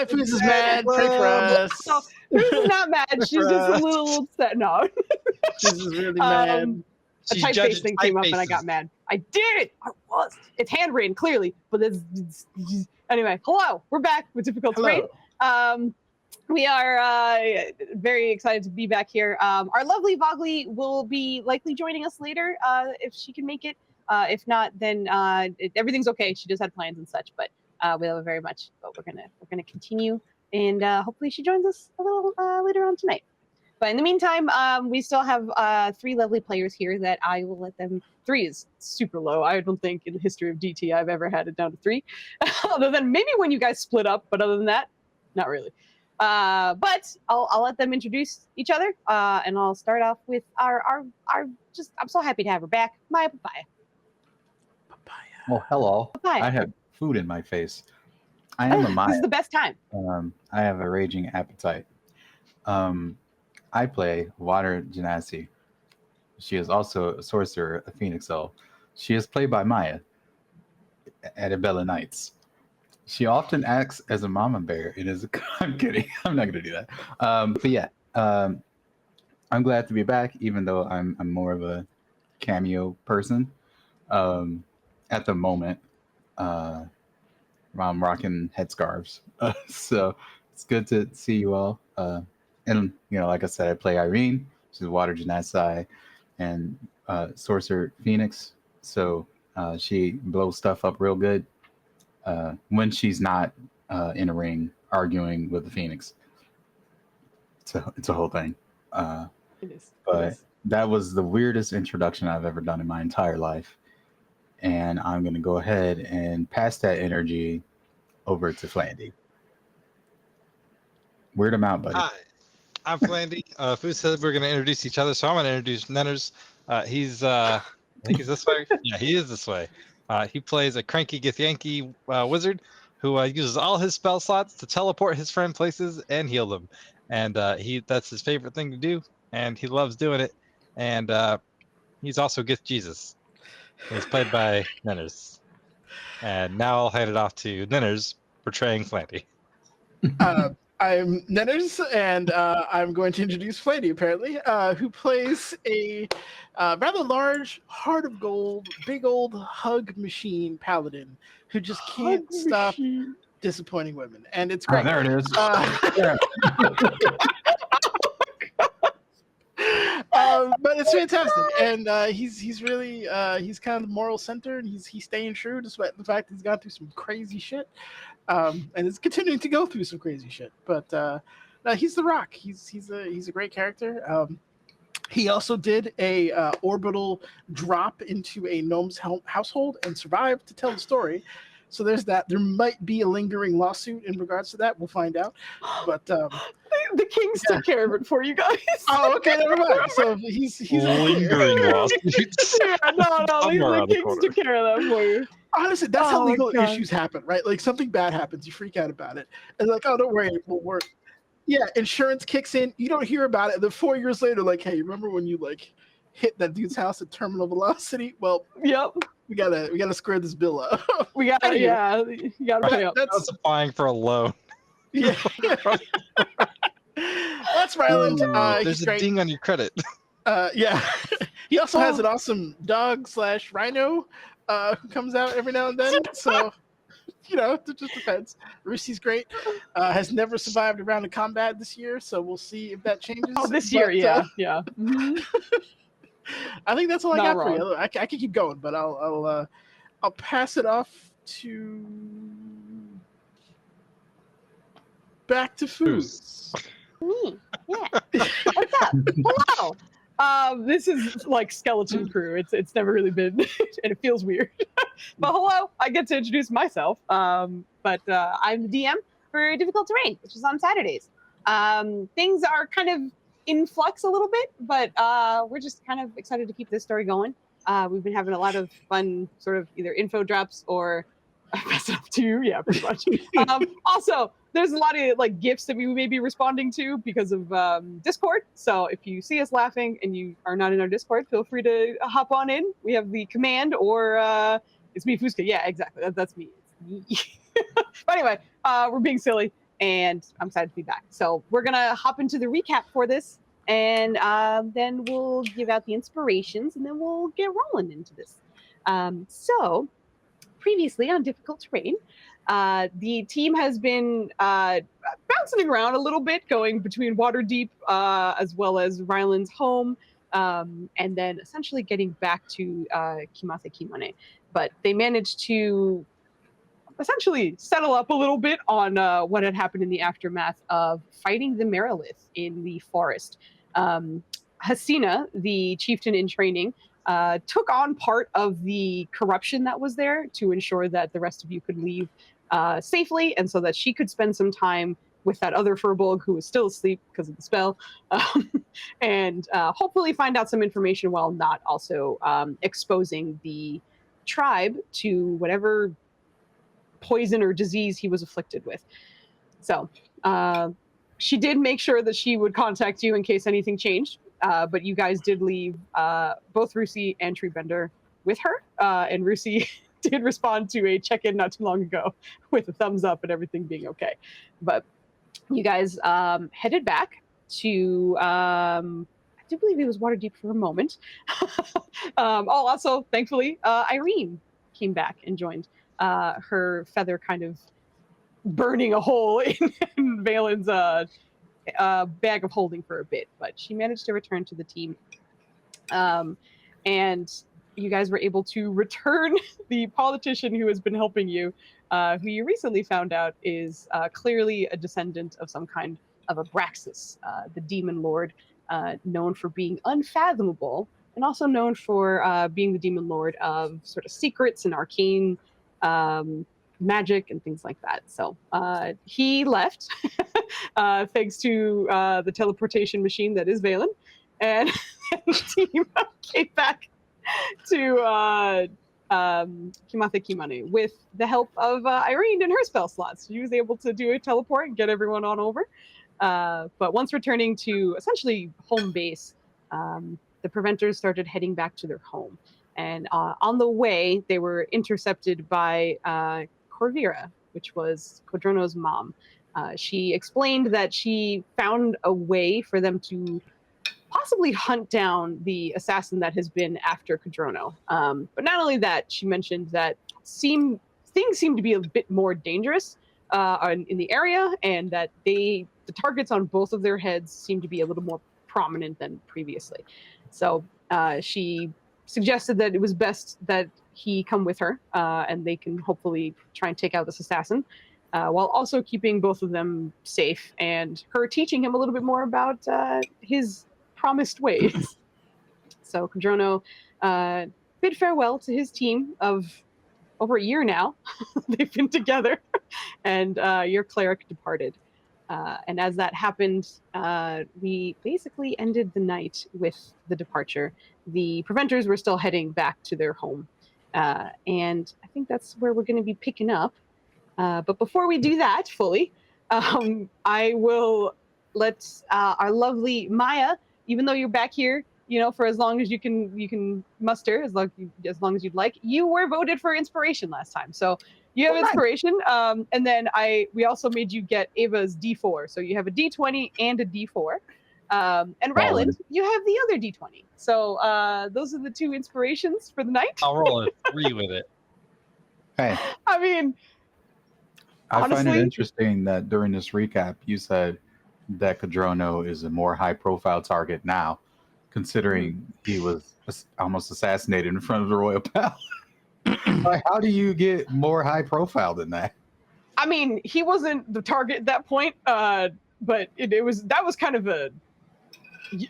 Foozca is mad. Pray for us. No, Foozca's not mad. She's just a little upset. No. Foozca is really mad. A typeface thing came up and I got mad. I did. I was. It's handwritten clearly, but it's anyway. Hello, we're back with difficult terrain. We are very excited to be back here. Our lovely Vogly will be likely joining us later if she can make it. If not, then everything's okay. She just had plans and such, but we love her very much. But we're gonna continue, and hopefully she joins us a little later on tonight. But in the meantime, we still have 3 lovely players here that I will let them. 3 is super low. I don't think in the history of DT I've ever had it down to 3, other than maybe when you guys split up. But other than that, not really. But I'll let them introduce each other, and I'll start off with our just. I'm so happy to have her back, Maya Papaya. Well, hello. Papaya. I have food in my face. I am a Maya. This is the best time. I have a raging appetite. I play Water Genasi. She is also a sorcerer, a Phoenix Elf. She is played by Maya at Abella Nights. She often acts as a mama bear. It is. I'm kidding. I'm not going to do that. But yeah, I'm glad to be back, even though I'm more of a cameo person at the moment. I'm rocking headscarves, so it's good to see you all. And like I said, I play Irene. She's Water Genasi and sorcerer Phoenix. So she blows stuff up real good. When she's not in a ring arguing with the Phoenix. It's a whole thing. It is. But that was the weirdest introduction I've ever done in my entire life. And I'm going to go ahead and pass that energy over to Flandy. Weird him out, buddy. Hi, I'm Flandy. Food said we're going to introduce each other, so I'm going to introduce Nenners. I think he's this way. Yeah, he is this way. He plays a cranky Githyanki wizard who uses all his spell slots to teleport his friend places and heal them. And that's his favorite thing to do, and he loves doing it. And he's also Gith Jesus. He's played by Nenners. And now I'll hand it off to Nenners portraying Flandy. I'm Nenners, and I'm going to introduce Flandy, apparently, who plays a rather large, heart of gold, big old hug machine paladin who just can't stop disappointing women. And it's great. Oh, there it is. But it's fantastic, and he's really he's kind of the moral center, and he's staying true despite the fact he's gone through some crazy shit, and is continuing to go through some crazy shit. But no, he's the Rock. He's a great character. He also did a orbital drop into a gnome's household and survived to tell the story. So there's that. There might be a lingering lawsuit in regards to that. We'll find out. But the Kings took care of it for you guys. Oh, okay, never mind. So he's lingering lawsuits. Yeah, no, the Kings took care of that for you. Honestly, that's how legal issues happen, right? Like something bad happens, you freak out about it, and like, oh, don't worry, it will work. Yeah, insurance kicks in. You don't hear about it. And then 4 years later, like, hey, remember when you like hit that dude's house at terminal velocity? Well, yep. We gotta square this bill up. You gotta pay up. That's applying for a loan. Yeah. That's Ryland. There's a ding on your credit. Yeah. He also has an awesome dog / rhino who comes out every now and then. So, it just depends. Roosty's great. Has never survived a round of combat this year, so we'll see if that changes. Oh, this year, yeah. Mm-hmm. I think that's all I got for you. I can keep going, but I'll pass it off to back to Foos. Me, yeah. What's up? Hello. This is like Skeleton Crew. It's never really been, and it feels weird. But hello, I get to introduce myself. But I'm the DM for Difficult Terrain, which is on Saturdays. Things are kind of in flux a little bit, but we're just kind of excited to keep this story going. We've been having a lot of fun sort of either info drops or I pass it up to you. Yeah, pretty much. Also, there's a lot of like gifts that we may be responding to because of Discord. So if you see us laughing and you are not in our Discord, feel free to hop on in. We have the command it's me, Foozca. Yeah, exactly. That's me. It's me. But anyway, we're being silly. and I'm excited to be back. So we're gonna hop into the recap for this, and then we'll give out the inspirations, and then we'll get rolling into this. So previously on Difficult Terrain, the team has been bouncing around a little bit, going between Waterdeep as well as Ryland's home, and then essentially getting back to Kimase Kimane. But they managed to essentially settle up a little bit on what had happened in the aftermath of fighting the Merilith in the forest. Hasina, the chieftain in training, took on part of the corruption that was there to ensure that the rest of you could leave safely, and so that she could spend some time with that other Furbolg who was still asleep because of the spell, and hopefully find out some information while not also exposing the tribe to whatever poison or disease he was afflicted with. So she did make sure that she would contact you in case anything changed, but you guys did leave both Rusi and Treebender with her, and Rusi did respond to a check-in not too long ago with a thumbs up and everything being okay. But you guys headed back to, I do believe it was Waterdeep for a moment. Also, thankfully, Irene came back and joined. Her feather kind of burning a hole in Valen's bag of holding for a bit, but she managed to return to the team. And you guys were able to return the politician who has been helping you, who you recently found out is clearly a descendant of some kind of Abraxas, the demon lord, known for being unfathomable, and also known for being the demon lord of sort of secrets and arcane magic and things like that. So he left thanks to the teleportation machine that is Valen, and the team came back to Kimase Kimane with the help of Irene and her spell slots. She was able to do a teleport and get everyone on over. But once returning to essentially home base, the Preventers started heading back to their home. And on the way, they were intercepted by Corvira, which was Codrono's mom. She explained that she found a way for them to possibly hunt down the assassin that has been after Codrono. But not only that, she mentioned that things seem to be a bit more dangerous in the area, and that the targets on both of their heads seem to be a little more prominent than previously. So she suggested that it was best that he come with her, and they can hopefully try and take out this assassin, while also keeping both of them safe, and her teaching him a little bit more about his promised ways. So Codrono bid farewell to his team of over a year now. They've been together, and your cleric departed. And as that happened, we basically ended the night with the departure. The Preventers were still heading back to their home. And I think that's where we're going to be picking up. But before we do that fully, I will let our lovely Maya, even though you're back here, for as long as you can muster, as long as you'd like. You were voted for inspiration last time, so you have inspiration. And then we also made you get Ava's D4, so you have a D20 and a D4. And Ryland, you have the other D20. So those are the two inspirations for the night. I'll roll a 3 with it. Hey, I mean, I honestly, find it interesting that during this recap, you said that Codrono is a more high-profile target now, considering he was almost assassinated in front of the royal palace. Like, how do you get more high-profile than that? I mean, he wasn't the target at that point, but that was kind of a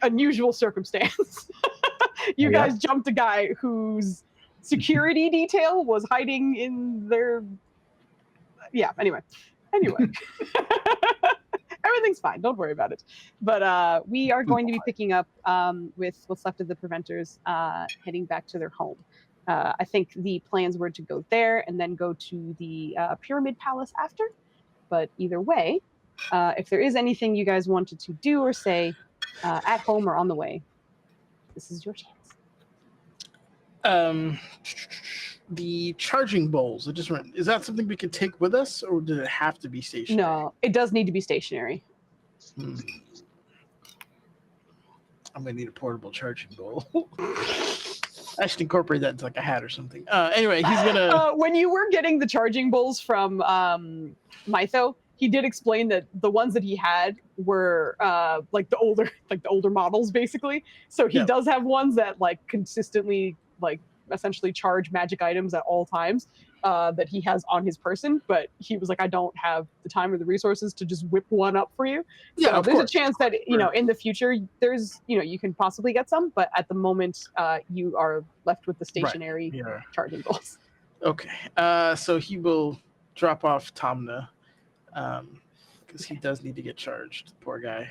unusual circumstance. You guys jumped a guy whose security detail was hiding in their. Yeah. Anyway. Everything's fine. Don't worry about it. But we are going to be picking up with what's left of the Preventers heading back to their home. I think the plans were to go there and then go to the Pyramid Palace after. But either way, if there is anything you guys wanted to do or say at home or on the way, this is your chance. the charging bowls. Is that something we can take with us, or does it have to be stationary? No, it does need to be stationary. Hmm. I'm gonna need a portable charging bowl. I should incorporate that into like a hat or something. Anyway, he's gonna. When you were getting the charging bowls from Mytho, he did explain that the ones that he had were like the older models, basically. So he does have ones that like consistently like essentially charge magic items at all times that he has on his person. But he was like, I don't have the time or the resources to just whip one up for you. So Yeah, there's a chance that in the future there's you can possibly get some, but at the moment you are left with the stationary charging bowls. Okay, so he will drop off Tomna because he does need to get charged, poor guy,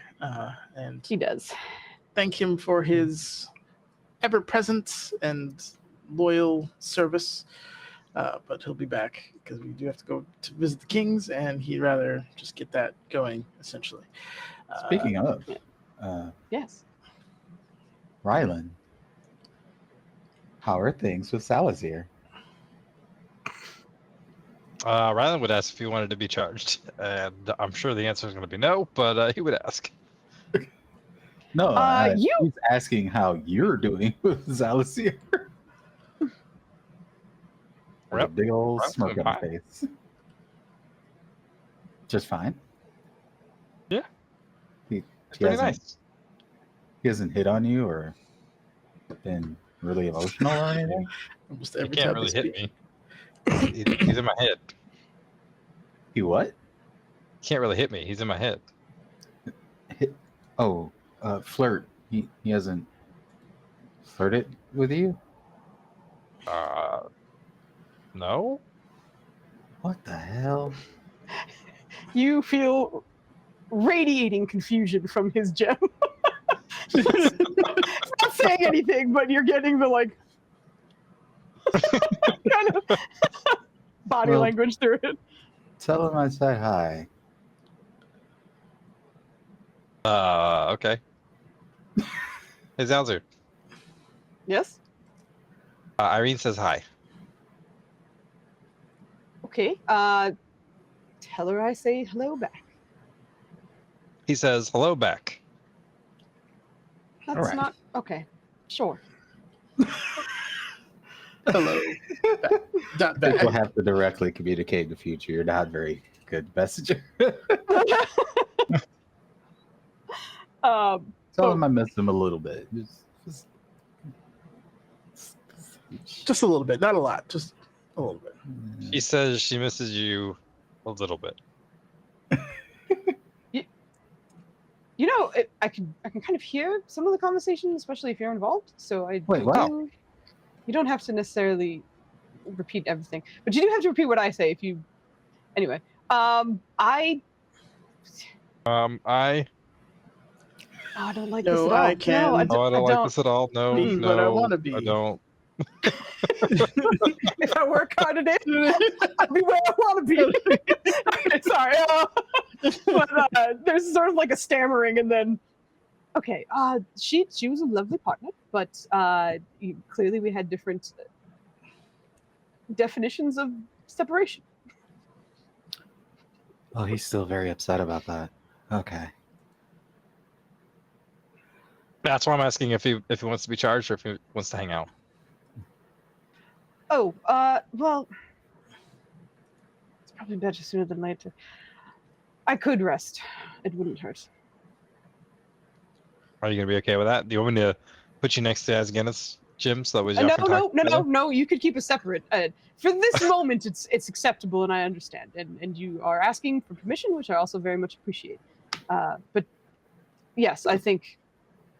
and he does. Thank him for his ever-present and loyal service. But he'll be back because we do have to go to visit the kings, and he'd rather just get that going, essentially. Speaking of, yes, Rylan, how are things with Salazar? Rylan would ask if he wanted to be charged, and I'm sure the answer is going to be no, but he would ask. No, he's asking how you're doing with Salazar. A big old smirk on his face. Just fine. Yeah. He Pretty nice. He hasn't hit on you or been really emotional or anything? Almost He every can't time really I hit speak. me. He's in my head. He what? He can't really hit me. He's in my head. Flirt. He hasn't flirted with you? No. What the hell? You feel radiating confusion from his gem. He's not saying anything, but you're getting the like kind of body language through it. Tell him I said hi. Okay. Hey, Zalzer. Yes? Irene says hi. Okay. Tell her I say hello back. He says hello back. That's not... Okay. Sure. Hello. People have to directly communicate in the future. You're not a very good messenger. Tell him I miss him a little bit. Just a little bit, not a lot. Just a little bit. She says she misses you a little bit. I can kind of hear some of the conversation, especially if you're involved. So wow. You don't have to necessarily repeat everything, but you do have to repeat what I say. Anyway, I don't like this at all. I can't. No, I don't like this at all. No, be no, what I want to be. I don't. If I work hard at it, I'll be where I want to be. Okay, sorry. But there's sort of like a stammering, and then, okay, she was a lovely partner, but clearly we had different definitions of separation. Oh, he's still very upset about that. Okay. That's why I'm asking if he wants to be charged or if he wants to hang out. Oh, well, it's probably better sooner than later. I could rest. It wouldn't hurt. Are you gonna be okay with that? Do you want me to put you next to Asgenus, Jim, so that way y'all can talk? No. You could keep it separate. For this moment, it's acceptable, and I understand. And you are asking for permission, which I also very much appreciate. But yes, I think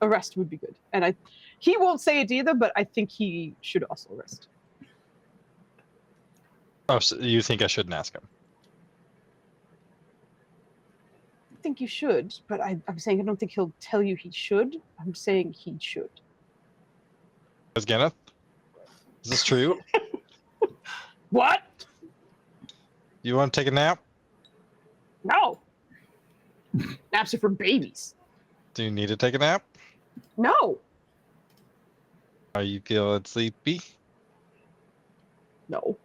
a rest would be good. And he won't say it either, but I think he should also rest. Oh, so you think I shouldn't ask him? I think you should, but I'm saying I don't think he'll tell you he should. I'm saying he should. Asgeneth? Is this true? What? You want to take a nap? No. Naps are for babies. Do you need to take a nap? No. Are you feeling sleepy? No.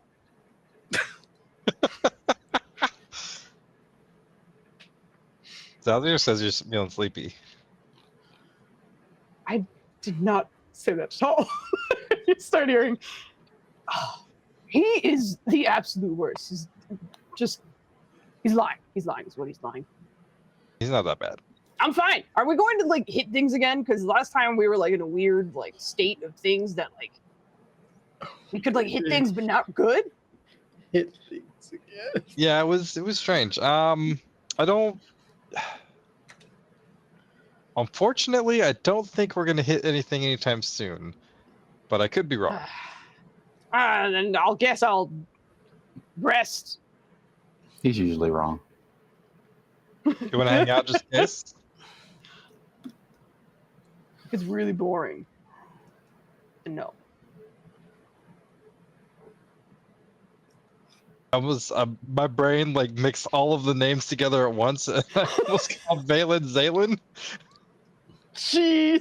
Zaldir says you're feeling sleepy. I did not say that at all. You start hearing, oh, he is the absolute worst. He's lying. He's lying is what he's lying. He's not that bad. I'm fine. Are we going to like hit things again? Because last time we were like in a weird like state of things that like we could like hit things but not good. Hit things again. Yeah, it was strange. I don't. Unfortunately, I don't think we're gonna hit anything anytime soon, but I could be wrong. Then I'll guess I'll rest. He's usually wrong. You want to hang out just in case? It's really boring. No. My brain like mixed all of the names together at once. And I almost called Valen Zalen. Jeez.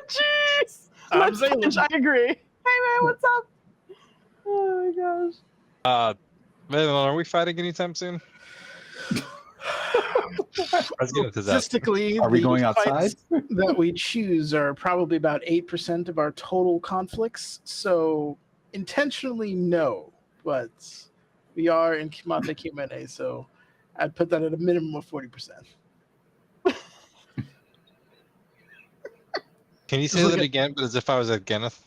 Jeez. I'm Let's finish. I agree. Hey man, what's up? Oh my gosh. Valen, are we fighting anytime soon? Let's get into that. Statistically, Are we the going outside? fights that we choose are probably about 8% of our total conflicts. So intentionally, no, but we are in Kimate Kimene, so I'd put that at a minimum of 40%. Can you say that again, but as if I was at Genneth?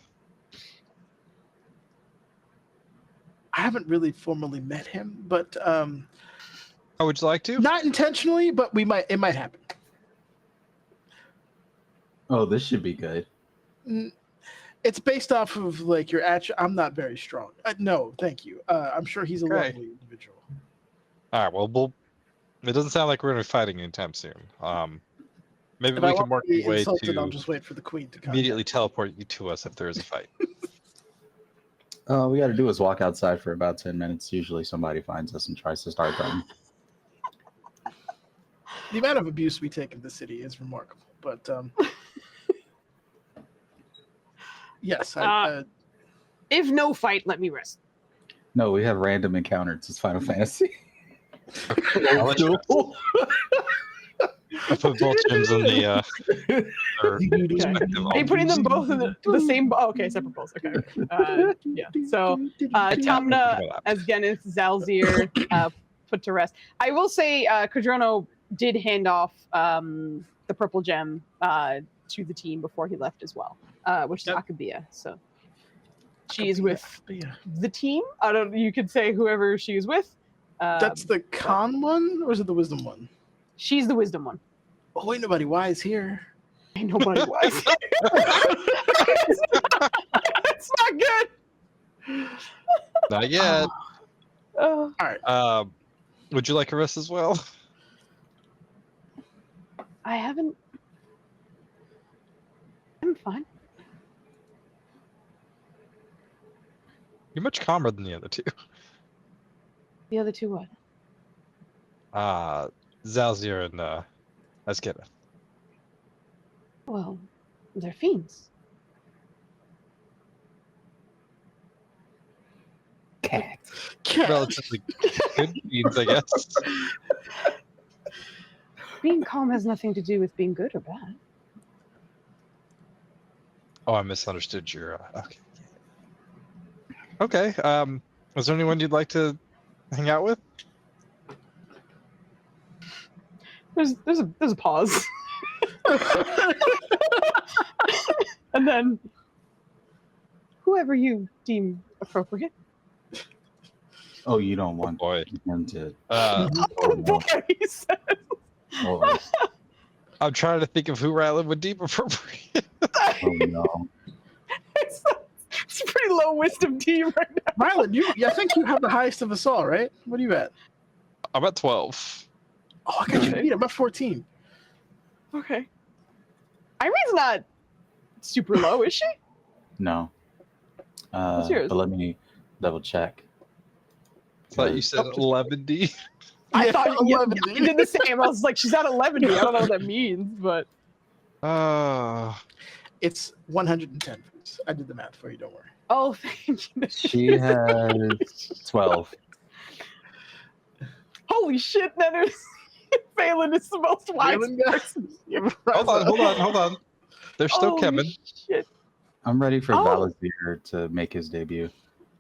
I haven't really formally met him, but How would you like to? not intentionally, but it might happen. Oh, this should be good. It's based off of like your I'm not very strong. No, thank you. I'm sure he's a Okay. lovely individual. All right. Well, it doesn't sound like we're gonna be fighting anytime soon. Maybe If we I can want work to be a way insulted, I'll to just wait for the queen to come. immediately teleport you to us if there is a fight. All we got to do is walk outside for about 10 minutes. Usually somebody finds us and tries to start them. The amount of abuse we take in the city is remarkable. But yes, If no fight, let me rest. No, we have random encounters. It's Final Fantasy. I'll let you know. I put both gems in the. Are you putting them both in the same? Oh, okay, separate bowls. Okay. Yeah. So Tamna as Geneth, Zalzir put to rest. I will say, Kadrono did hand off the purple gem to the team before he left as well, which is Akabia. So she is with the team. I don't. You could say whoever she is with. That's the con one, or is it the wisdom one? She's the wisdom one. Oh, ain't nobody wise here. Ain't nobody wise. It's not good. Not yet. Oh. All right. Would you like a rest as well? I'm fine. You're much calmer than the other two. The other two what? Zalzir and Asketa. Well, they're fiends. Cat. Relatively good beans, I guess. Being calm has nothing to do with being good or bad. Oh, I misunderstood your. Okay. Okay. Is there anyone you'd like to hang out with? There's a pause. And then whoever you deem appropriate. Oh, you don't want Boy. him to. Oh boy, he says. Oh, I'm trying to think of who Rylan would deem appropriate. oh no. It's a pretty low wisdom team right now. Rylan, I think you have the highest of us all, right? What are you at? I'm at 12. Oh, I got you beat. I'm at 14. Okay. Irene's not super low, is she? No. What's yours? But let me double check. I thought you said 11D. I Yeah, thought you 11. did the same. I was like, she's at 11. I don't know what that means, but Uh, It's 110. I did the math for you. Don't worry. Oh, thank you. She has 12. Holy shit, Nenners. Phelan is the most wise Raylan, guys. person. Hold on. There's still Holy Kevin. shit. I'm ready for Oh. Valazir to make his debut.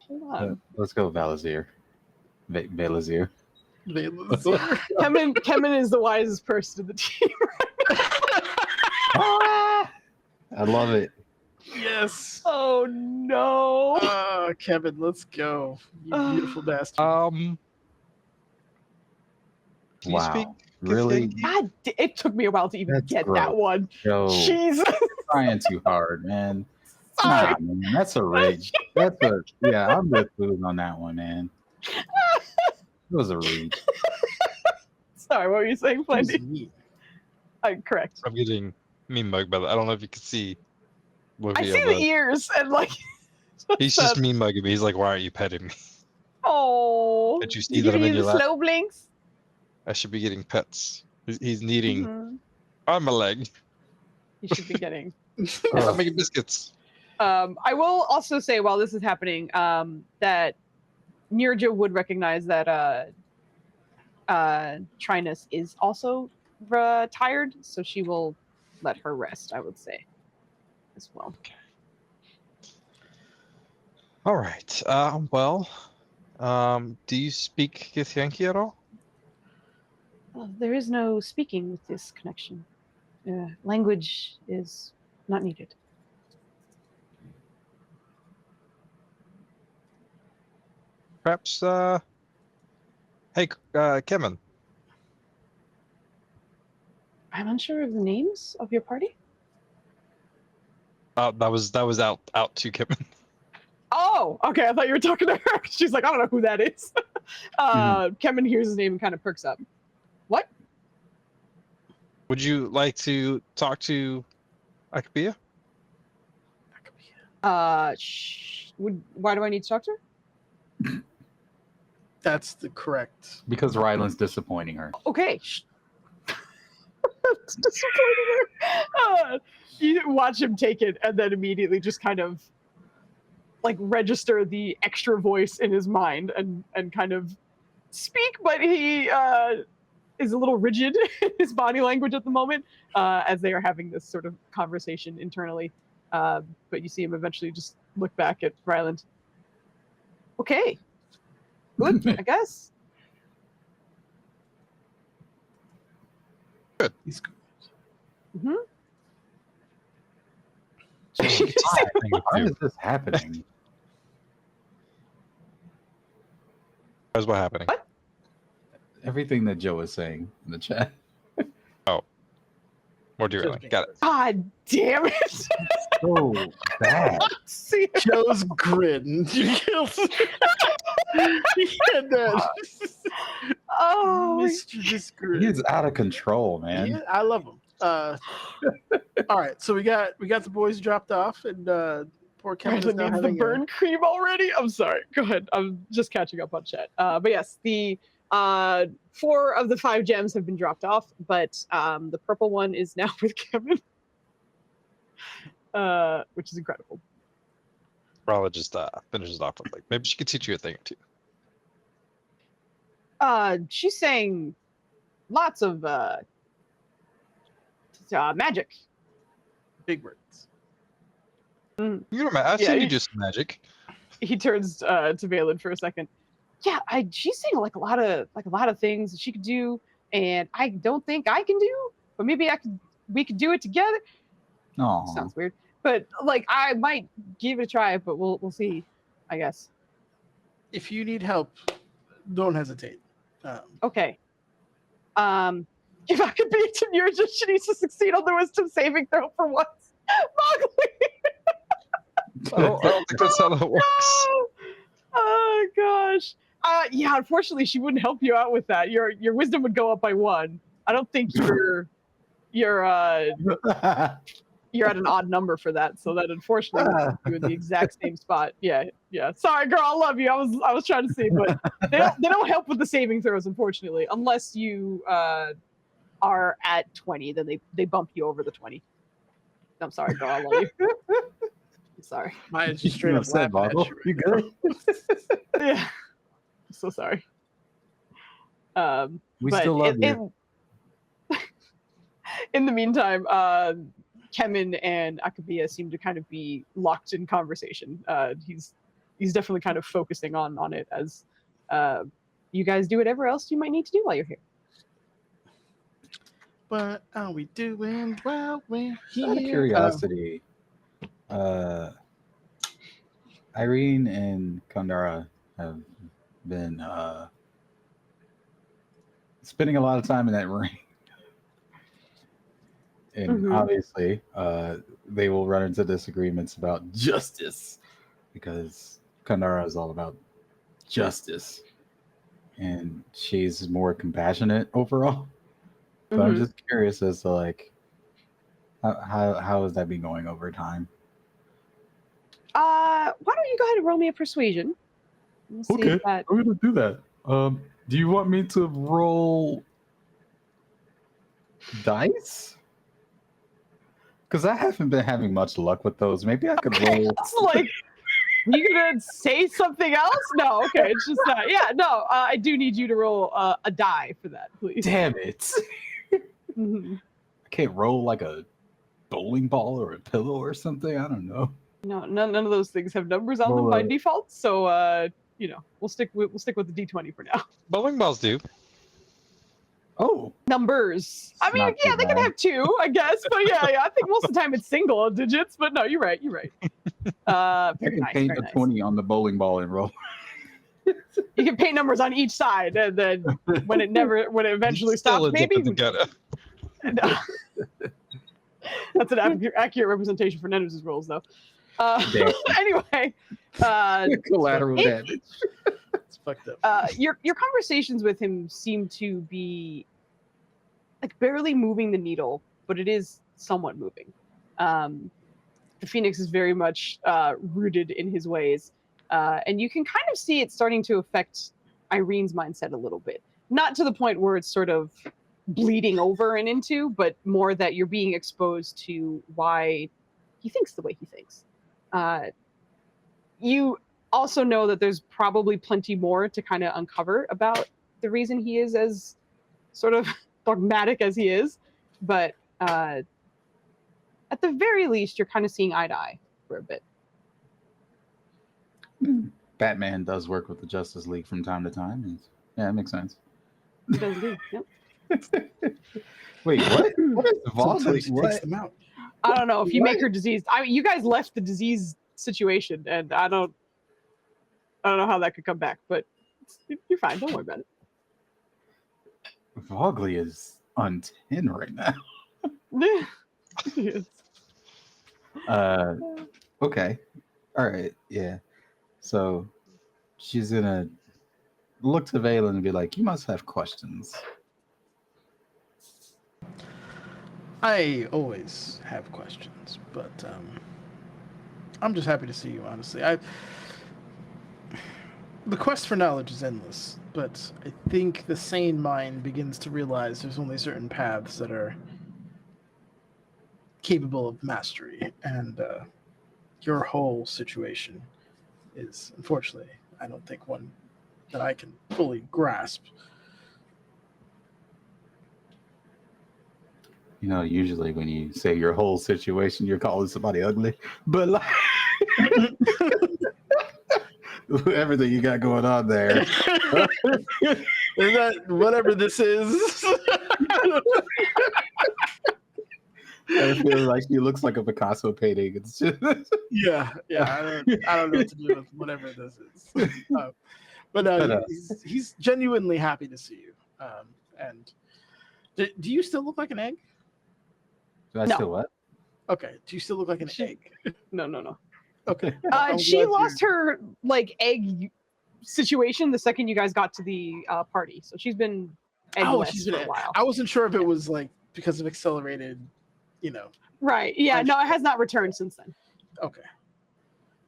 Hold on. Let's go, Valazir. Valazir. Kemen is the wisest person in the team. I love it. Yes. Oh no. Kevin, let's go. You beautiful bastard. Can you speak Wow. Really? Githyanki? God, it took me a while to even That's get gross. that one. Yo, Jesus. trying too hard, man. Sorry. Nah, man, that's a rage. Yeah, I'm with Food on that one, man. It was a reach. Sorry, what were you saying, Plenty? Neat. Correct. I'm getting mean mugged by that. I don't know if you can see. I see the ears and like. He's just mean mugging me. He's like, "Why aren't you petting me?" Oh. Can't you see that I'm in your the lap? slow blinks? I should be getting pets. He's needing Mhm. on my leg. You should be getting. I'm making biscuits. I will also say while this is happening, that Nirja would recognize that Trinus is also tired, so she will let her rest, I would say, as well. Okay. All right. Do you speak Githyanki at all? There is no speaking with this connection. Language is not needed. Perhaps. Hey, Kevin. I'm unsure of the names of your party. That was out to Kevin. Oh, okay. I thought you were talking to her. She's like, I don't know who that is. Kevin hears his name and kind of perks up. What? Would you like to talk to Akabia? Why do I need to talk to her? That's the correct. Because Ryland's disappointing her. Okay. It's disappointing her. You watch him take it and then immediately just kind of like register the extra voice in his mind and kind of speak, but he is a little rigid in his body language at the moment as they are having this sort of conversation internally. But you see him eventually just look back at Ryland. Okay. Good, I guess. Good. He's good. Mm-hmm. Why is this happening? How's what happening? What? Everything that Joe is saying in the chat. More dearly. Got it. God damn it. So bad. See, Joe's grin. He had that oh, mischievous grin. He's out of control, man. Yeah, I love him. All right, so we got the boys dropped off, and poor Kevin is Ryland now needs the having burn cream already. I'm sorry. Go ahead. I'm just catching up on chat. But yes, the 4 of the 5 gems have been dropped off, but the purple one is now with Kevin, which is incredible. Rala just finishes off with like maybe she could teach you a thing or two. She's saying lots of magic. big words. You know, I've Yeah, seen you he- do some magic. He turns to Valen for a second. Yeah, she's saying like a lot of things that she could do, and I don't think I can do, but maybe we could do it together. Oh, Sounds weird, but like I might give it a try, but we'll see, I guess. If you need help, don't hesitate. Okay. If I could beat Nirja, she needs to succeed on the wisdom saving throw for once. Mowgli! I don't think that's how that works. No! Oh gosh. Yeah, unfortunately she wouldn't help you out with that. Your wisdom would go up by 1. I don't think you're at an odd number for that, so that unfortunately would put you in the exact same spot. Yeah. Sorry, girl, I love you. I was trying to say, but they don't help with the saving throws, unfortunately, unless you are at 20. Then they bump you over the 20. I'm sorry, girl, I love you. sorry. Maya's just straight You up upset, laughing at Boggle? you. You good? Yeah. I'm so sorry. We but still love you. In the meantime, Kemen and Akabia seem to kind of be locked in conversation. He's definitely kind of focusing on it as you guys do whatever else you might need to do while you're here. What are we doing while we're here? Out of curiosity, Irene and Kandara have been spending a lot of time in that ring. And obviously, they will run into disagreements about justice because Kandara is all about justice, and she's more compassionate overall. But I'm just curious as to like how has that been going over time? Why don't you go ahead and roll me a persuasion? We'll see if that... I'm gonna do that. Do you want me to roll dice? Because I haven't been having much luck with those. Maybe I could roll. Like, you gonna say something else? No, okay, it's just that. Yeah, no, I do need you to roll a die for that, please. Damn it! I can't roll like a bowling ball or a pillow or something. I don't know. No, none of those things have numbers on them by default. So, we'll stick with the D20 for now. Bowling balls do. Oh, numbers. I mean, yeah, they can have two, I guess, but yeah, I think most of the time it's single digits. But no, you're right. I can paint a 20 on the bowling ball and roll. You can paint numbers on each side, and then when it eventually stops, maybe. No. That's an accurate representation for Nenus' rolls, though. Anyway, collateral damage. It's fucked up. Your conversations with him seem to be like barely moving the needle, but it is somewhat moving. The Phoenix is very much rooted in his ways, and you can kind of see it starting to affect Irene's mindset a little bit. Not to the point where it's sort of bleeding over and into, but more that you're being exposed to why he thinks the way he thinks. You also know that there's probably plenty more to kind of uncover about the reason he is as sort of dogmatic as he is, but at the very least, you're kind of seeing eye to eye for a bit. Batman does work with the Justice League from time to time. Yeah, that makes sense. He does do. Yep. Wait, what? What is Sometimes he takes them out. I don't know if you make her diseased. You guys left the disease situation, and I don't know how that could come back, but you're fine. Don't worry about it. Vogley is on 10 right now. Yes. Okay. All right. Yeah. So she's gonna look to Valen and be like, "You must have questions." I always have questions, but I'm just happy to see you, honestly. The quest for knowledge is endless, but I think the sane mind begins to realize there's only certain paths that are capable of mastery, and your whole situation is, unfortunately, I don't think one that I can fully grasp. You know, usually when you say your whole situation, you're calling somebody ugly, but like everything you got going on there. Is that whatever this is? I feel like he looks like a Picasso painting. It's just yeah. I don't know what to do with whatever this is. But he's genuinely happy to see you. And do you still look like an egg? Do I still what? Okay. Do you still look like an egg? No. Okay. She lost her like egg situation the second you guys got to the party, so she's been eggless for a while. I wasn't sure if it was like because of accelerated, Right. Yeah. No, it has not returned since then. Okay.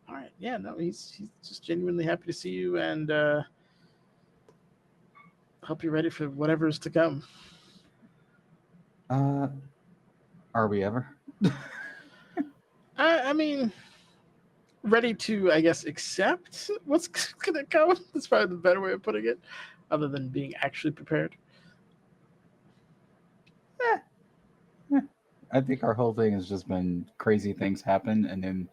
All right. Yeah. No, he's just genuinely happy to see you, and hope you're ready for whatever's to come. Are we ever? I mean, ready to, I guess, accept what's gonna come. That's probably the better way of putting it, other than being actually prepared. I think our whole thing has just been crazy things happen, and then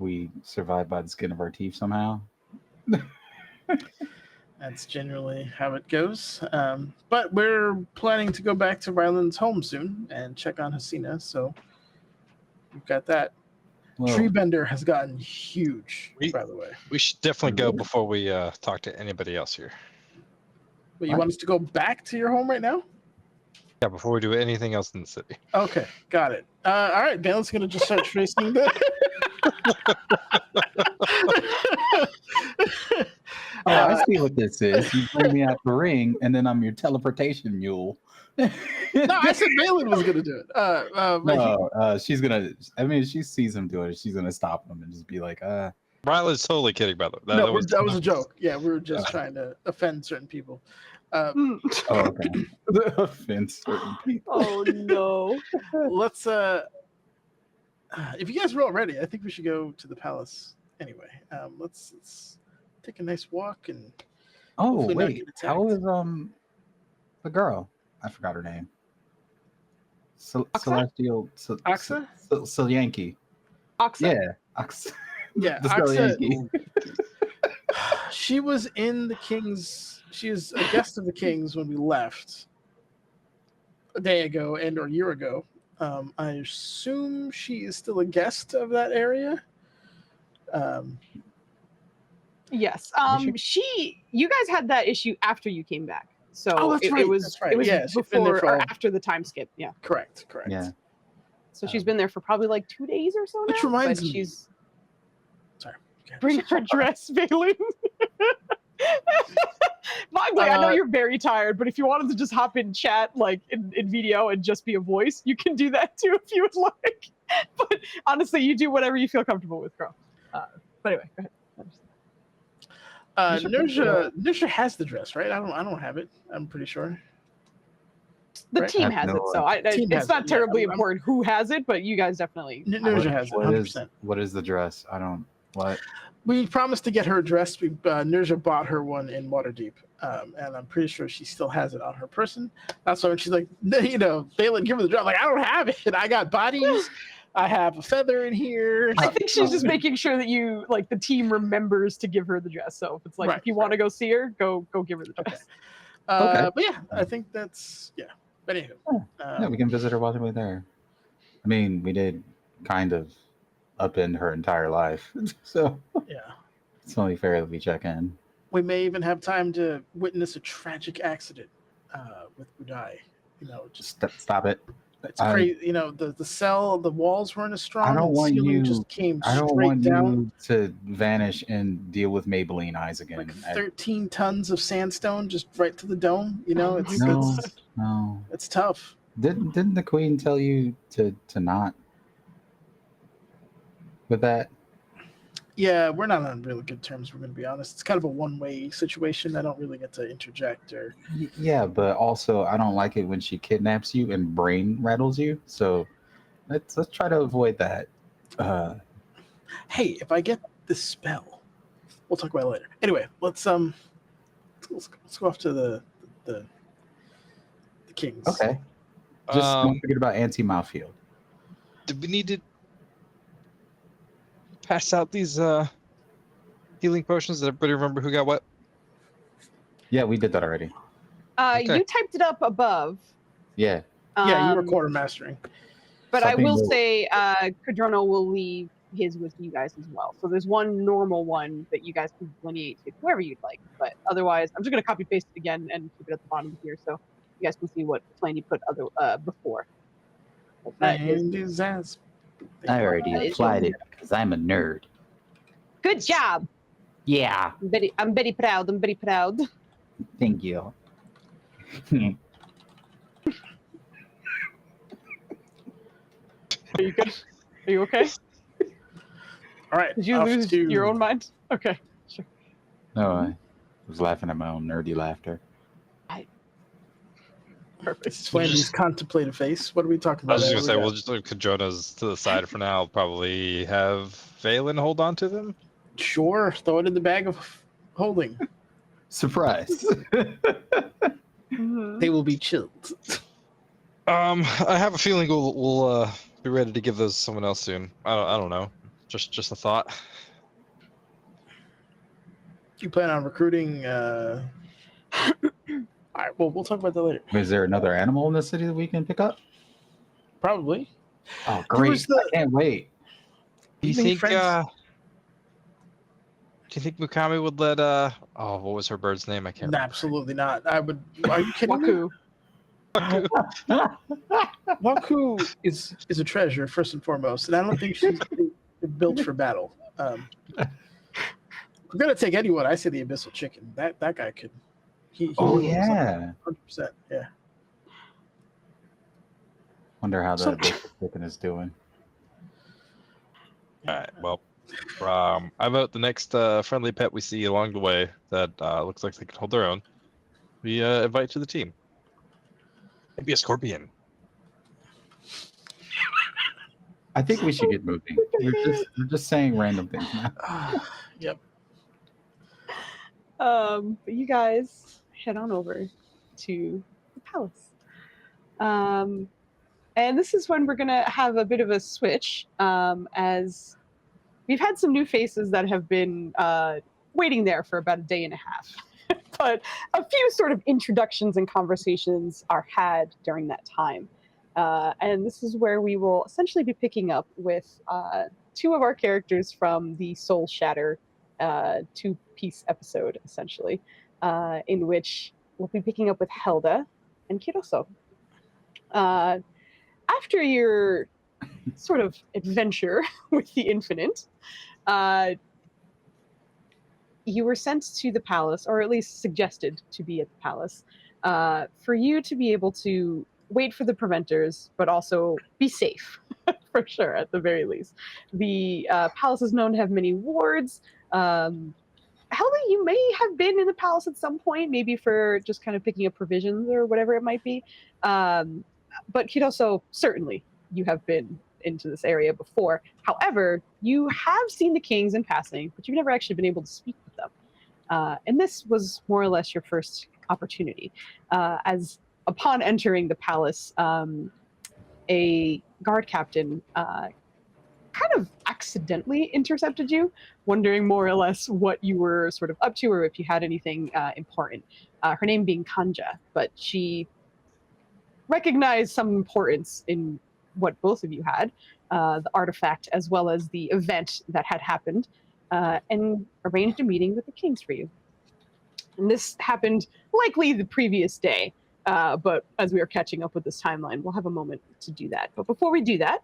we survive by the skin of our teeth somehow. That's generally how it goes. But we're planning to go back to Ryland's home soon and check on Hasina, so we've got that. Well, Treebender has gotten huge, by the way. We should definitely go Really? before we talk to anybody else here. But you What? want us to go back to your home right now? Yeah, before we do anything else in the city. Okay, got it. All right, Balin's going to just start tracing the... oh, I see what this is. You bring me out the ring, and then I'm your teleportation mule. No, I said Balin was going to do it. No, she's gonna. I mean, if she sees him do it, she's gonna stop him and just be like, Ryland's totally kidding, by the way. No, that was a joke. Yeah, we were just trying to offend certain people. Oh, okay. Offend certain people. Oh no. Let's if you guys are all ready, I think we should go to the palace anyway. Let's take a nice walk and Oh hopefully not wait, get attacked. how is the girl? I forgot her name. Celestial. Axa? Yankee. Oxa. Yeah, Axa. Yeah, The Axa, Yankee. she was in the king's. She is a guest of the king's when we left a day ago or a year ago. I assume she is still a guest of that area. Yes. You guys had that issue after you came back. So Oh, that's right, it was that's right. it was Yeah, she's been there before for or all- after the time skip. Yeah. Correct. Yeah. So she's been there for probably like 2 days or so now. Which reminds but me- she's Sorry. Okay. bring her dress, Balin. Mowgli, I know you're very tired, but if you wanted to just hop in chat, like in video and just be a voice, you can do that too if you would like. But honestly, you do whatever you feel comfortable with, girl. But anyway, go ahead. Nurja has the dress, right? I don't have it. I'm pretty sure. The Right? team I have has no it, so Team has it's not it, yeah. terribly I'm- important who has it, but you guys definitely. Nurja has it. What 100%. what is the dress? I don't. What? We promised to get her a dress. Nurja bought her one in Waterdeep, and I'm pretty sure she still has it on her person. That's why when she's like, Balin, give her the dress. I'm like, I don't have it. I got bodies. I have a feather in here. I think she's just making sure that you the team remembers to give her the dress. So if it's like Right, if you want to go see her, go give her the dress. Okay. But yeah, I think that's But anywho, Yeah, we can visit her while we're there. I mean, we did kind of upend her entire life, so yeah. it's only fair that we check in. We may even have time to witness a tragic accident with Budai. Just Stop it. it's crazy. The cell, the walls weren't as strong. I don't the want ceiling you. just came I don't straight want down. you to vanish and deal with Maybelline eyes again. Like 13 tons of sandstone just right to the dome. It's No, no. it's tough. Didn't the queen tell you to not with that? Yeah, we're not on really good terms. We're going to be honest. It's kind of a one-way situation. I don't really get to interject or. Yeah, but also I don't like it when she kidnaps you and brain rattles you. So let's try to avoid that. Hey, if I get this spell, we'll talk about it later. Anyway, let's go off to the kings. Okay. Just don't forget about Auntie Mouthfield. Did we need to pass out these healing potions? Did everybody remember who got what? Yeah, we did that already. Okay. You typed it up above. Yeah. Yeah, you were um, quartermastering. But I Something will will- say, Cadrono will leave his with you guys as well. So there's one normal one that you guys can delineate to whoever you'd like. But otherwise, I'm just going to copy paste it again and keep it at the bottom here so you guys can see what plan you put before. But that is And his ass. I already It's applied it because I'm a nerd. good job. Yeah. I'm very proud. I'm very proud. Thank you. Are you good? Are you okay? All right. Did you off lose to- your own mind? Okay. Sure. No, I was laughing at my own nerdy laughter. Perfect. This is Flandy's contemplative face. What are we talking I about? was just gonna say we'll just leave Kajonas to the side for now. Probably have Valen hold on to them. Sure, throw it in the bag of holding. Surprise. Mhm. They will be chilled. I have a feeling we'll be ready to give those to someone else soon. I don't know. Just a thought. You plan on recruiting? All right. Well, we'll talk about that later. Is there another animal in the city that we can pick up? Probably. Oh, There was great. the- I can't wait. Do you Evening think? friends. Do you think Mukami would let? Oh, what was her bird's name? I can't remember. Absolutely not. I would. Are you kidding me? Waku. Waku is a treasure first and foremost, and I don't think she's built for battle. We're gonna take anyone. I say the Abyssal Chicken. That guy could. He Oh, knew what was up. yeah. 100%. Yeah. Wonder how So- the basic chicken is doing. All right. Well, I vote the next friendly pet we see along the way that looks like they can hold their own. We invite to the team. Maybe a scorpion. I think we should get moving. We're just saying random things now. Yep. But you guys head on over to the palace. And this is when we're gonna have a bit of a switch, as we've had some new faces that have been waiting there for about a day and a half. But a few sort of introductions and conversations are had during that time. And this is where we will essentially be picking up with two of our characters from the Soul Shatter two-piece episode, essentially, in which we'll be picking up with Helda and Kiroso. After your sort of adventure with the Infinite, you were sent to the palace, or at least suggested to be at the palace, for you to be able to wait for the preventers, but also be safe, for sure, at the very least. The palace is known to have many wards. Helda, you may have been in the palace at some point, maybe for just kind of picking up provisions or whatever it might be. But Kiroso, certainly, you have been into this area before. However, you have seen the kings in passing, but you've never actually been able to speak with them. And this was more or less your first opportunity. As upon entering the palace, a guard captain kind of accidentally intercepted you, wondering more or less what you were sort of up to or if you had anything important. Her name being Kanja, but she recognized some importance in what both of you had, the artifact as well as the event that had happened, and arranged a meeting with the kings for you. And this happened likely the previous day, but as we are catching up with this timeline, we'll have a moment to do that. But before we do that,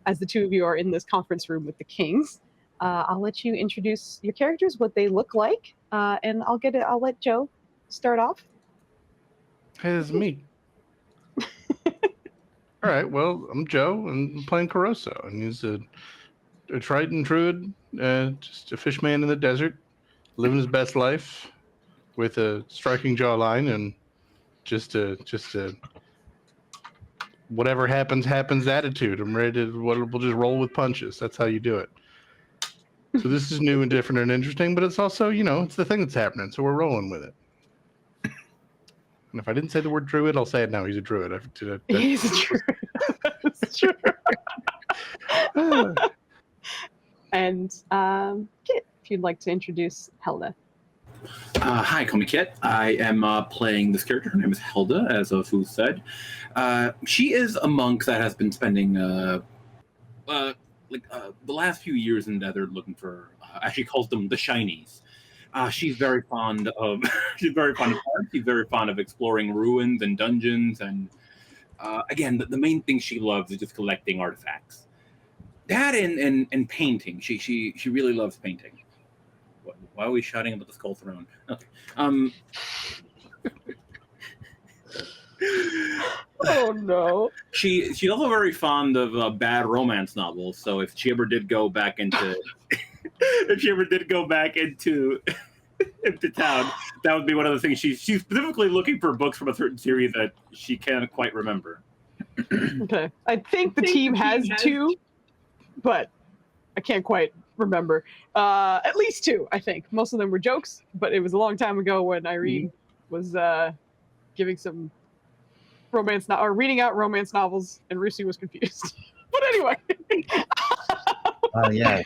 as the two of you are in this conference room with the kings, I'll let you introduce your characters, what they look like, and I'll let Joe start off. Hey, this is me. All right, well, I'm Joe, and I'm playing Caroso, and he's a Triton druid, just a fish man in the desert, living his best life with a striking jawline and just a whatever happens attitude. I'm ready to we'll just roll with punches. That's how you do it. So this is new and different and interesting, but it's also, it's the thing that's happening, so we're rolling with it. And if I didn't say the word druid, I'll say it now. He's a druid. He's a druid. That's true. And Kit, if you'd like to introduce Helda. Hi, call me Kit. I am playing this character. Her name is Helda, as Foos said. She is a monk that has been spending the last few years in Nether looking for. She calls them the shinies. She's very fond of art. She's very fond of exploring ruins and dungeons, and again, the main thing she loves is just collecting artifacts. That and painting. She really loves painting. Why are we shouting about the Skull Throne? Okay. Oh no. She's also very fond of bad romance novels. So if she ever did go back into into town, that would be one of the things. She's specifically looking for books from a certain series that she can't quite remember. Okay. I think the team has two, but I can't quite remember. At least two, I think. Most of them were jokes, but it was a long time ago when Irene was giving some reading out romance novels, and Rusi was confused. But anyway. Yeah.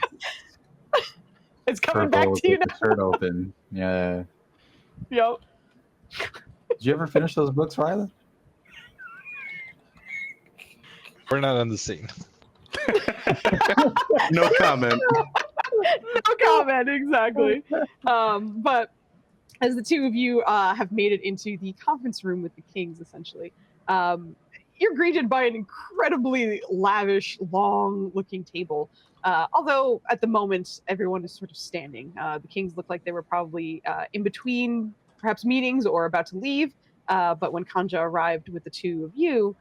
It's coming back to you now. The shirt open. Yeah. Yep. Did you ever finish those books, Ryla? We're not on the scene. No comment. No comment, exactly. But as the two of you have made it into the conference room with the kings, essentially, you're greeted by an incredibly lavish, long-looking table. Although at the moment everyone is sort of standing. The kings look like they were probably in between, perhaps meetings or about to leave. But when Kanja arrived with the two of you,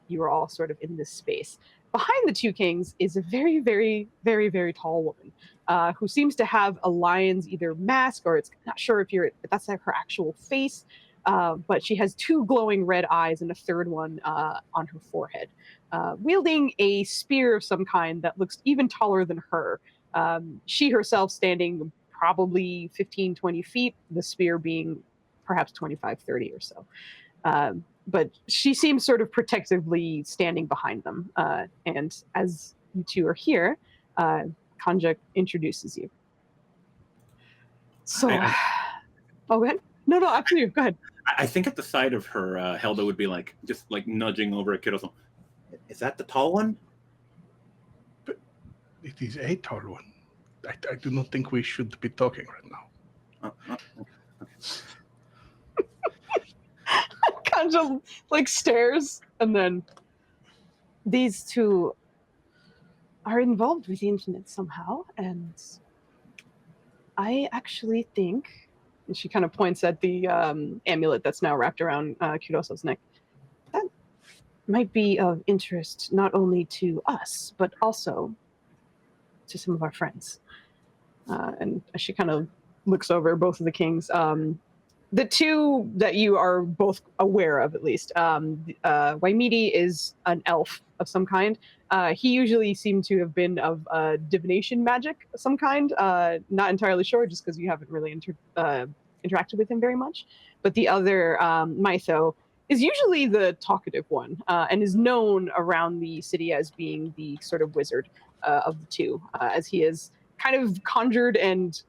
you were all sort of in this space. Behind the two kings is a very, very, very, very tall woman who seems to have a lion's either mask or it's not sure if that's like her actual face. But she has two glowing red eyes and a third one on her forehead, wielding a spear of some kind that looks even taller than her. She herself standing probably 15, 20 feet, the spear being perhaps 25, 30 or so. But she seems sort of protectively standing behind them. And as you two are here, Kanja introduces you. So, go ahead. No, after you. Go ahead. I think at the side of her, Helda would be like, just like nudging over at Kiddo. Is that the tall one? But it is a tall one. I do not think we should be talking right now. Kanja like stares, and then these two are involved with the internet somehow, and I actually think, and she kind of points at the amulet that's now wrapped around Kuroso's neck, that might be of interest not only to us, but also to some of our friends. And she kind of looks over both of the kings. The two that you are both aware of, at least, Waimidi is an elf of some kind. He usually seemed to have been of divination magic of some kind. Not entirely sure, just because you haven't really interacted with him very much. But the other, Mytho, is usually the talkative one and is known around the city as being the sort of wizard of the two, as he has kind of conjured and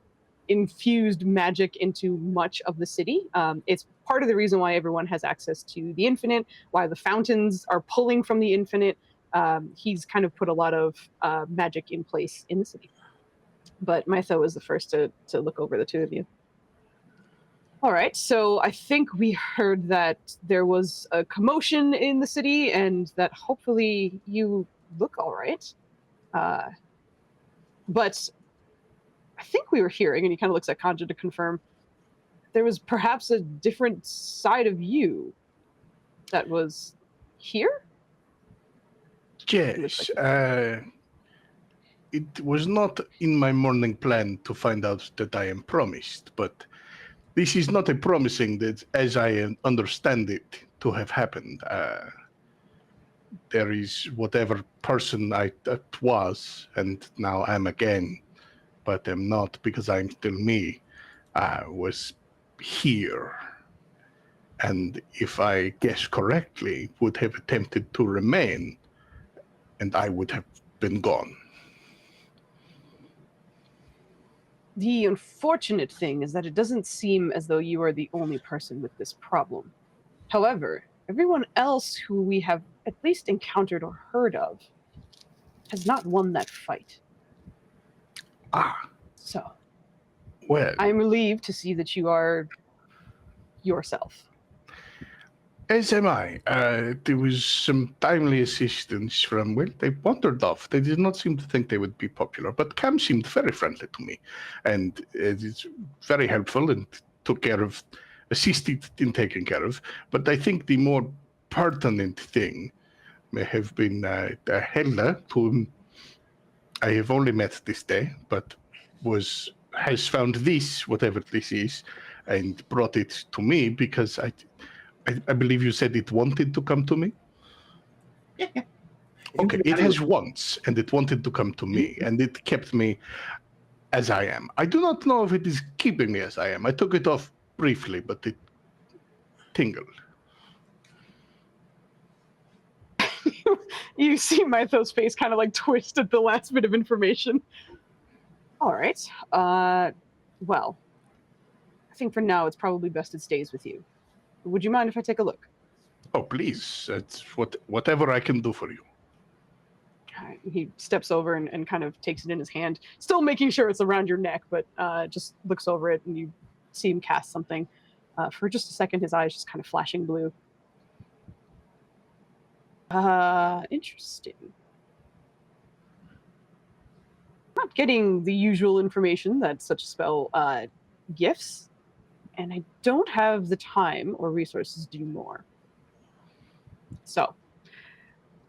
infused magic into much of the city. It's part of the reason why everyone has access to the infinite, why the fountains are pulling from the infinite. He's kind of put a lot of magic in place in the city. But Mytho was the first to look over the two of you. All right, so I think we heard that there was a commotion in the city and that hopefully you look all right. But I think we were hearing, and he kind of looks at Kanja to confirm, there was perhaps a different side of you that was here? Yes. It was not in my morning plan to find out that I am promised, but this is not a promising that, as I understand it, to have happened. There is whatever person I was, and now I'm again, but am not because I'm still me, was here. And if I guess correctly, would have attempted to remain, and I would have been gone. The unfortunate thing is that it doesn't seem as though you are the only person with this problem. However, everyone else who we have at least encountered or heard of has not won that fight. So, well, I'm relieved to see that you are yourself. As am I. There was some timely assistance from, well, they wandered off. They did not seem to think they would be popular, but Cam seemed very friendly to me, and it's very helpful and assisted in taking care of. But I think the more pertinent thing may have been Helda, whom I have only met this day, but has found this, whatever this is, and brought it to me because I believe you said it wanted to come to me. Yeah. Okay, it has once, and it wanted to come to me, and it kept me as I am. I do not know if it is keeping me as I am. I took it off briefly, but it tingled. You see Mytho's face kind of like twist at the last bit of information. All right. Well, I think for now it's probably best it stays with you. Would you mind if I take a look? Oh, please. It's whatever I can do for you. He steps over and kind of takes it in his hand, still making sure it's around your neck, but just looks over it and you see him cast something. For just a second, his eyes just kind of flashing blue. Interesting. Not getting the usual information that such a spell gifts, and I don't have the time or resources to do more. So,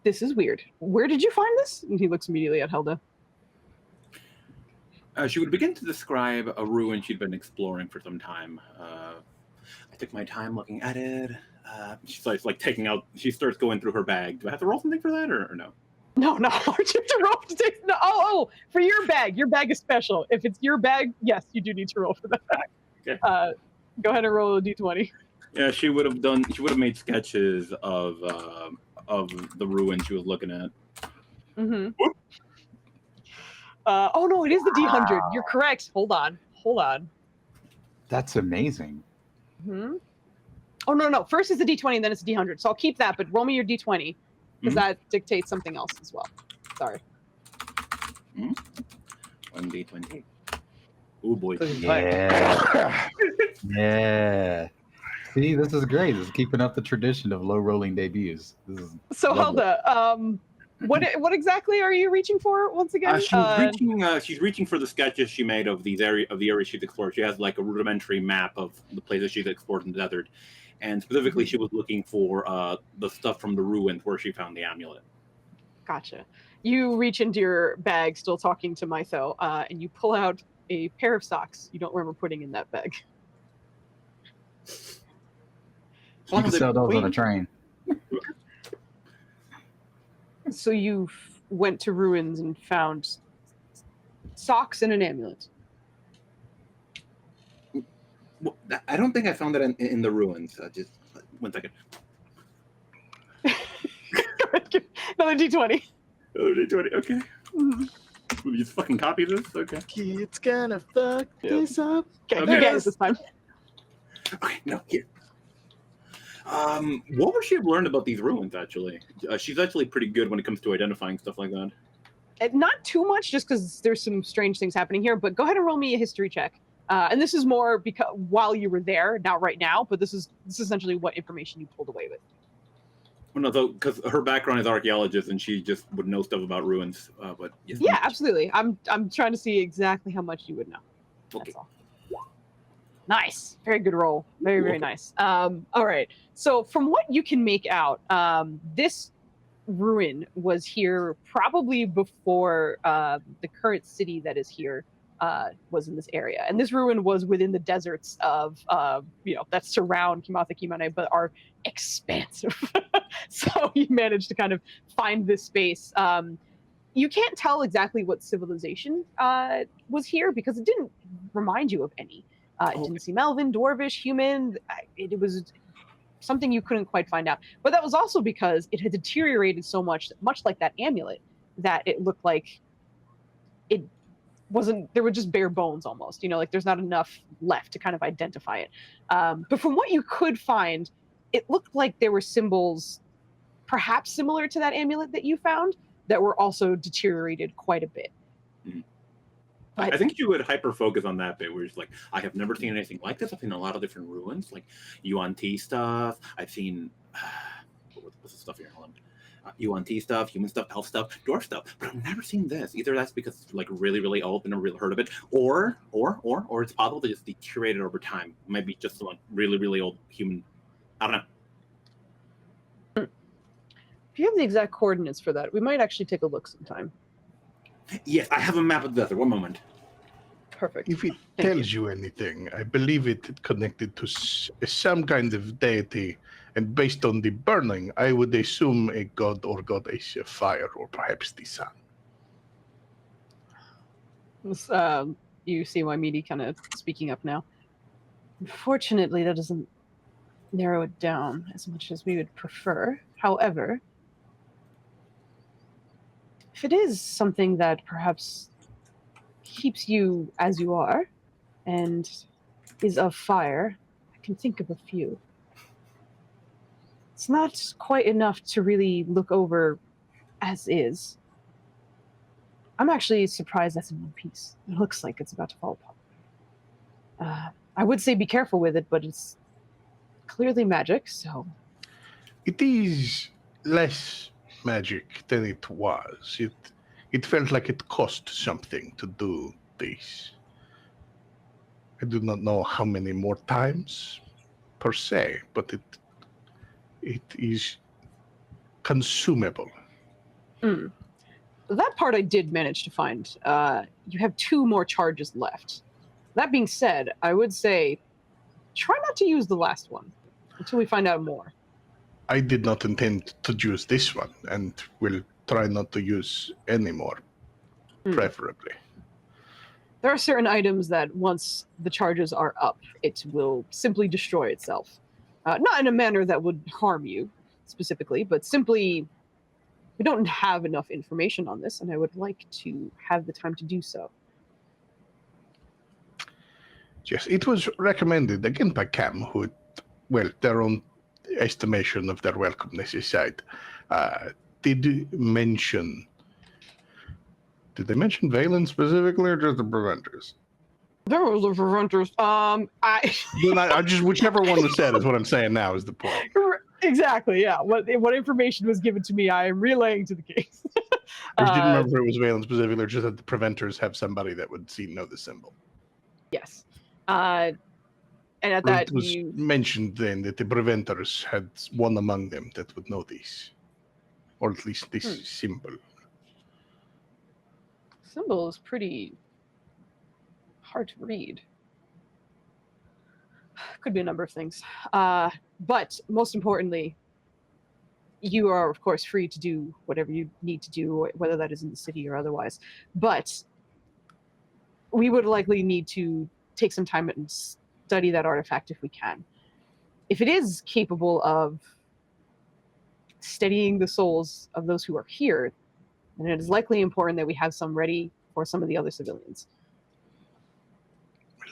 this is weird. Where did you find this? And he looks immediately at Helda. She would begin to describe a ruin she'd been exploring for some time. I took my time looking at it. She starts like taking out. She starts going through her bag. Do I have to roll something for that, or no? No. You have to roll to take. No. Oh, for your bag. Your bag is special. If it's your bag, yes, you do need to roll for that. Okay. Go ahead and roll a d20. Yeah, she would have done. She would have made sketches of the ruin she was looking at. Mm-hmm. Oh no, it is the D100. You're correct. Hold on. That's amazing. Mm-hmm. Oh no. First is the D20, and then it's the D100. So I'll keep that, but roll me your D20 because that dictates something else as well. Sorry. 1d20. Oh boy. Yeah. Yeah. See, this is great. This is keeping up the tradition of low rolling debuts. This is So lovely. Helda, what exactly are you reaching for once again? She's reaching for the sketches she made of the areas she's explored. She has like a rudimentary map of the places she's explored in the desert, and specifically she was looking for the stuff from the ruins where she found the amulet. Gotcha. You reach into your bag, still talking to Mytho, and you pull out a pair of socks you don't remember putting in that bag. You can sell those on a train. So you went to ruins and found socks and an amulet. Well, I don't think I found it in the ruins. Just 1 second. Another D20. Another D20. Okay. Will you just fucking copy this? Okay. It's gonna fuck this up. Okay, Okay. you get it this time. Okay. No, here. What would she have learned about these ruins? Actually, she's actually pretty good when it comes to identifying stuff like that. Not too much, just because there's some strange things happening here. But go ahead and roll me a history check. And this is more because while you were there, not right now. But this is essentially what information you pulled away with. Well, no, though, because her background is archaeologist, and she just would know stuff about ruins. But yes, yeah, absolutely. I'm trying to see exactly how much you would know. Okay. That's all. Nice. Very good roll. Very nice. All right. So from what you can make out, this ruin was here probably before the current city that is here was in this area. And this ruin was within the deserts of, that surround Kimatha Kimane, but are expansive. So you managed to kind of find this space. You can't tell exactly what civilization was here because it didn't remind you of any. It didn't seem elven, dwarvish, human. It was something you couldn't quite find out. But that was also because it had deteriorated so much like that amulet, that it looked like it wasn't, there were just bare bones almost, like there's not enough left to kind of identify it. But from what you could find, it looked like there were symbols perhaps similar to that amulet that you found that were also deteriorated quite a bit. I think you would hyper focus on that bit where it's like, I have never seen anything like this. I've seen a lot of different ruins, like UNT stuff. I've seen what's the stuff here? UNT stuff, human stuff, elf stuff, dwarf stuff. But I've never seen this. Either that's because it's like really, really old and I've never really heard of it, or it's possible that it's deteriorated over time. It might be just like really, really old human. I don't know. If you have the exact coordinates for that, we might actually take a look sometime. Yes, I have a map of the desert. One moment. Perfect. If it Thank tells you anything, I believe it connected to some kind of deity, and based on the burning, I would assume a god or goddess of fire, or perhaps the sun. You see Waimidi kind of speaking up now. Unfortunately, that doesn't narrow it down as much as we would prefer. However, if it is something that perhaps keeps you as you are and is of fire, I can think of a few. It's not quite enough to really look over as is. I'm actually surprised that's in one piece. It looks like it's about to fall apart. I would say be careful with it, but it's clearly magic, so... It is less magic than it was. It felt like it cost something to do this. I do not know how many more times per se, but it is consumable. That part I did manage to find. You have 2 more charges left. That being said, I would say try not to use the last one until we find out more. I did not intend to use this one, and will try not to use any more, preferably. There are certain items that once the charges are up, it will simply destroy itself. Not in a manner that would harm you specifically, but simply we don't have enough information on this, and I would like to have the time to do so. Yes, it was recommended again by Cam, who, well, their own estimation of their welcomeness aside, did mention. Did they mention Valen specifically, or just the preventers? There was the preventers. I just whichever one was said is what I'm saying now is the point. Exactly. Yeah. What information was given to me, I am relaying to the case. I just didn't remember if it was Valen specifically, or just that the preventers have somebody that would know the symbol. Yes. And at that, it was mentioned then that the preventers had one among them that would know this, or at least this symbol. Symbol is pretty hard to read. Could be a number of things. But most importantly, you are, of course, free to do whatever you need to do, whether that is in the city or otherwise. But we would likely need to take some time and study that artifact if we can. If it is capable of steadying the souls of those who are here, then it is likely important that we have some ready for some of the other civilians.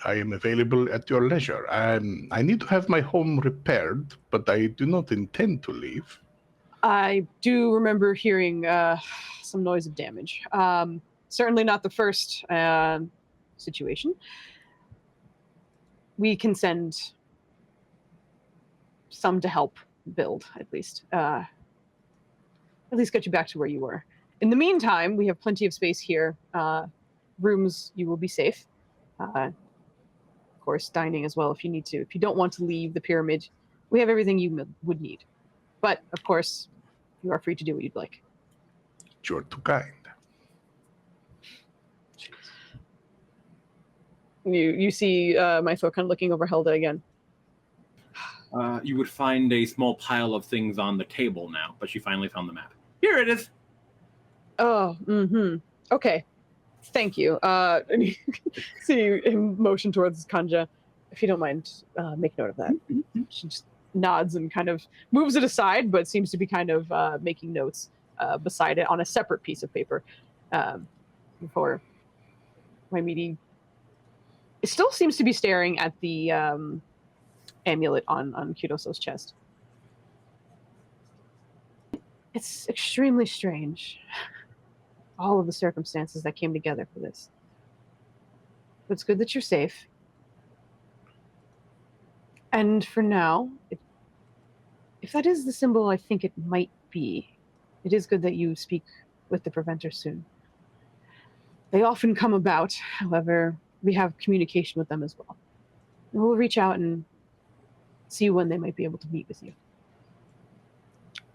I am available at your leisure. I need to have my home repaired, but I do not intend to leave. I do remember hearing some noise of damage. Certainly not the first situation. We can send some to help build, at least get you back to where you were. In the meantime, we have plenty of space here. Rooms, you will be safe. Of course, dining as well if you need to. If you don't want to leave the pyramid, we have everything you would need. But, of course, you are free to do what you'd like. You're too kind. You see Mythor kind of looking over Helda again. You would find a small pile of things on the table now, but she finally found the map. Here it is. Oh, okay. Thank you. And you see him motion towards Kanja. If you don't mind, make note of that. She just nods and kind of moves it aside, but seems to be kind of making notes beside it on a separate piece of paper. Before Waimidi still seems to be staring at the amulet on Kudoso's chest. It's extremely strange. All of the circumstances that came together for this. But it's good that you're safe. And for now, if that is the symbol I think it might be, it is good that you speak with the preventer soon. They often come about, however, we have communication with them as well. And we'll reach out and see when they might be able to meet with you.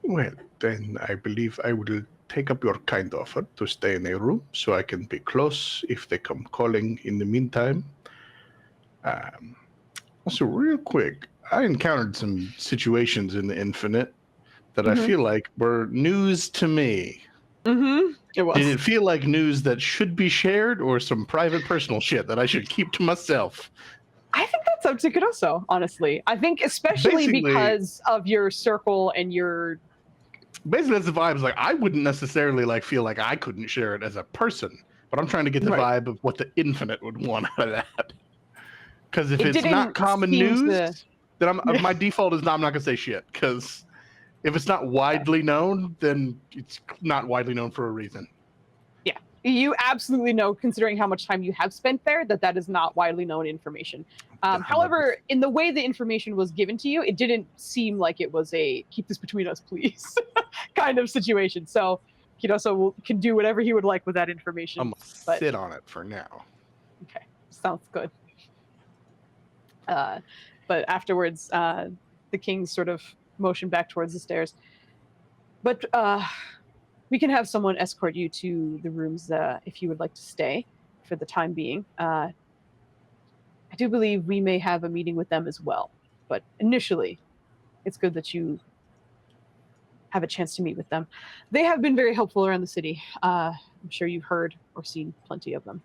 Well, then I believe I will take up your kind offer to stay in a room so I can be close if they come calling in the meantime. Also, real quick, I encountered some situations in the Infinite that I feel like were news to me. It was. Did it feel like news that should be shared or some private personal shit that I should keep to myself? I think that's up to Kudoso, honestly. I think especially Basically- because of your circle and your... Basically, that's the vibe. Is like, I wouldn't necessarily like feel like I couldn't share it as a person, but I'm trying to get the Right. vibe of what the Infinite would want out of that. Because if It it's not didn't common seem news, then Yeah. my default is I'm not gonna say shit. Because if it's not widely known, then it's not widely known for a reason. You absolutely know, considering how much time you have spent there, that is not widely known information. However, in the way the information was given to you, it didn't seem like it was a keep this between us, please kind of situation. So Kudoso can do whatever he would like with that information. I'm gonna sit on it for now. Okay, sounds good. But afterwards, the king sort of motioned back towards the stairs. But we can have someone escort you to the rooms if you would like to stay for the time being. I do believe we may have a meeting with them as well. But initially, it's good that you have a chance to meet with them. They have been very helpful around the city. I'm sure you've heard or seen plenty of them.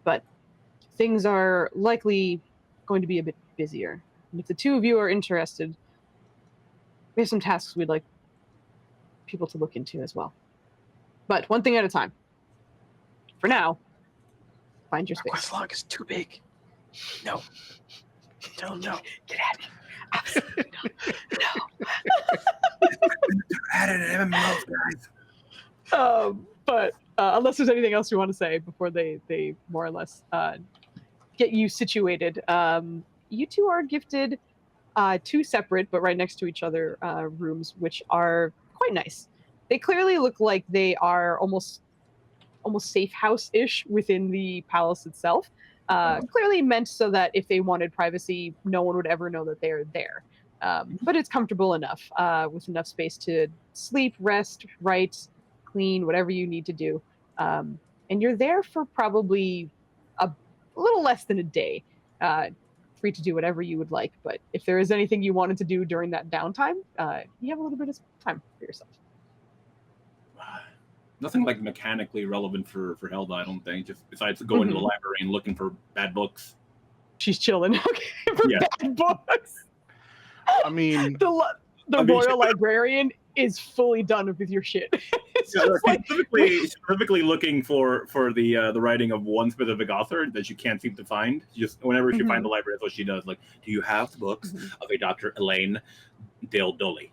But things are likely going to be a bit busier. And if the two of you are interested, we have some tasks we'd like people to look into as well. But one thing at a time. For now, find your Our space. quest log is too big. No. No. Get at me. Absolutely no. Added MMOs, guys. But unless there's anything else you want to say before they more or less get you situated, you two are gifted two separate but right next to each other rooms, which are quite nice. They clearly look like they are almost safe house-ish within the palace itself. Clearly meant so that if they wanted privacy, no one would ever know that they're there. But it's comfortable enough, with enough space to sleep, rest, write, clean, whatever you need to do. And you're there for probably a little less than a day, free to do whatever you would like. But if there is anything you wanted to do during that downtime, you have a little bit of time for yourself. Nothing like mechanically relevant for Helda, I don't think. Just besides going to the library and looking for bad books. She's chilling. Okay, for bad books. I mean, the royal librarian is fully done with your shit. It's just like, specifically looking for the writing of one specific author that she can't seem to find. Just whenever she finds the library, that's what she does. Like, do you have the books of a Dr. Elaine Dale Dolly?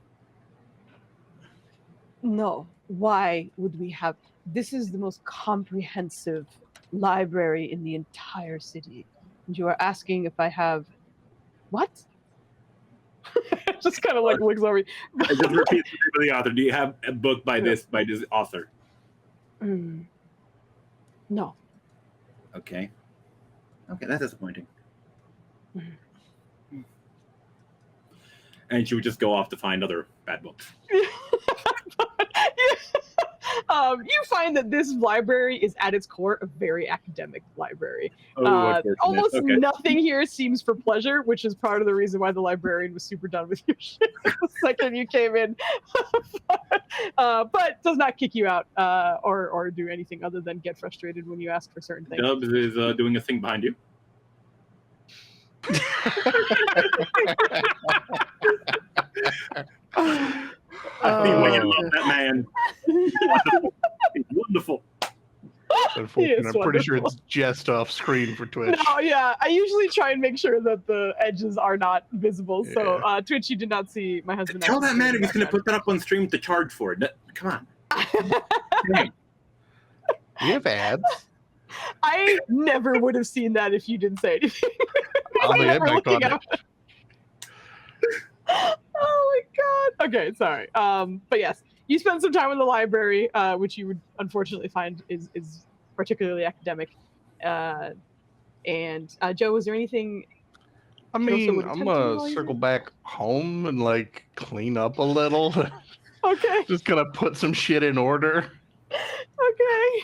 No. Why would we have? This is the most comprehensive library in the entire city. And you are asking if I have what? Just kind of like looks over. I just repeat the name of the author. Do you have a book by this author? No. Okay, that's disappointing. And she would just go off to find other bad books. You find that this library is at its core a very academic library. Almost nothing here seems for pleasure, which is part of the reason why the librarian was super done with your shit the second you came in. But does not kick you out or do anything other than get frustrated when you ask for certain things. Dubs is doing a thing behind you. I love that man. He's wonderful. Unfortunately, I'm pretty sure it's just off screen for Twitch. No, yeah. I usually try and make sure that the edges are not visible. So Twitch, you did not see my husband. Tell that man if he's going to put that up on stream to charge for it. Come on. We have ads. I never would have seen that if you didn't say anything. I'll be looking up. Oh my god. Okay, sorry. But yes, you spend some time in the library, which you would unfortunately find is particularly academic. And Joe, was there anything? I mean, I'm gonna circle back home and like clean up a little. Okay. Just gonna put some shit in order. Okay.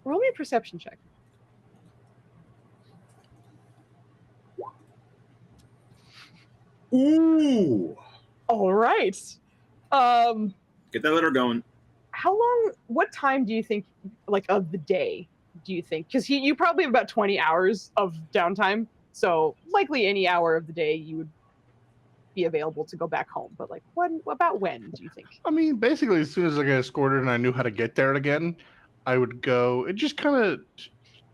Roll me a perception check. Ooh. All right. Get that letter going. How long? What time do you think, like, of the day? Do you think? Because you probably have about 20 hours of downtime, so likely any hour of the day you would be available to go back home. But like, when? About when do you think? I mean, basically, as soon as I got escorted and I knew how to get there again, I would go and just kind of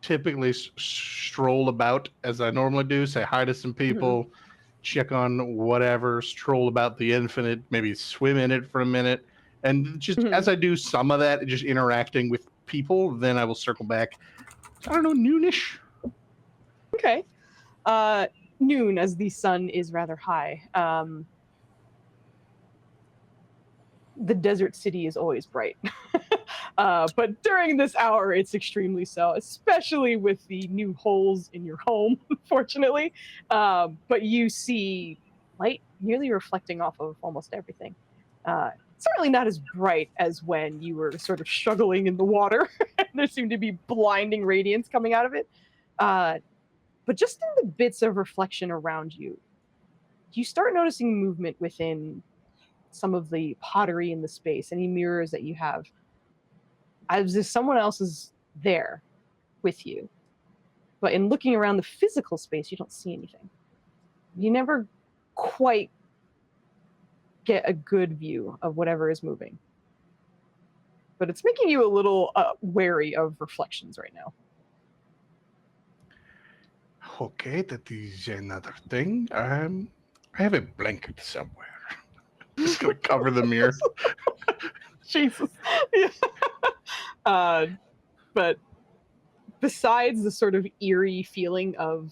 typically stroll about as I normally do, say hi to some people, check on whatever, stroll about the infinite, maybe swim in it for a minute. And just as I do some of that, just interacting with people, then I will circle back, I don't know, noonish. Okay. Noon, as the sun is rather high. The desert city is always bright. But during this hour, it's extremely so, especially with the new holes in your home, unfortunately. But you see light nearly reflecting off of almost everything. Certainly not as bright as when you were sort of struggling in the water. There seemed to be blinding radiance coming out of it. But just in the bits of reflection around you, you start noticing movement within some of the pottery in the space, any mirrors that you have, as if someone else is there with you. But in looking around the physical space, you don't see anything. You never quite get a good view of whatever is moving. But it's making you a little wary of reflections right now. Okay, that is another thing. I have a blanket somewhere. Just gonna cover the mirror. Jesus. But besides the sort of eerie feeling of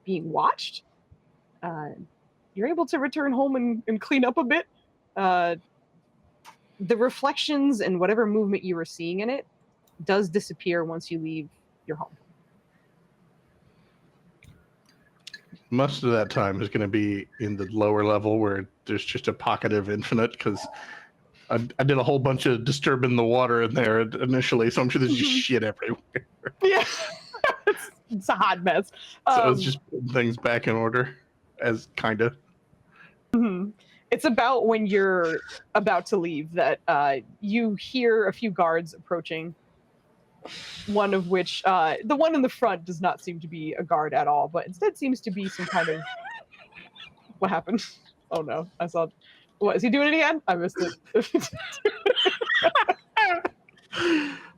being watched, you're able to return home and clean up a bit. The reflections and whatever movement you were seeing in it does disappear once you leave your home. Most of that time is going to be in the lower level where there's just a pocket of infinite, because I did a whole bunch of disturbing the water in there initially, so I'm sure there's just shit everywhere. Yeah, it's a hot mess. So it's just putting things back in order, as kind of. It's about when you're about to leave that you hear a few guards approaching. One of which, the one in the front does not seem to be a guard at all, but instead seems to be some kind of... What happened? Oh no, I saw... What, is he doing it again? I missed it.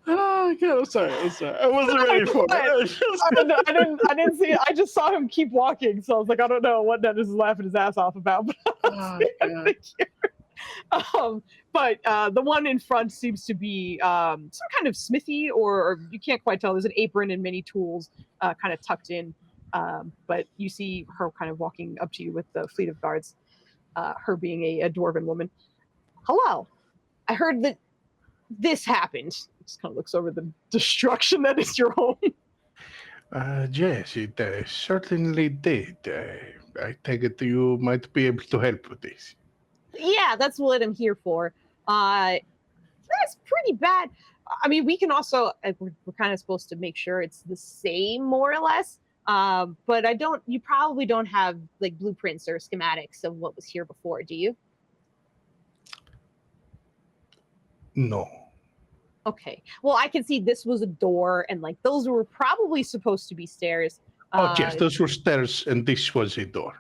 Oh god, I'm sorry. I wasn't ready for it. I didn't see it. I just saw him keep walking, so I was like, I don't know what Dennis is laughing his ass off about. But the one in front seems to be some kind of smithy, or you can't quite tell. There's an apron and many tools kind of tucked in. But you see her kind of walking up to you with the fleet of guards, her being a dwarven woman. Hello. I heard that this happened. Just kind of looks over the destruction that is your home. Yes, it certainly did. I take it you might be able to help with this. Yeah, that's what I'm here for. That's pretty bad. I mean, we can also, we're kind of supposed to make sure it's the same, more or less. But you probably don't have like blueprints or schematics of what was here before, do you? No. Okay. Well, I can see this was a door, and like those were probably supposed to be stairs. Yes, those were stairs, and this was a door.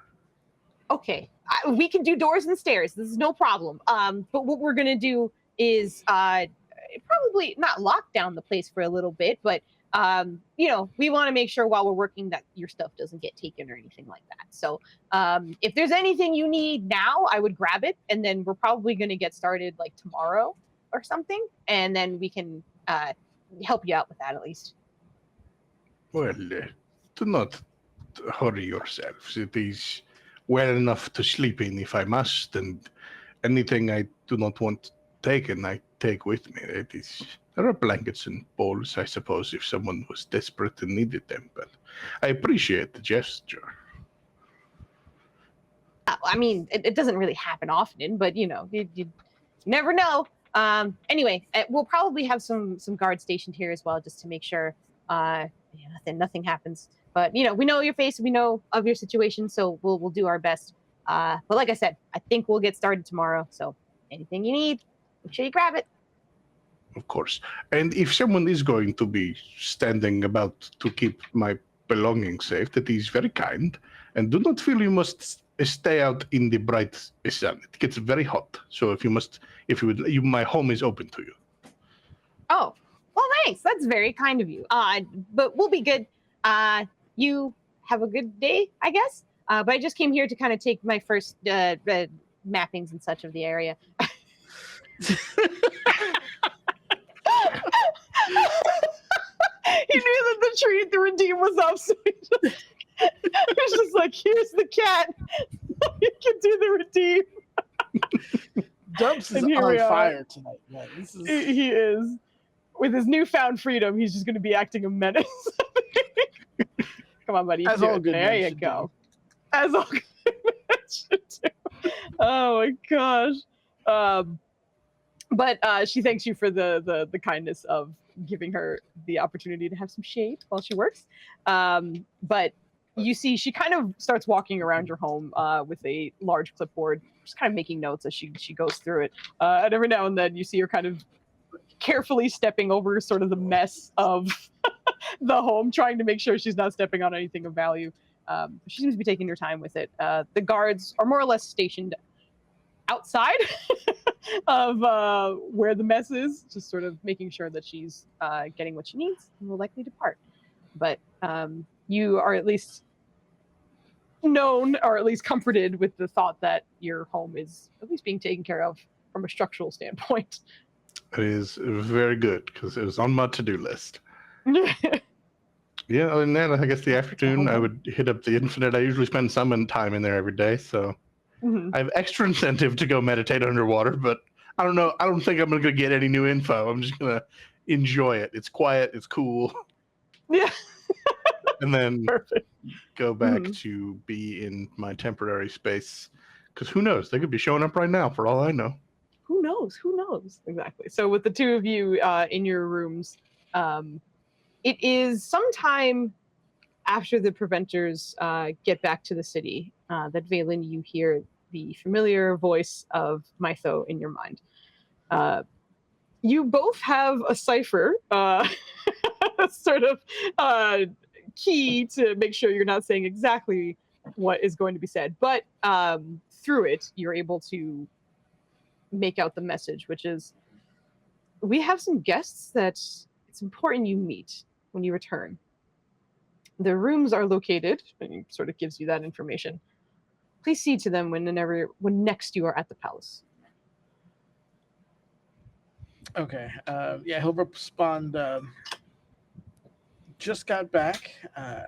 Okay. We can do doors and stairs. This is no problem. But what we're gonna do is probably not lock down the place for a little bit, but we want to make sure while we're working that your stuff doesn't get taken or anything like that. So if there's anything you need now, I would grab it, and then we're probably gonna get started like tomorrow or something, and then we can help you out with that at least. Well, do not hurry yourselves. It is well enough to sleep in if I must, and anything I do not want taken, I take with me. There are blankets and bowls, I suppose, if someone was desperate and needed them, but I appreciate the gesture. I mean, it doesn't really happen often, but you never know. Anyway, we'll probably have some guards stationed here as well, just to make sure nothing happens. But we know your face, we know of your situation, so we'll do our best. But like I said, I think we'll get started tomorrow. So anything you need, make sure you grab it. Of course. And if someone is going to be standing about to keep my belongings safe, that is very kind. And do not feel you must stay out in the bright sun. It gets very hot. So my home is open to you. Oh, well, thanks. That's very kind of you. But we'll be good. You have a good day, I guess. But I just came here to kind of take my first mappings and such of the area. He knew that the tree to redeem was up, so he was just like, here's the cat. You can do the redeem. Dumps is on fire tonight, man. He is. With his newfound freedom, he's just going to be acting a menace. Come on, buddy. As all good there you go. As all good men should do. Oh my gosh. But she thanks you for the kindness of giving her the opportunity to have some shade while she works. But you see, she kind of starts walking around your home with a large clipboard, just kind of making notes as she goes through it. And every now and then, you see her kind of carefully stepping over sort of the mess of the home, trying to make sure she's not stepping on anything of value. She seems to be taking her time with it. The guards are more or less stationed outside of where the mess is, just sort of making sure that she's getting what she needs and will likely depart. But you are at least known, or at least comforted with the thought that your home is at least being taken care of from a structural standpoint. It is very good, because it was on my to-do list. Yeah, other than that, I guess the afternoon I would hit up the Infinite. I usually spend some time in there every day, so I have extra incentive to go meditate underwater, but I don't know. I don't think I'm going to get any new info. I'm just going to enjoy it. It's quiet. It's cool. Yeah. And then Perfect. Go back to be in my temporary space, because who knows? They could be showing up right now for all I know. Who knows? Who knows? Exactly. So with the two of you in your rooms, it is sometime after the preventers get back to the city that Valen, you hear the familiar voice of Mytho in your mind. You both have a cipher, sort of key to make sure you're not saying exactly what is going to be said. But through it, you're able to make out the message, which is, we have some guests that it's important you meet when you return. The rooms are located, and he sort of gives you that information. Please see to them when next you are at the palace. Okay. Yeah, he'll respond. Just got back.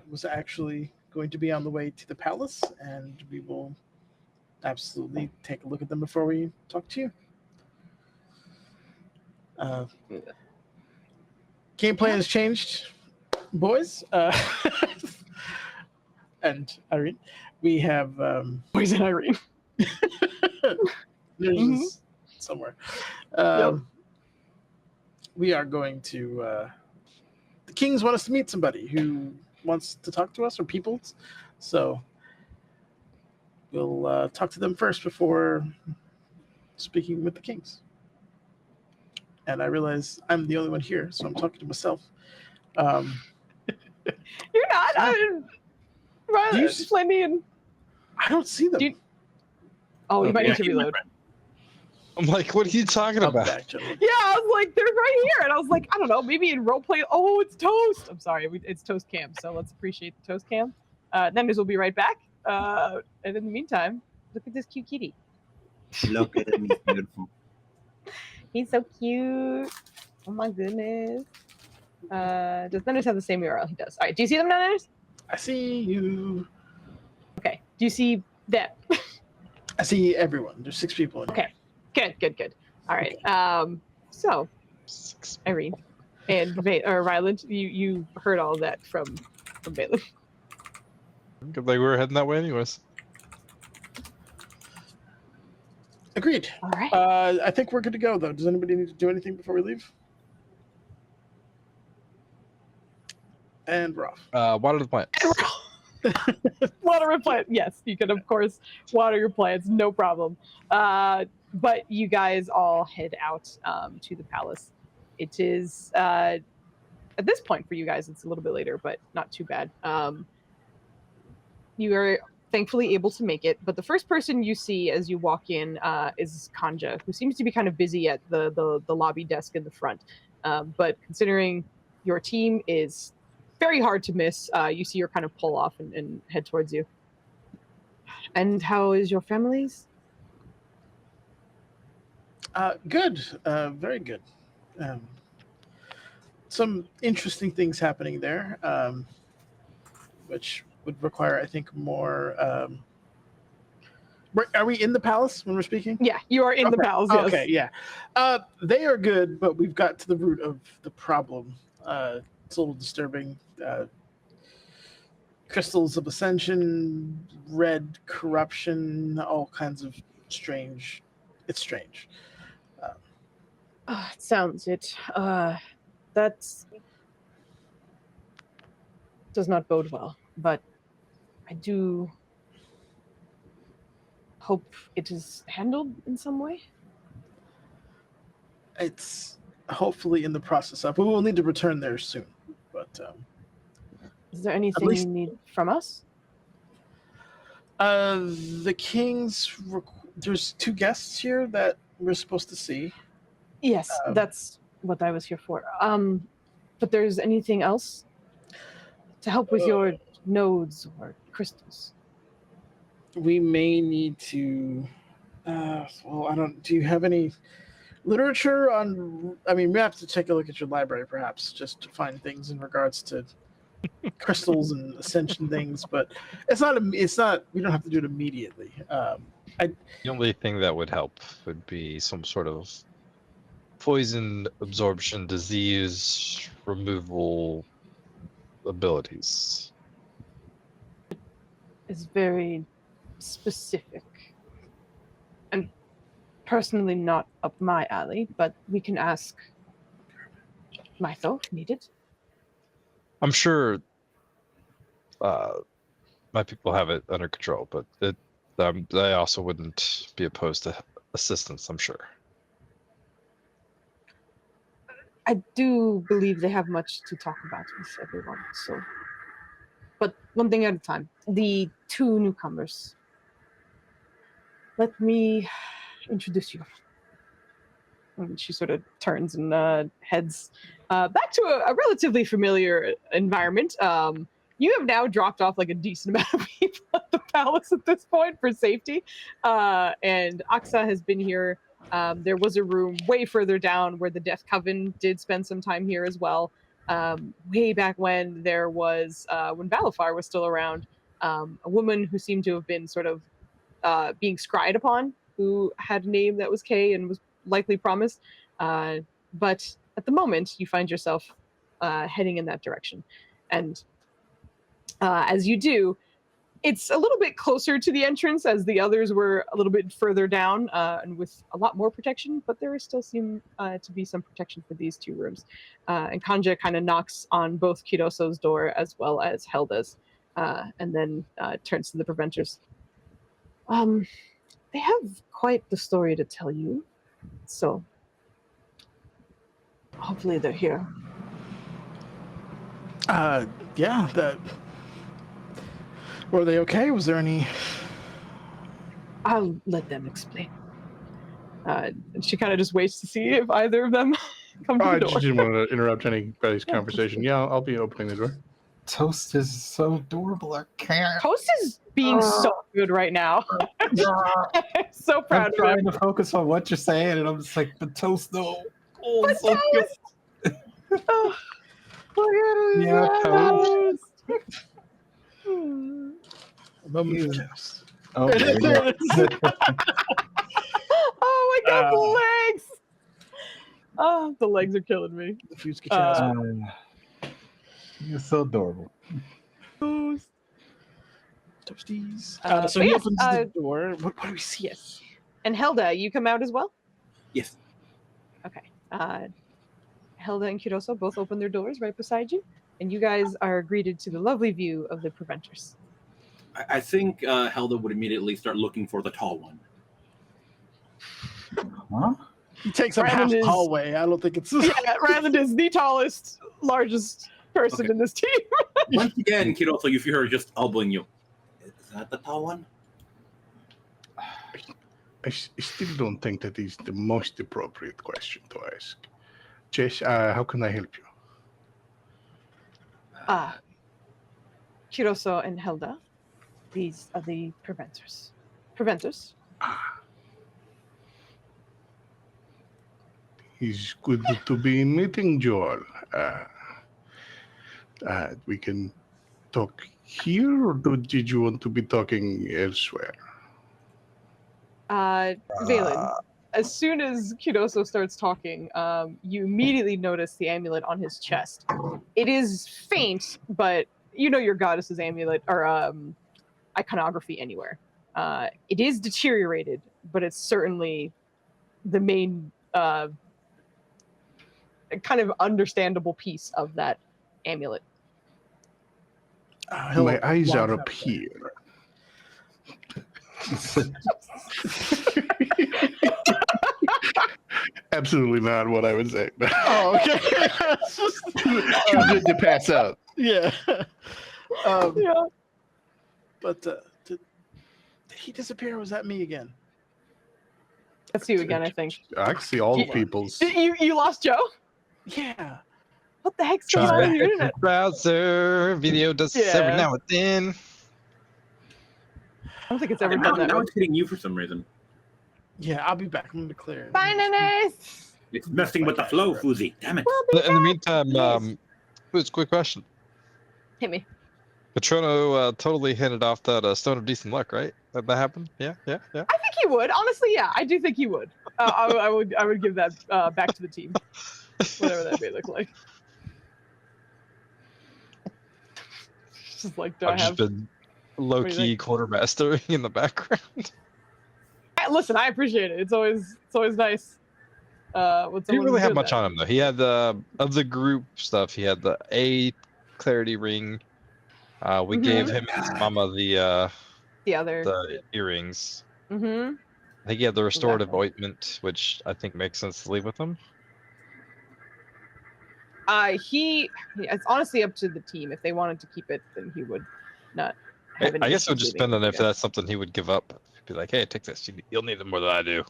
Was actually going to be on the way to the palace, and we will absolutely take a look at them before we talk to you. Game plan has changed, boys. And Irene, we have Boys and Irene. There's somewhere. We are going to. The Kings want us to meet somebody who wants to talk to us, or people. So we'll talk to them first before speaking with the Kings. And I realize I'm the only one here, so I'm talking to myself. You're not. Flammy. I don't see them. You might need to reload. I'm like, what are you talking about? Yeah, I was like, they're right here. And I was like, I don't know, maybe in roleplay. Oh, it's Toast. I'm sorry, it's Toast Cam. So let's appreciate the Toast Cam. Nenders will be right back. And in the meantime, look at this cute kitty. Look at him, he's beautiful. He's so cute. Oh my goodness. Does Nenders have the same URL? He does. All right, do you see them, Nenders? I see you. Okay, do you see them? I see everyone. There's 6 people in here. Okay. Good. All right. Okay. So, Irene and Ryland, you heard all of that from Valen. Good thing we were heading that way anyways. Agreed. All right. I think we're good to go, though. Does anybody need to do anything before we leave? And we're off. Water the plant. Water a plant. Yes, you can, of course, water your plants. No problem. But you guys all head out to the palace. It is, at this point for you guys, it's a little bit later, but not too bad. You are thankfully able to make it, but the first person you see as you walk in is Kanja, who seems to be kind of busy at the lobby desk in the front. But considering your team is very hard to miss, you see her kind of pull off and head towards you. And how is your families? Good. Very good. Some interesting things happening there, which would require, I think, more. Are we in the palace when we're speaking? Yeah, you are in the palace. Yes. Okay, yeah. They are good, but we've got to the root of the problem. It's a little disturbing. Crystals of ascension, red corruption, all kinds of strange. It's strange. It sounds it. That does not bode well, but I do hope it is handled in some way. It's hopefully in the process of. We will need to return there soon, but. Is there anything least- you need from us? The king's. There's 2 guests here that we're supposed to see. Yes, that's what I was here for. But there's anything else to help with your nodes or crystals? We may need to. Well, I don't. Do you have any literature on? I mean, we have to take a look at your library, perhaps, just to find things in regards to crystals and ascension things. But it's not. It's not. We don't have to do it immediately. The only thing that would help would be some sort of poison absorption, disease removal abilities. Is very specific and personally not up my alley, but we can ask Mytho if needed. I'm sure my people have it under control, but I also wouldn't be opposed to assistance, I'm sure. I do believe they have much to talk about with everyone, so. But one thing at a time. The 2 newcomers. Let me introduce you. And she sort of turns and heads back to a relatively familiar environment. You have now dropped off like a decent amount of people at the palace at this point for safety. And Aksa has been here. There was a room way further down where the Death Coven did spend some time here as well. Way back when there was, when Balafar was still around, a woman who seemed to have been sort of being scried upon, who had a name that was Kay and was likely promised. But at the moment, you find yourself heading in that direction. And as you do, it's a little bit closer to the entrance as the others were a little bit further down and with a lot more protection, but there still seem to be some protection for these 2 rooms. And Kanja kind of knocks on both Kiroso's door as well as Helda's, and then turns to the preventers. They have quite the story to tell you, so hopefully they're here. Yeah. Were they okay? Was there any? I'll let them explain. And she kind of just waits to see if either of them come to the I door. just didn't want to interrupt anybody's conversation. Yeah, I'll be opening the door. Toast is so adorable. I can't. Toast is being so good right now. I'm so proud I'm of trying him. to focus on what you're saying, and I'm just like, the toast, though. Oh, But it's so good. Toast! Oh, look at him. Yeah, Toast. A moment for Yeah. Toast. Oh, there you go. Oh my god, the legs! Oh, the legs are killing me. The Foozca Channel. You're so adorable. Toasties. So but he yes, opens the door. What do we see? Yes. And Helda, you come out as well? Yes. Okay. Helda and Kiroso both open their doors right beside you, and you guys are greeted to the lovely view of the preventers. I think Helda would immediately start looking for the tall one. Huh? He takes up half Ryland the is- hallway. I don't think it's. Yeah, Ryland is the tallest, largest person Okay. in this team. Once again, Kiroso, you feel her just elbowing you. Is that the tall one? I still don't think that is the most appropriate question to ask. Jess, how can I help you? Kiroso and Helda, these are the preventers. Preventers? It's good to be meeting Joel. We can talk here, or did you want to be talking elsewhere? Valen, as soon as Kiroso starts talking, you immediately notice the amulet on his chest. It is faint, but you know your goddess's amulet or iconography anywhere. It is deteriorated, but it's certainly the main kind of understandable piece of that amulet. My eyes are up here. Absolutely not what I would say. Oh, okay. It's just, Too good to pass up. yeah. Yeah. But did he disappear? Or was that me again? That's you again, I think. I can see all the You- people's. You lost Joe? Yeah. What the heck's going on in your internet? Browser video does this every Yeah. now and then. I don't think it's ever now, done that. now it's hitting you for some reason. Yeah, I'll be back. I'm gonna clear it. Bye, Nanas. It's messing with the flow, Foozy. Damn it. In the meantime, Boots, quick question. Hit me. Patrono totally handed off that Stone of Decent Luck, right? That happened? Yeah. I think he would. Honestly, yeah, I do think he would. I would give that back to the team, whatever that may look like. Just like, do I've I just have? been do you low-key think? quartermastering in the background. Listen, I appreciate it. It's always nice. When He didn't someone's really have doing much that. on him though. He had of the group stuff. He had the A clarity ring. We gave him and his mama The other. the earrings. Mm-hmm. I think he had the restorative Exactly. ointment, which I think makes sense to leave with him. It's honestly up to the team. If they wanted to keep it, then he would not. Have any I guess it would issues just leaving depend on it, if I guess. that's something he would give up. Be like, hey, take this. You'll need it more than I do.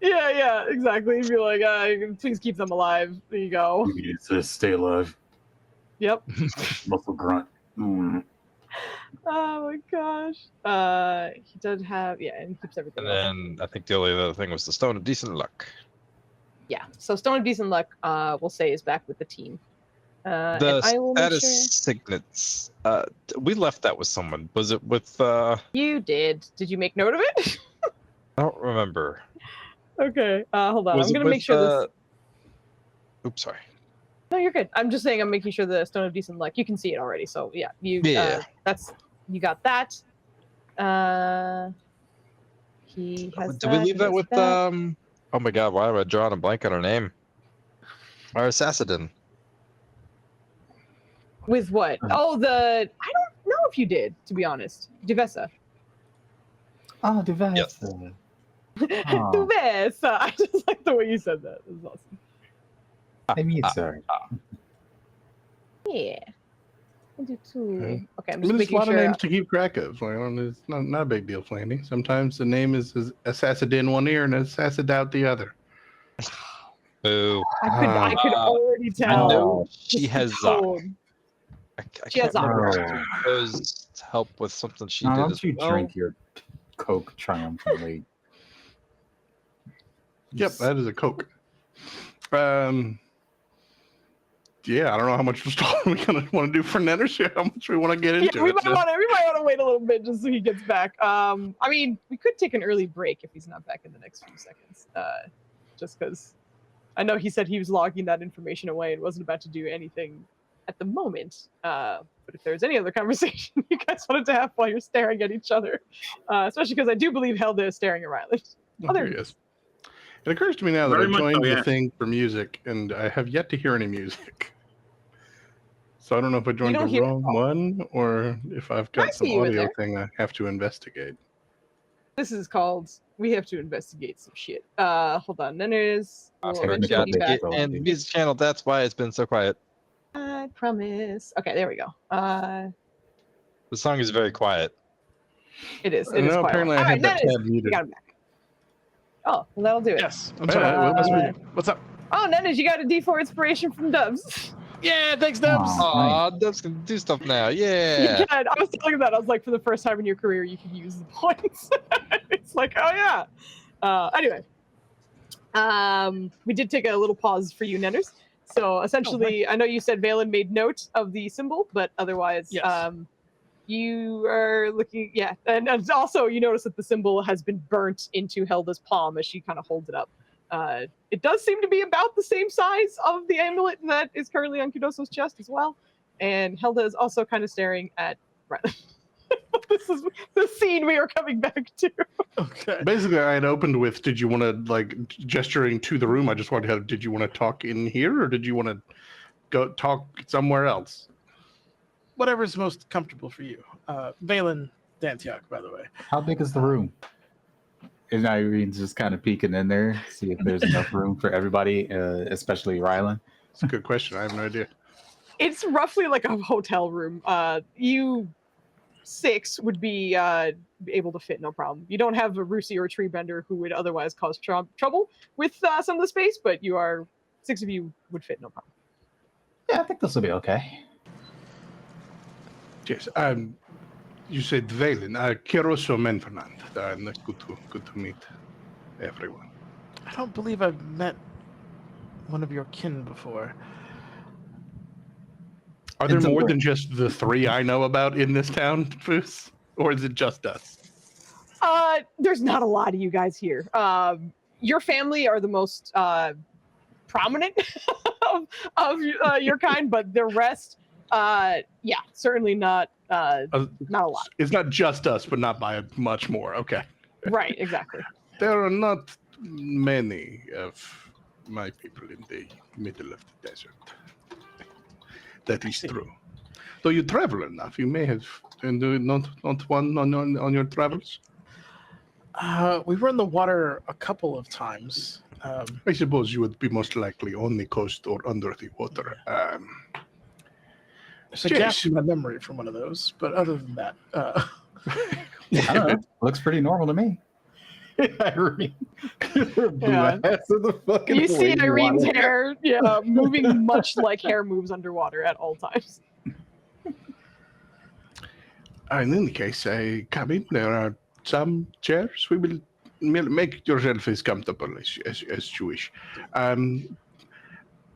Yeah, exactly. You'd be like, please keep them alive. There you go. It says stay alive. Yep. Muscle grunt. Mm. Oh my gosh. He does have, and he keeps everything And else. then I think the only other thing was the Stone of Decent Luck. Yeah. So Stone of Decent Luck, we'll say, is back with the team. The and I will make status sure signets. We left that with someone. Was it with? you did. Did you make note of it? I don't remember. Okay. Hold on. Was I'm it gonna make with, sure this. Oops, sorry. No, you're good. I'm just saying I'm making sure the Stone of Decent Luck. You can see it already. So yeah, Yeah. You got that. He has. Did we leave that with Oh my God! Why am I drawing a blank on her name? Our assassin. With what? Oh, I don't know if you did, to be honest. Duvessa. Oh, Device. Yes. Aw. Duvessa. I just like the way you said that. It was awesome. I mean, sir. Yeah. I do too. Okay. Okay, I'm I just mean, there's a making lot of sure. names to keep track of. It's not a big deal, Flandy. Sometimes the name is Assassin in one ear and Assassin out the other. Boo. I could already I tell. know she Just has the Zoc. tone. I She has can't remember Zoc. if she chose to help with something she Why did don't as you well. drink your Coke triumphantly? Yep, that is a Coke. Yeah, I don't know how much we're gonna want to do for Netters here. How much we want to get into Yeah, we it. might want to wait a little bit just so he gets back. I mean, we could take an early break if he's not back in the next few seconds. Just because I know he said he was logging that information away and wasn't about to do anything at the moment. But if there's any other conversation you guys wanted to have while you're staring at each other, especially because I do believe Helda is staring at Ryland. Oh, here he is. It occurs to me now that Very I much joined so, the yeah. thing for music, and I have yet to hear any music. So I don't know if I joined the don't hear wrong one, or if I've I got see some you in audio there. thing I have to investigate. This is called. We have to investigate some shit. Hold on. Nenners will Technical eventually be back. difficulty. And music channel. That's why it's been so quiet. I promise. Okay, there we go. The song is very quiet. It is. It is No, quite apparently well. I All had right, that Nenners, tab we muted. got him back. Oh, well, that'll do it. Yes. I'm sorry. What's up? Oh, Nenners, you got a D4 inspiration from Dubs. Yeah, thanks, Dubs. Aw. Aw, Dubs can do stuff now. Yeah. You can. I was telling him that. I was like, for the first time in your career, you can use the points. It's like, oh yeah. Anyway, we did take a little pause for you, Nenners. So essentially, I know you said Valen made note of the symbol, but otherwise, Yes. you are looking, yeah. And also, you notice that the symbol has been burnt into Helda's palm as she kind of holds it up. It does seem to be about the same size of the amulet that is currently on Kudoso's chest as well. And Helda is also kind of staring at Riley. This is the scene we are coming back to. Okay. Basically, I had opened with, did you want to, like, gesturing to the room? I just wanted to have, did you want to talk in here, or did you want to go talk somewhere else? Whatever's most comfortable for you. Valen Dantiak, by the way. How big is the room? And Irene's just kind of peeking in there, see if there's enough room for everybody, especially Rylan. It's a good question. I have no idea. It's roughly like a hotel room. You 6 would be able to fit no problem. You don't have a Rusi or a tree bender who would otherwise cause trouble with some of the space, but 6 of you would fit no problem. Yeah, I think this will be okay. Yes. You said Valen. Kiroso Menfernand. Good to meet everyone. I don't believe I've met one of your kin before. Are there It's more important. than just the 3 I know about in this town, Foos? Or is it just us? There's not a lot of you guys here. Your family are the most prominent of your kind, but the rest, yeah, certainly not a lot. It's not just us, but not by much more. Okay. Right, exactly. There are not many of my people in the middle of the desert. That is true. Though you travel enough, you may have not one on your travels. We were in the water a couple of times. I suppose you would be most likely on the coast or under the water. There's a gap in my memory from one of those, but other than that, I don't know. Looks pretty normal to me. Irene. Yeah. You see Irene's hair, moving much like hair moves underwater at all times. In any case, come in. There are some chairs. We will make yourself as comfortable as you wish.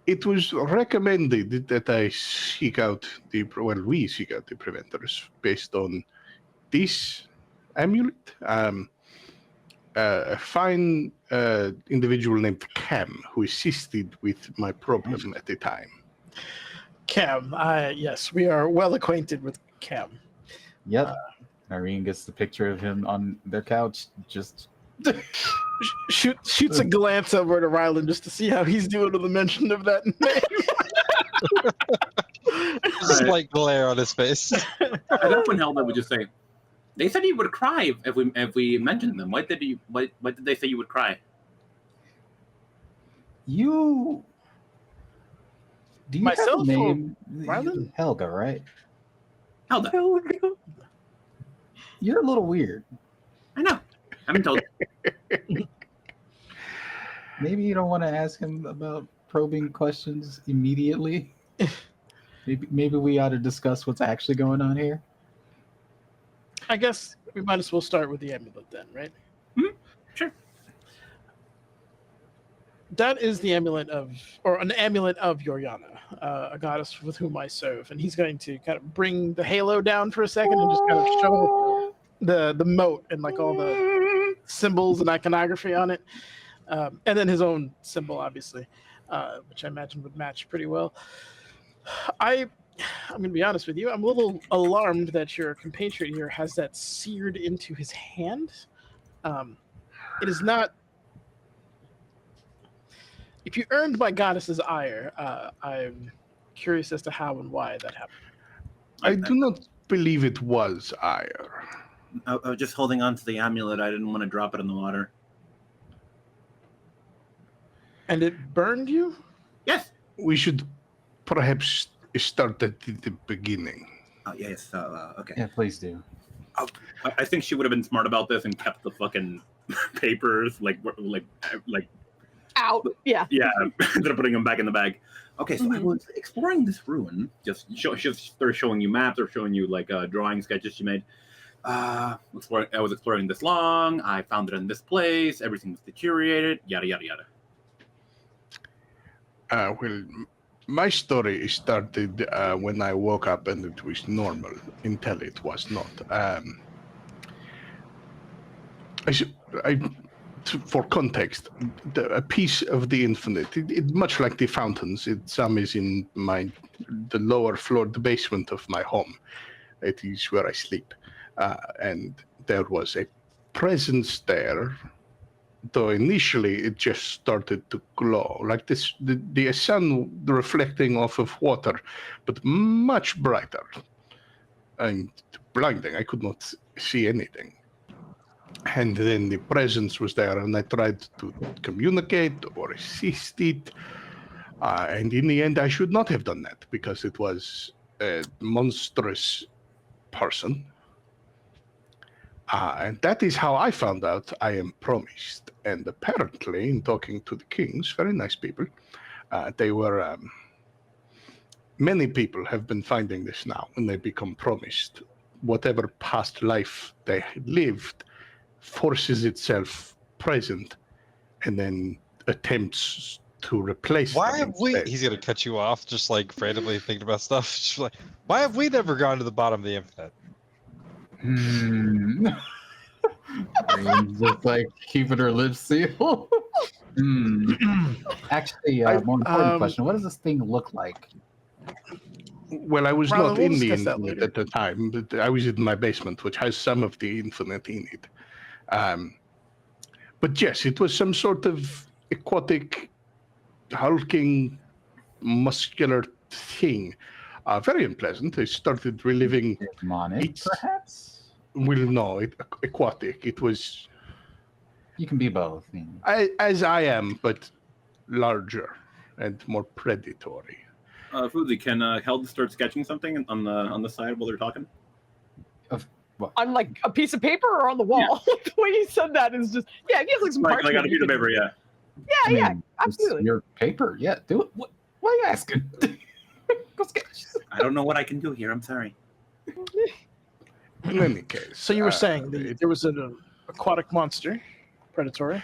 It was recommended that I seek out we seek out the preventers based on this amulet. A fine individual named Cam who assisted with my problem at the time. Cam, yes, we are well acquainted with Cam. Yep. Irene gets the picture of him on their couch, just shoots a glance over to Rylan just to see how he's doing with the mention of that name. Slight glare on his face. That's when Helda would just say, "They said you would cry if we mentioned them. Why did they say you would cry?" Do you Myself have a name? Rylan? Helga, right? Helda. You're a little weird. I know. I've been told. Maybe you don't want to ask him about probing questions immediately. Maybe we ought to discuss what's actually going on here. I guess we might as well start with the amulet then, right? Mm-hmm. Sure. That is the amulet an amulet of Yoriana, a goddess with whom I serve. And he's going to kind of bring the halo down for a second and just kind of show the moat and like all the symbols and iconography on it. And then his own symbol, obviously, which I imagine would match pretty well. I'm going to be honest with you. I'm a little alarmed that your compatriot here has that seared into his hand. It is not. If you earned my goddess's ire, I'm curious as to how and why that happened. I do not believe it was ire. I was just holding on to the amulet. I didn't want to drop it in the water. And it burned you? Yes. We should perhaps start at the beginning. Oh, yes. Okay. Yeah, please do. I think she would have been smart about this and kept the fucking papers like Out. Yeah. yeah, instead of putting them back in the bag. Okay, so I was exploring this ruin. They're showing you maps, they're showing you like drawing sketches she made. I was exploring this long. I found it in this place. Everything was deteriorated. Yada yada yada. Well, my story started when I woke up and it was normal until it was not. For context, a piece of the infinite, it much like the fountains, some is in the lower floor, the basement of my home. It is where I sleep. And there was a presence there, though initially it just started to glow, like this, the sun reflecting off of water, but much brighter and blinding. I could not see anything. And then the presence was there, and I tried to communicate or assist it. And in the end, I should not have done that because it was a monstrous person. And that is how I found out I am promised. And apparently, in talking to the kings, very nice people, they were. Many people have been finding this now when they become promised. Whatever past life they lived forces itself present and then attempts to replace Why them have we? instead. He's gonna cut you off, just like randomly thinking about stuff. Just like, why have we never gone to the bottom of the infinite? Just like keeping her lips sealed. Actually, more important question: what does this thing look like? Well, I was Ronald, not we'll in the discuss that infinite later. at the time, but I was in my basement, which has some of the infinite in it. But yes, it was some sort of aquatic, hulking, muscular thing. Very unpleasant. I started reliving. Demonic, It's- perhaps? Well, no, aquatic. It was You can be both. I mean, as I am, but larger and more predatory. Foozca, can Held start sketching something on the side while they're talking? On like a piece of paper or on the wall. The way you said that is just if you have like some Like parchment. I got a piece of paper, yeah. I mean, Yeah, it's absolutely. your paper, yeah. Do it. What are you asking? Go sketch. I don't know what I can do here. I'm sorry. In any case. So you were saying it- there was an aquatic monster, predatory.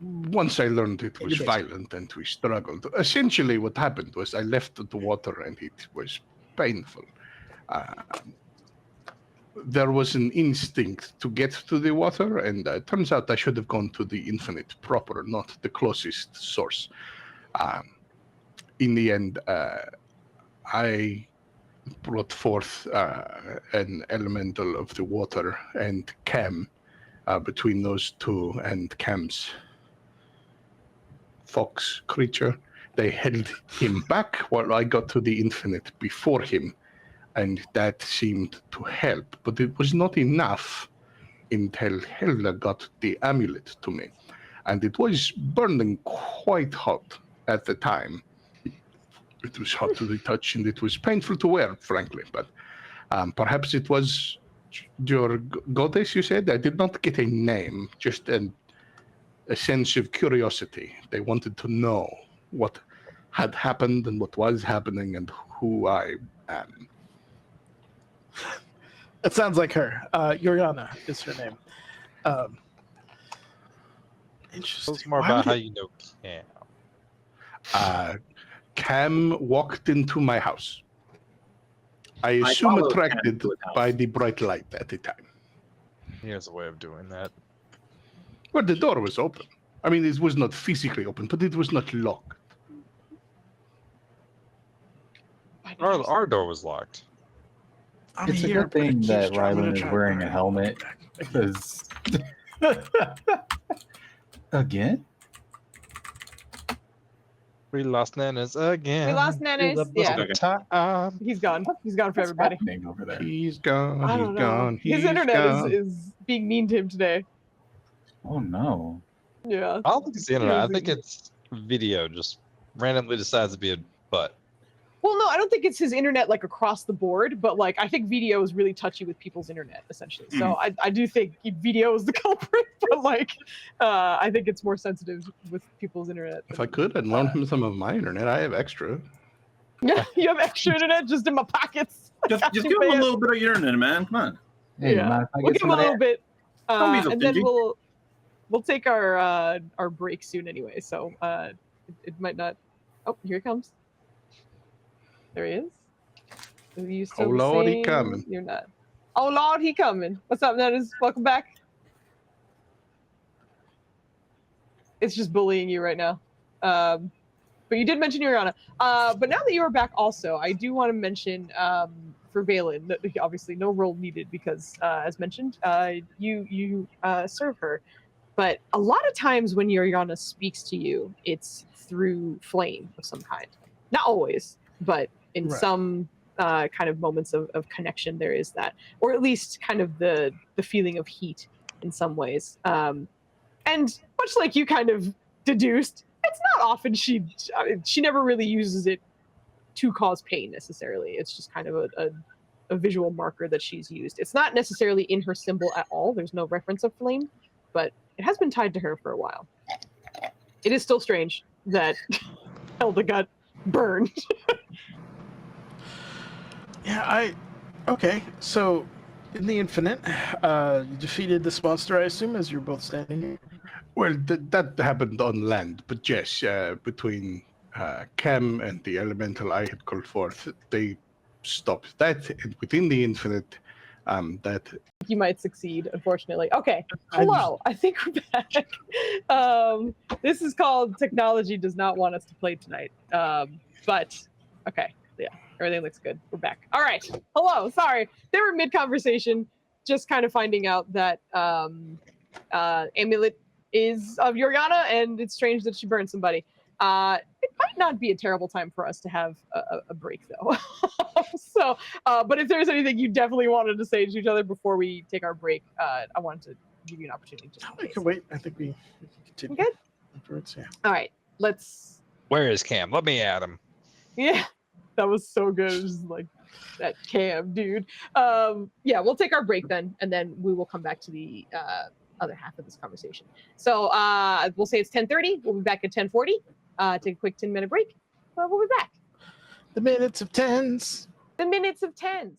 Once I learned it In was your basement. violent and we struggled. Essentially, what happened was I left the water and it was painful. There was an instinct to get to the water, and it turns out I should have gone to the infinite proper, not the closest source. In the end, I brought forth an elemental of the water and Cam. Between those two and Cam's fox creature, they held him back while I got to the infinite before him, and that seemed to help, but it was not enough until Helga got the amulet to me, and it was burning quite hot at the time. It was hot to the touch, and it was painful to wear, frankly, but perhaps it was your goddess, you said? I did not get a name, just a sense of curiosity. They wanted to know what had happened and what was happening and who I am. It sounds like her. Yoriana is her name. Interesting. Tell us more Why about would how it- you know Cam. Cam walked into my house. I assume followed Cam attracted to his house. by the bright light at the time. He has a way of doing that. Well, the door was open. I mean, it was not physically open, but it was not locked. Our door was locked. I'm It's a here, good but it thing keeps that trying to Rylan is try- wearing a helmet, because Again? We lost Nanas again. We lost Nanas, To the yeah. best of time. He's gone. He's gone for What's everybody. happening over there? He's gone. I He's don't know. gone. His He's internet gone. is being mean to him today. Oh no. Yeah. I don't think it's the internet. I think Crazy. it's video just randomly decides to be a butt. Well, no, I don't think it's his internet like across the board, but like I think video is really touchy with people's internet essentially. So I do think video is the culprit, but like I think it's more sensitive with people's internet. If I could, I'd loan him some of my internet. I have extra. Yeah, you have extra internet just in my pockets. Just give him a little bit of your internet, man. Come on. Hey, Yeah. mind if I We'll get give him some a of little that? bit, Don't be so and then stingy. we'll take our break soon anyway. So it might not. Oh, here he comes. There he is. Are you still Oh, the Lord, he same? coming. You're not. Oh Lord, he coming. What's up, Nanas? Welcome back. It's just bullying you right now. But you did mention Yuriana. But now that you are back also, I do want to mention for Valen, that obviously no role needed because, as mentioned, you serve her. But a lot of times when Yuriana speaks to you, it's through flame of some kind. Not always, but in Right. some kind of moments of connection, there is that. Or at least kind of the feeling of heat in some ways. And much like you kind of deduced, it's not often she never really uses it to cause pain necessarily. It's just kind of a visual marker that she's used. It's not necessarily in her symbol at all. There's no reference of flame, but it has been tied to her for a while. It is still strange that Hilda got burned. Yeah, okay. So, in the Infinite, you defeated this monster, I assume, as you're both standing here. Well, that happened on land, but yes, between Cam and the elemental I had called forth, they stopped that, and within the infinite, that You might succeed, unfortunately. Okay, hello. I think we're back. This is called Technology Does Not Want Us to Play Tonight. But, okay, yeah, everything looks good. We're back. All right, hello, sorry. They were mid-conversation, just kind of finding out that Amulet is of Yoriana, and it's strange that she burned somebody. It might not be a terrible time for us to have a break, though. So, but if there's anything you definitely wanted to say to each other before we take our break, I wanted to give you an opportunity. Just in I case. can wait. I think we can continue. Good. Afterwards, yeah. All right, let's. Where is Cam? Let me at him. Yeah, that was so good. It was just like that Cam, dude. Yeah, we'll take our break then, and then we will come back to the other half of this conversation. So we'll say it's 10:30. We'll be back at 10:40. Take a quick 10-minute break. We'll be back. The minutes of tens. The minutes of tens.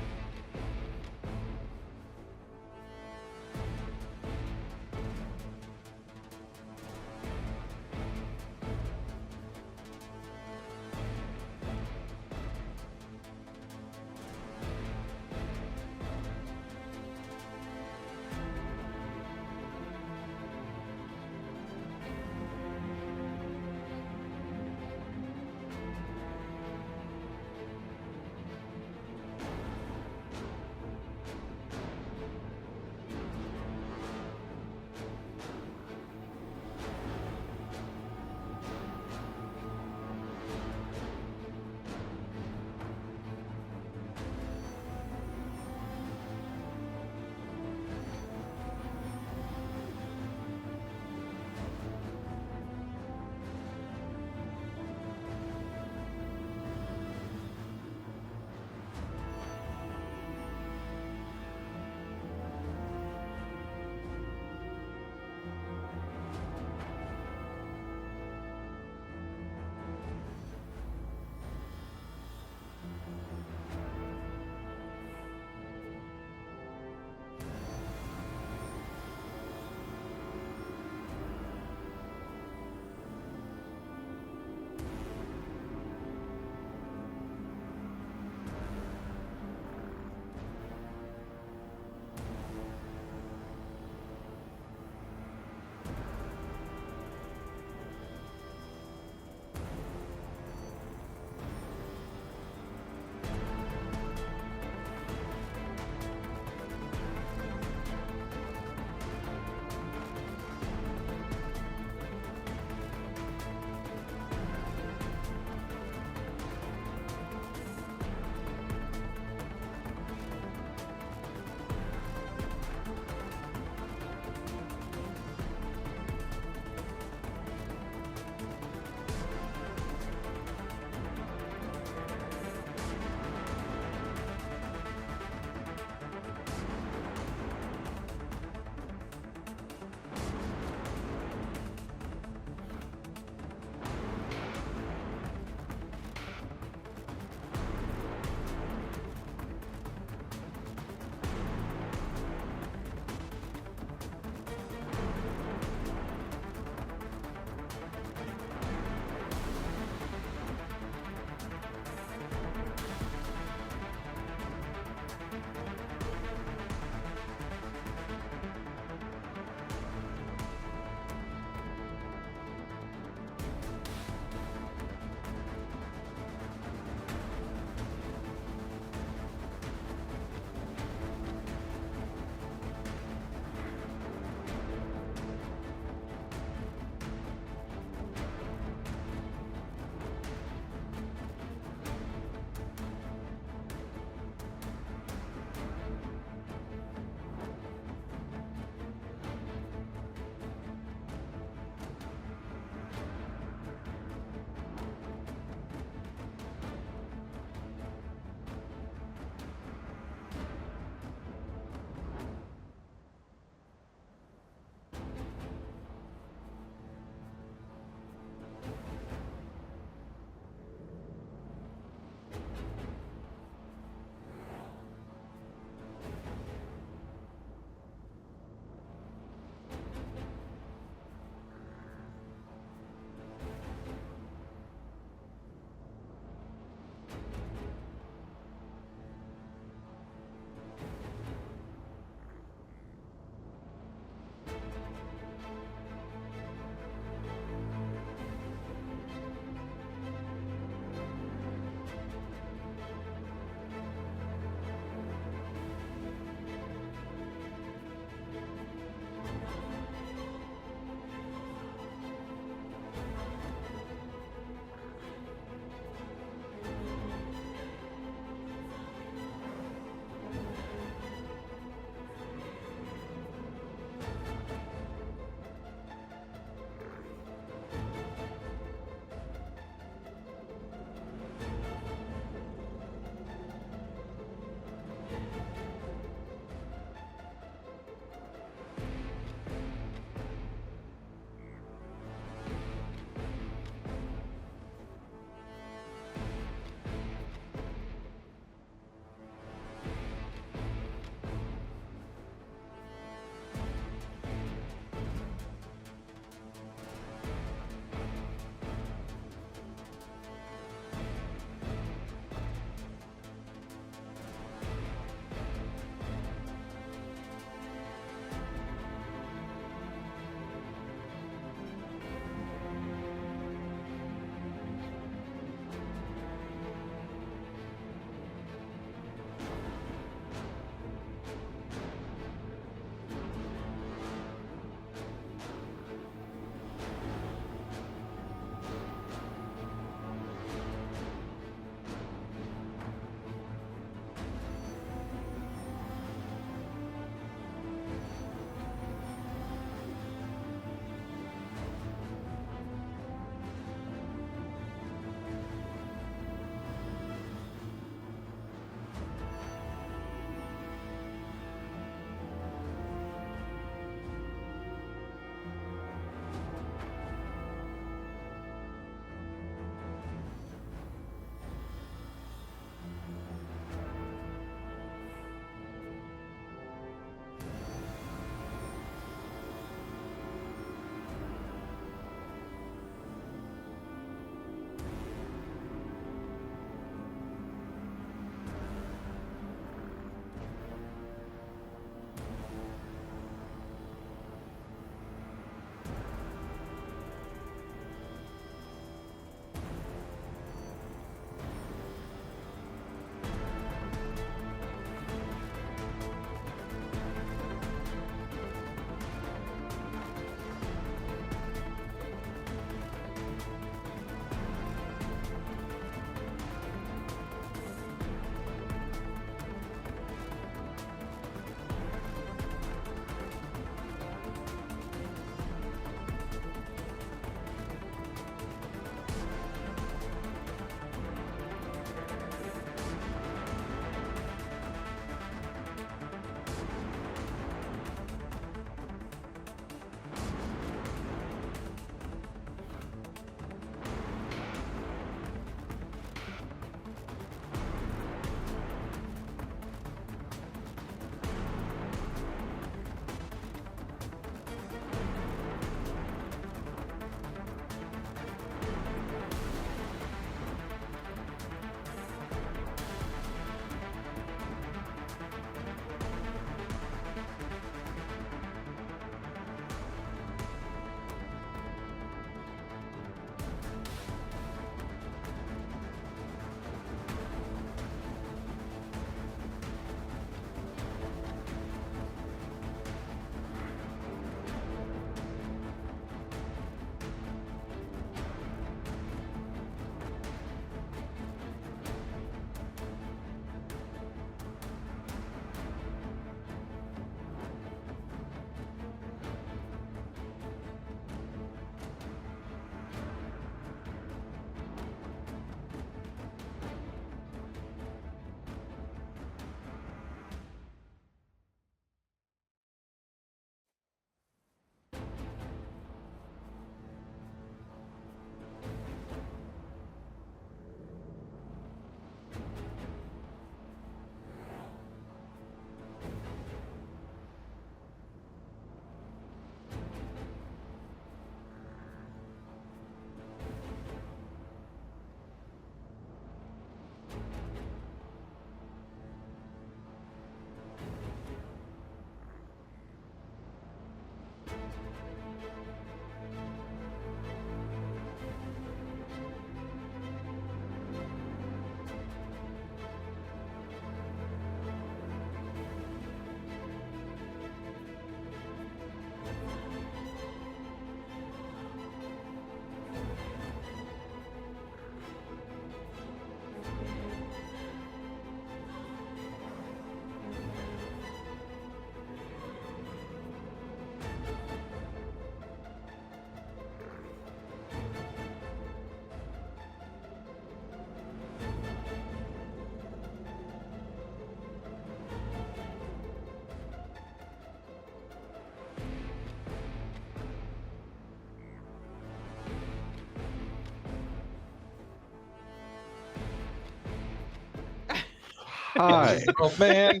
Hi. Oh man.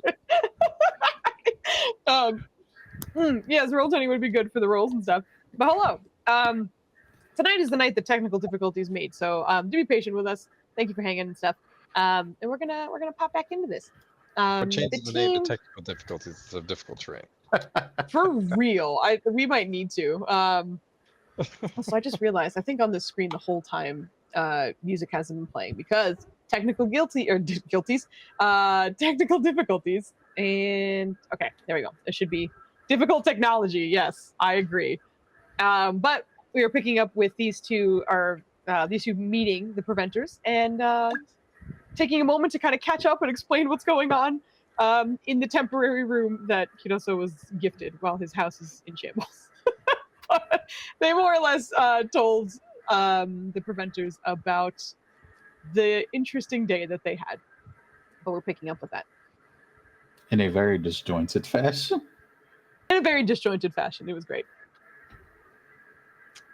Yes, Roll20 would be good for the rolls and stuff. But hello. Tonight is the night that technical difficulties made, so do be patient with us. Thank you for hanging and stuff. And we're gonna pop back into this. Or change The the name to team, technical difficulties instead of difficult terrain. for real, we might need to. So I just realized, I think on the screen the whole time, music hasn't been playing because technical guilties, technical difficulties, and okay, there we go. It should be difficult technology. Yes, I agree. But we are picking up with these two meeting the preventers and taking a moment to kind of catch up and explain what's going on in the temporary room that Kiroso was gifted while his house is in shambles. But they more or less told the preventers about the interesting day that they had. But we're picking up with that. In a very disjointed fashion. In a very disjointed fashion. It was great.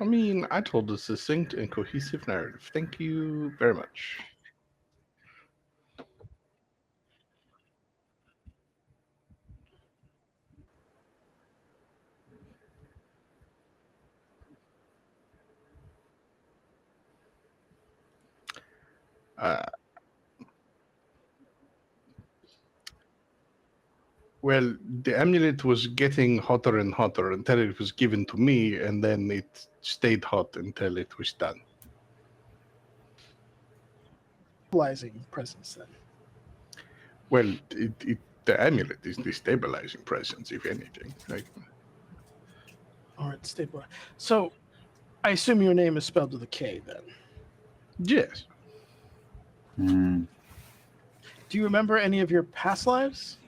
I mean, I told a succinct and cohesive narrative. Thank you very much. Well, the amulet was getting hotter and hotter until it was given to me, and then it stayed hot until it was done. Stabilizing presence then. Well, the amulet is the stabilizing presence, if anything. Like, All right, stabilize. So, I assume your name is spelled with a K then. yes. Hmm. Do you remember any of your past lives?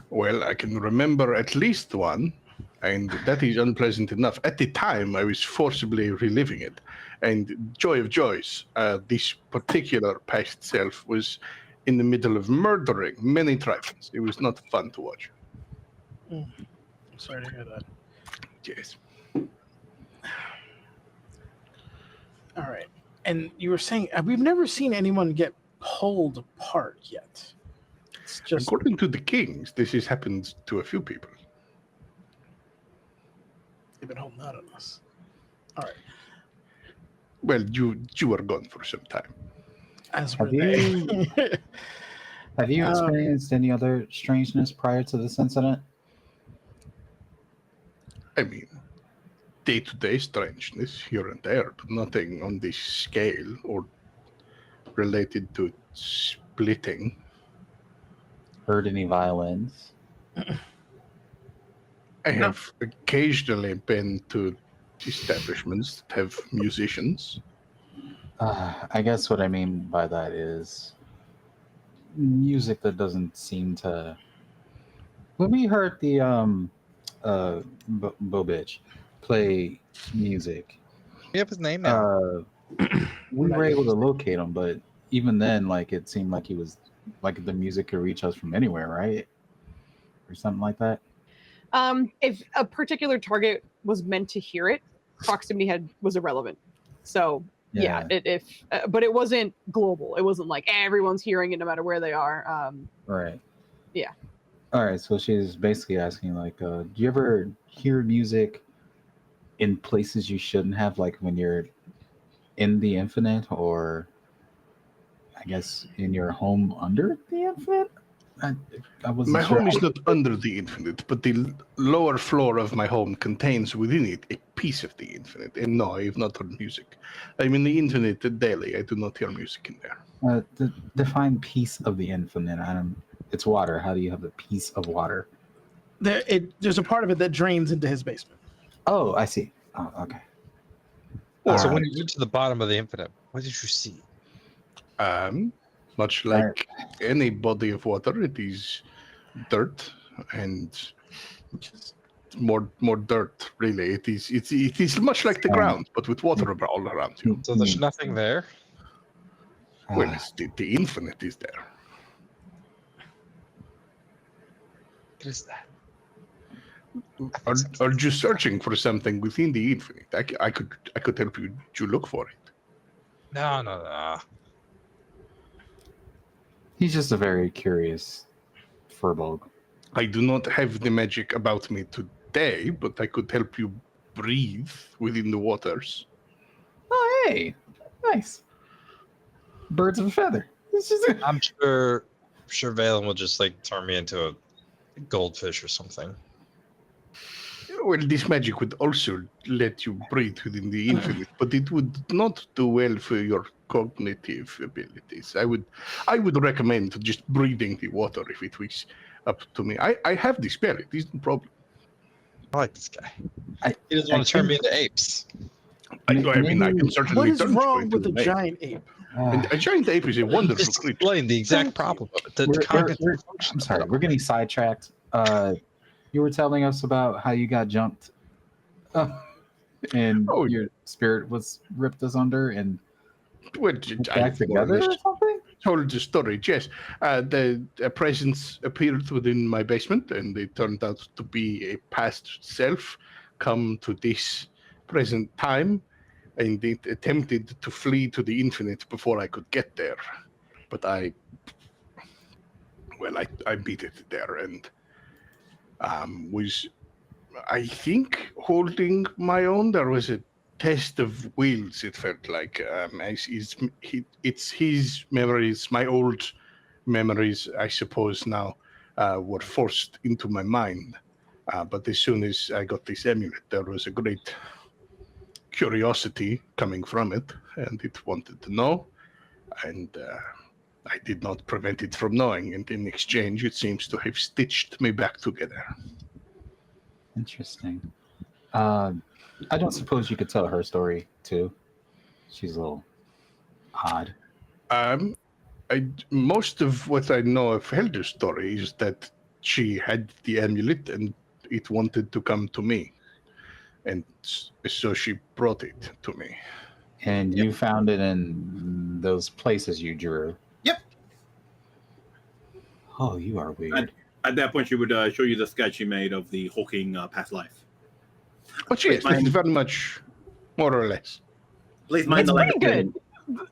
Well, I can remember at least one, and that is unpleasant enough. At the time, I was forcibly reliving it. And joy of joys, this particular past self was in the middle of murdering many trifles. It was not fun to watch. I'm sorry to hear that. Yes. All right. And you were saying we've never seen anyone get pulled apart yet. It's just According to the kings, this has happened to a few people. they've been holding out on us. All right. Well, you were gone for some time. As were Have you they. have you experienced any other strangeness prior to this incident? I mean, day-to-day strangeness here and there, but nothing on this scale or related to splitting. Heard any violins? I have occasionally been to establishments that have musicians. I guess what I mean by that is music that doesn't seem to. When we heard the Bobich play music, We have his name now. we were able to locate him, but even then, like it seemed like he was like the music could reach us from anywhere, right? Or something like that. If a particular target was meant to hear it, proximity was irrelevant. So yeah, but it wasn't global. It wasn't like everyone's hearing it no matter where they are. Right. Yeah. All right. So she's basically asking, like, do you ever hear music in places you shouldn't have, like when you're in the infinite, or I guess in your home under the infinite? I wasn't My sure. home is not under the infinite, but the lower floor of my home contains within it a piece of the infinite. And no, I have not heard music. I'm in the infinite daily. I do not hear music in there. Define piece of the infinite. It's water. How do you have a piece of water? There's a part of it that drains into his basement. Oh, I see. Oh, okay. So when you went to the bottom of the infinite, what did you see? Much like any body of water, it is dirt and more dirt. Really, it is much like the ground, but with water all around you. So there's nothing there. Well, the infinite is there. What is that? Are you searching for something within the infinite? I could help you look for it. No. He's just a very curious furbog. I do not have the magic about me today, but I could help you breathe within the waters. Oh, hey, nice. Birds of a feather. This is I'm sure Valen will just like turn me into a goldfish or something. Well, this magic would also let you breathe within the infinite, but it would not do well for your cognitive abilities. I would recommend just breathing the water if it was up to me. I have the spell. It is no problem. I like this guy. I- He doesn't I want to turn me think- into apes. I mean, I can Maybe- certainly What is turn you wrong into with a an ape. giant ape? And a giant ape is a wonderful Just creature. explain the exact problem of it. The cognitive function. I'm sorry, we're getting sidetracked. You were telling us about how you got jumped, and Oh. your spirit was ripped asunder and Well, I back more or together or less something. told the story. Yes, the presence appeared within my basement, and they turned out to be a past self come to this present time, and it attempted to flee to the infinite before I could get there. But I beat it there, and was, I think, holding my own. There was a test of wills, it felt like. It's his memories, my old memories, I suppose, now were forced into my mind. But as soon as I got this amulet, there was a great curiosity coming from it, and it wanted to know. And I did not prevent it from knowing. And in exchange, it seems to have stitched me back together. Interesting. I don't suppose you could tell her story too. She's a little odd. Most of what I know of Helder's story is that she had the amulet and it wanted to come to me. And so she brought it to me. And you found it in those places you drew. Yep. Oh, you are weird. At that point, she would show you the sketch she made of the hulking past life. But yes, this is very much more or less. At least mine. It's pretty good.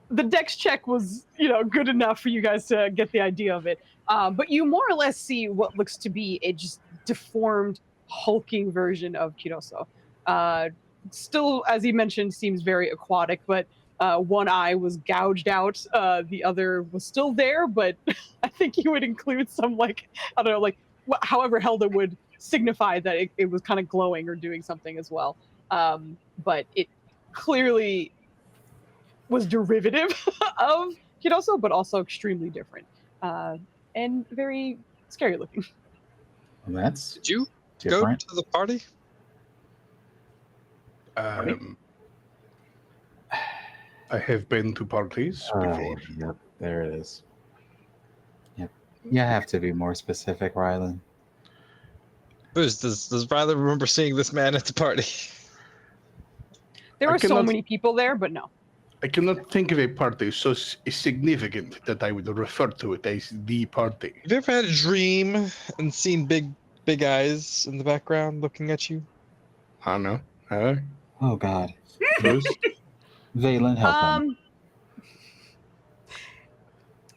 The dex check was, good enough for you guys to get the idea of it. But you more or less see what looks to be a just deformed, hulking version of Kiroso. Still, as he mentioned, seems very aquatic, but one eye was gouged out. The other was still there, but I think you would include some, however Helda would signify that it was kind of glowing or doing something as well. But it clearly was derivative of Kiroso, but also extremely different and very scary looking. Well, that's Did you different. go to the party? I have been to parties All before. right, yep, there it is. Yep. You have to be more specific, Rylan. Does Rylan remember seeing this man at the party? There I were so cannot- many people there, but no. I cannot think of a party so significant that I would refer to it as the party. Have you ever had a dream and seen big eyes in the background looking at you? I don't know. Oh God, Those- Valen, help him.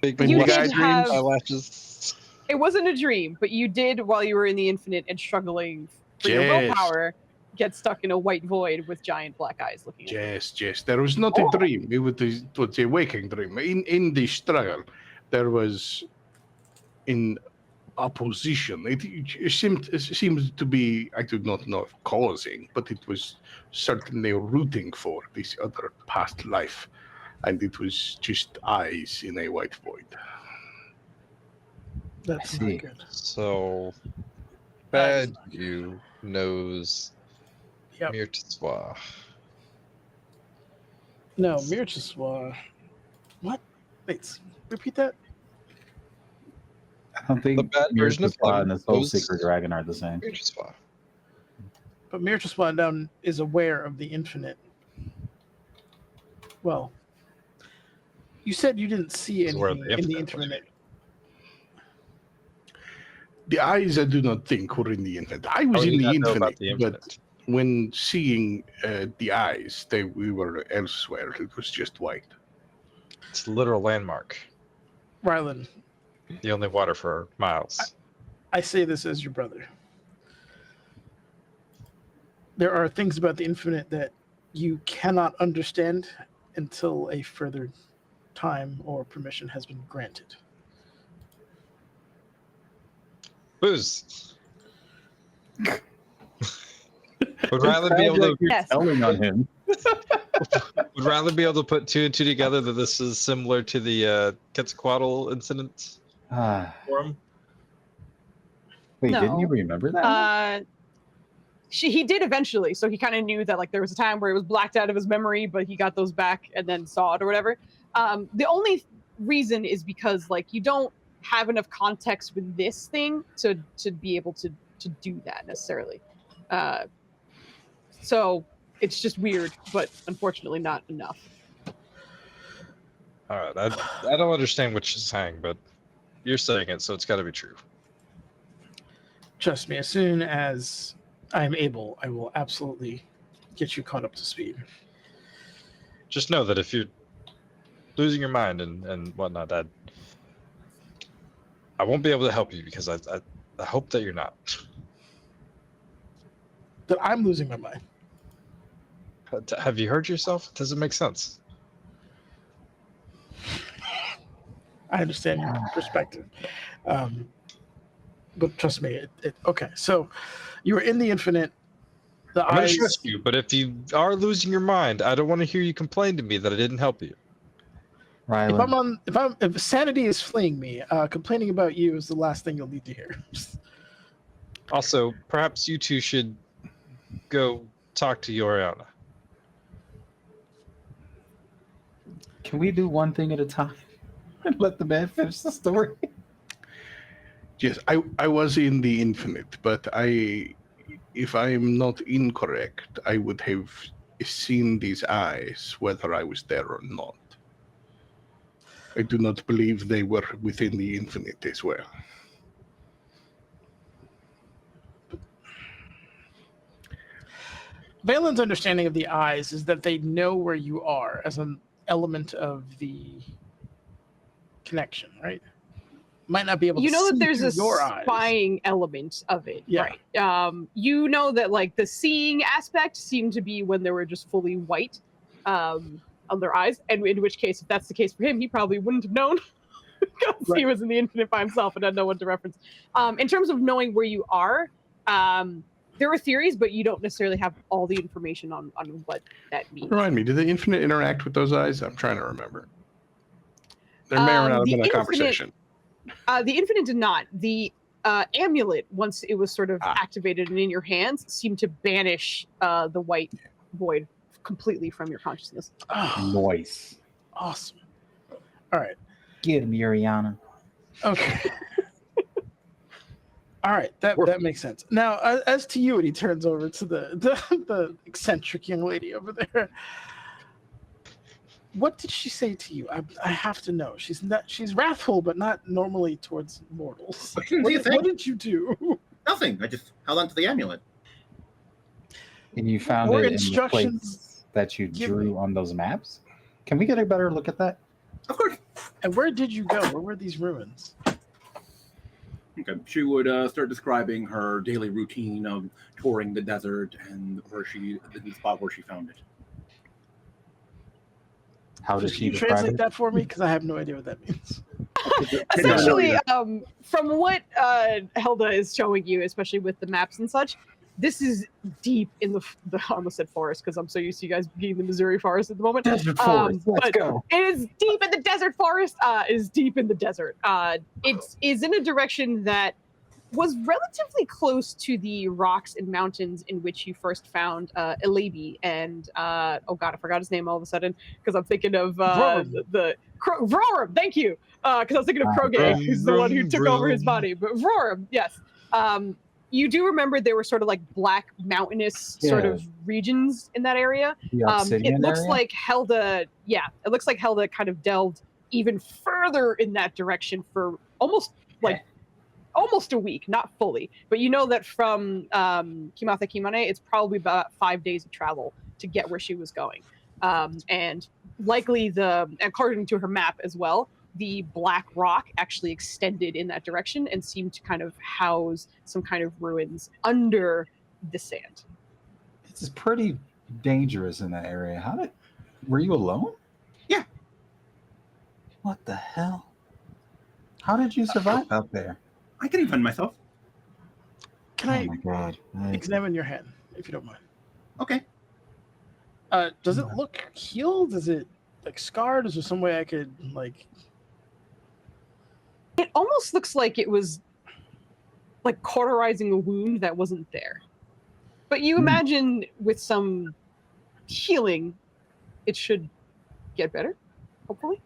Big You luscious did have- eyelashes. It wasn't a dream, but you did, while you were in the infinite and struggling for your Yes. willpower, get stuck in a white void with giant black eyes looking at you. Yes. There was not a dream. It was a waking dream. In the struggle, there was in opposition. It seemed to be, I do not know if causing, but it was certainly rooting for this other past life. And it was just eyes in a white void. That's I see. not good. So bad you knows Yep. Mirtiswa. No, Mirchiswa. What? Wait, repeat that? I don't think The bad version of Mirchiswa him and the Soul was- Seeker Dragon are the same. Mirtiswa. But Mirchiswa down is aware of the infinite. Well, you said you didn't see He's aware of anything the in the infinite, infinite. The eyes, I do not think, were in the infinite. I was How do in you the not know infinite, about the but infinite? when seeing the eyes, we were elsewhere. It was just white. It's a literal landmark. Rylan, The only water for miles. I say this as your brother. There are things about the infinite that you cannot understand until a further time or permission has been granted. Booze. Would Riley be able to? You're Yes. telling on him. Would Riley be able to put two and two together that this is similar to the Quetzalcoatl incident Ah, for him? wait, No. didn't you remember that? He did eventually, so he kind of knew that like there was a time where it was blacked out of his memory, but he got those back and then saw it or whatever. The only reason is because like you don't have enough context with this thing to be able to do that necessarily. So it's just weird, but unfortunately not enough. All right, I don't understand what she's saying, but you're saying it, so it's got to be true. Trust me, as soon as I'm able, I will absolutely get you caught up to speed. Just know that if you're losing your mind and whatnot, I won't be able to help you because I hope that you're not. That I'm losing my mind. Have you heard yourself? Does it make sense? I understand your perspective. But trust me, okay. So you were in the infinite. The I'm going eyes. to trust you, but if you are losing your mind, I don't want to hear you complain to me that I didn't help you. Rylan, If sanity is fleeing me, complaining about you is the last thing you'll need to hear. Also, perhaps you two should go talk to Yoriana. can we do one thing at a time and let the man finish the story? Yes, I was in the infinite, but if I'm not incorrect, I would have seen these eyes whether I was there or not. I do not believe they were within the infinite as well. Valen's understanding of the eyes is that they know where you are as an element of the connection, right? Might not be able You to know see that there's a through your eyes. spying element of it, Yeah. right? You know that like the seeing aspect seemed to be when they were just fully white on their eyes, and in which case, if that's the case for him, he probably wouldn't have known because he was in the infinite by himself and had no one to reference. In terms of knowing where you are, there are theories, but you don't necessarily have all the information on what that means. Remind me, did the infinite interact with those eyes? I'm trying to remember. There may or not have the been a infinite- conversation. The infinite did not. The amulet, once it was sort of activated and in your hands, seemed to banish the white void completely from your consciousness. Oh, Nice. awesome. All right. Get him, Yuriana. Okay. All right, that makes sense. Now, as to you, and he turns over to the eccentric young lady over there. What did she say to you? I have to know. She's wrathful, but not normally towards mortals. What do you think? What did you do? Nothing. I just held on to the amulet. And you found Or it in the instructions place that you given. drew on those maps? Can we get a better look at that? Of course. And where did you go? Where were these ruins? Okay. She would start describing her daily routine of touring the desert and the spot where she found it. How does Can she you describe translate it? that for me? Because I have no idea what that means. Essentially, from what Helda is showing you, especially with the maps and such, this is deep in the I almost said forest because I'm so used to you guys being in the Missouri forest at the moment. Desert forest. Let's but go. It is deep in the desert forest. It is deep in the desert. It is in a direction that was relatively close to the rocks and mountains in which you first found Elabi and oh god, I forgot his name all of a sudden because I'm thinking of Vrorum. Thank you, because I was thinking of Krogay, who's the one who took over his body. But Vrorum, yes. You do remember there were sort of like black mountainous sort of regions in that area. The obsidian It looks area? like Helda, it looks like Helda kind of delved even further in that direction for almost a week, not fully. But you know that from Kimatha Kimane, it's probably about 5 days of travel to get where she was going. And likely according to her map as well, the black rock actually extended in that direction and seemed to kind of house some kind of ruins under the sand. It's pretty dangerous in that area. Were you alone? Yeah. What the hell? How did you survive out there? I can defend myself. Can Oh I my god. examine your hand, if you don't mind? Okay. Does it look healed? Is it like scarred? Is there some way I could like? It almost looks like it was like cauterizing a wound that wasn't there. But you imagine with some healing, it should get better, hopefully.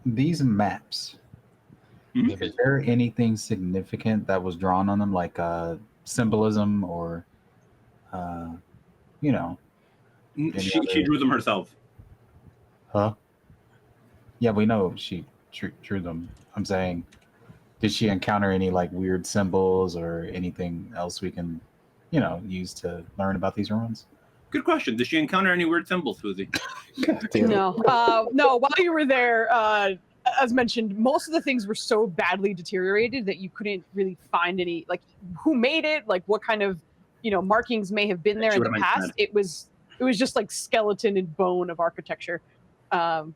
These maps, Mhm. is there anything significant that was drawn on them, like symbolism or, you know? She drew them herself. Huh? Yeah, we know she drew them. I'm saying, did she encounter any like weird symbols or anything else we can, use to learn about these ruins? Good question. Did she encounter any weird symbols, Susie? No. No, while you were there, as mentioned, most of the things were so badly deteriorated that you couldn't really find any, like, who made it, like what kind of, markings may have been there in the past. It was just like skeleton and bone of architecture,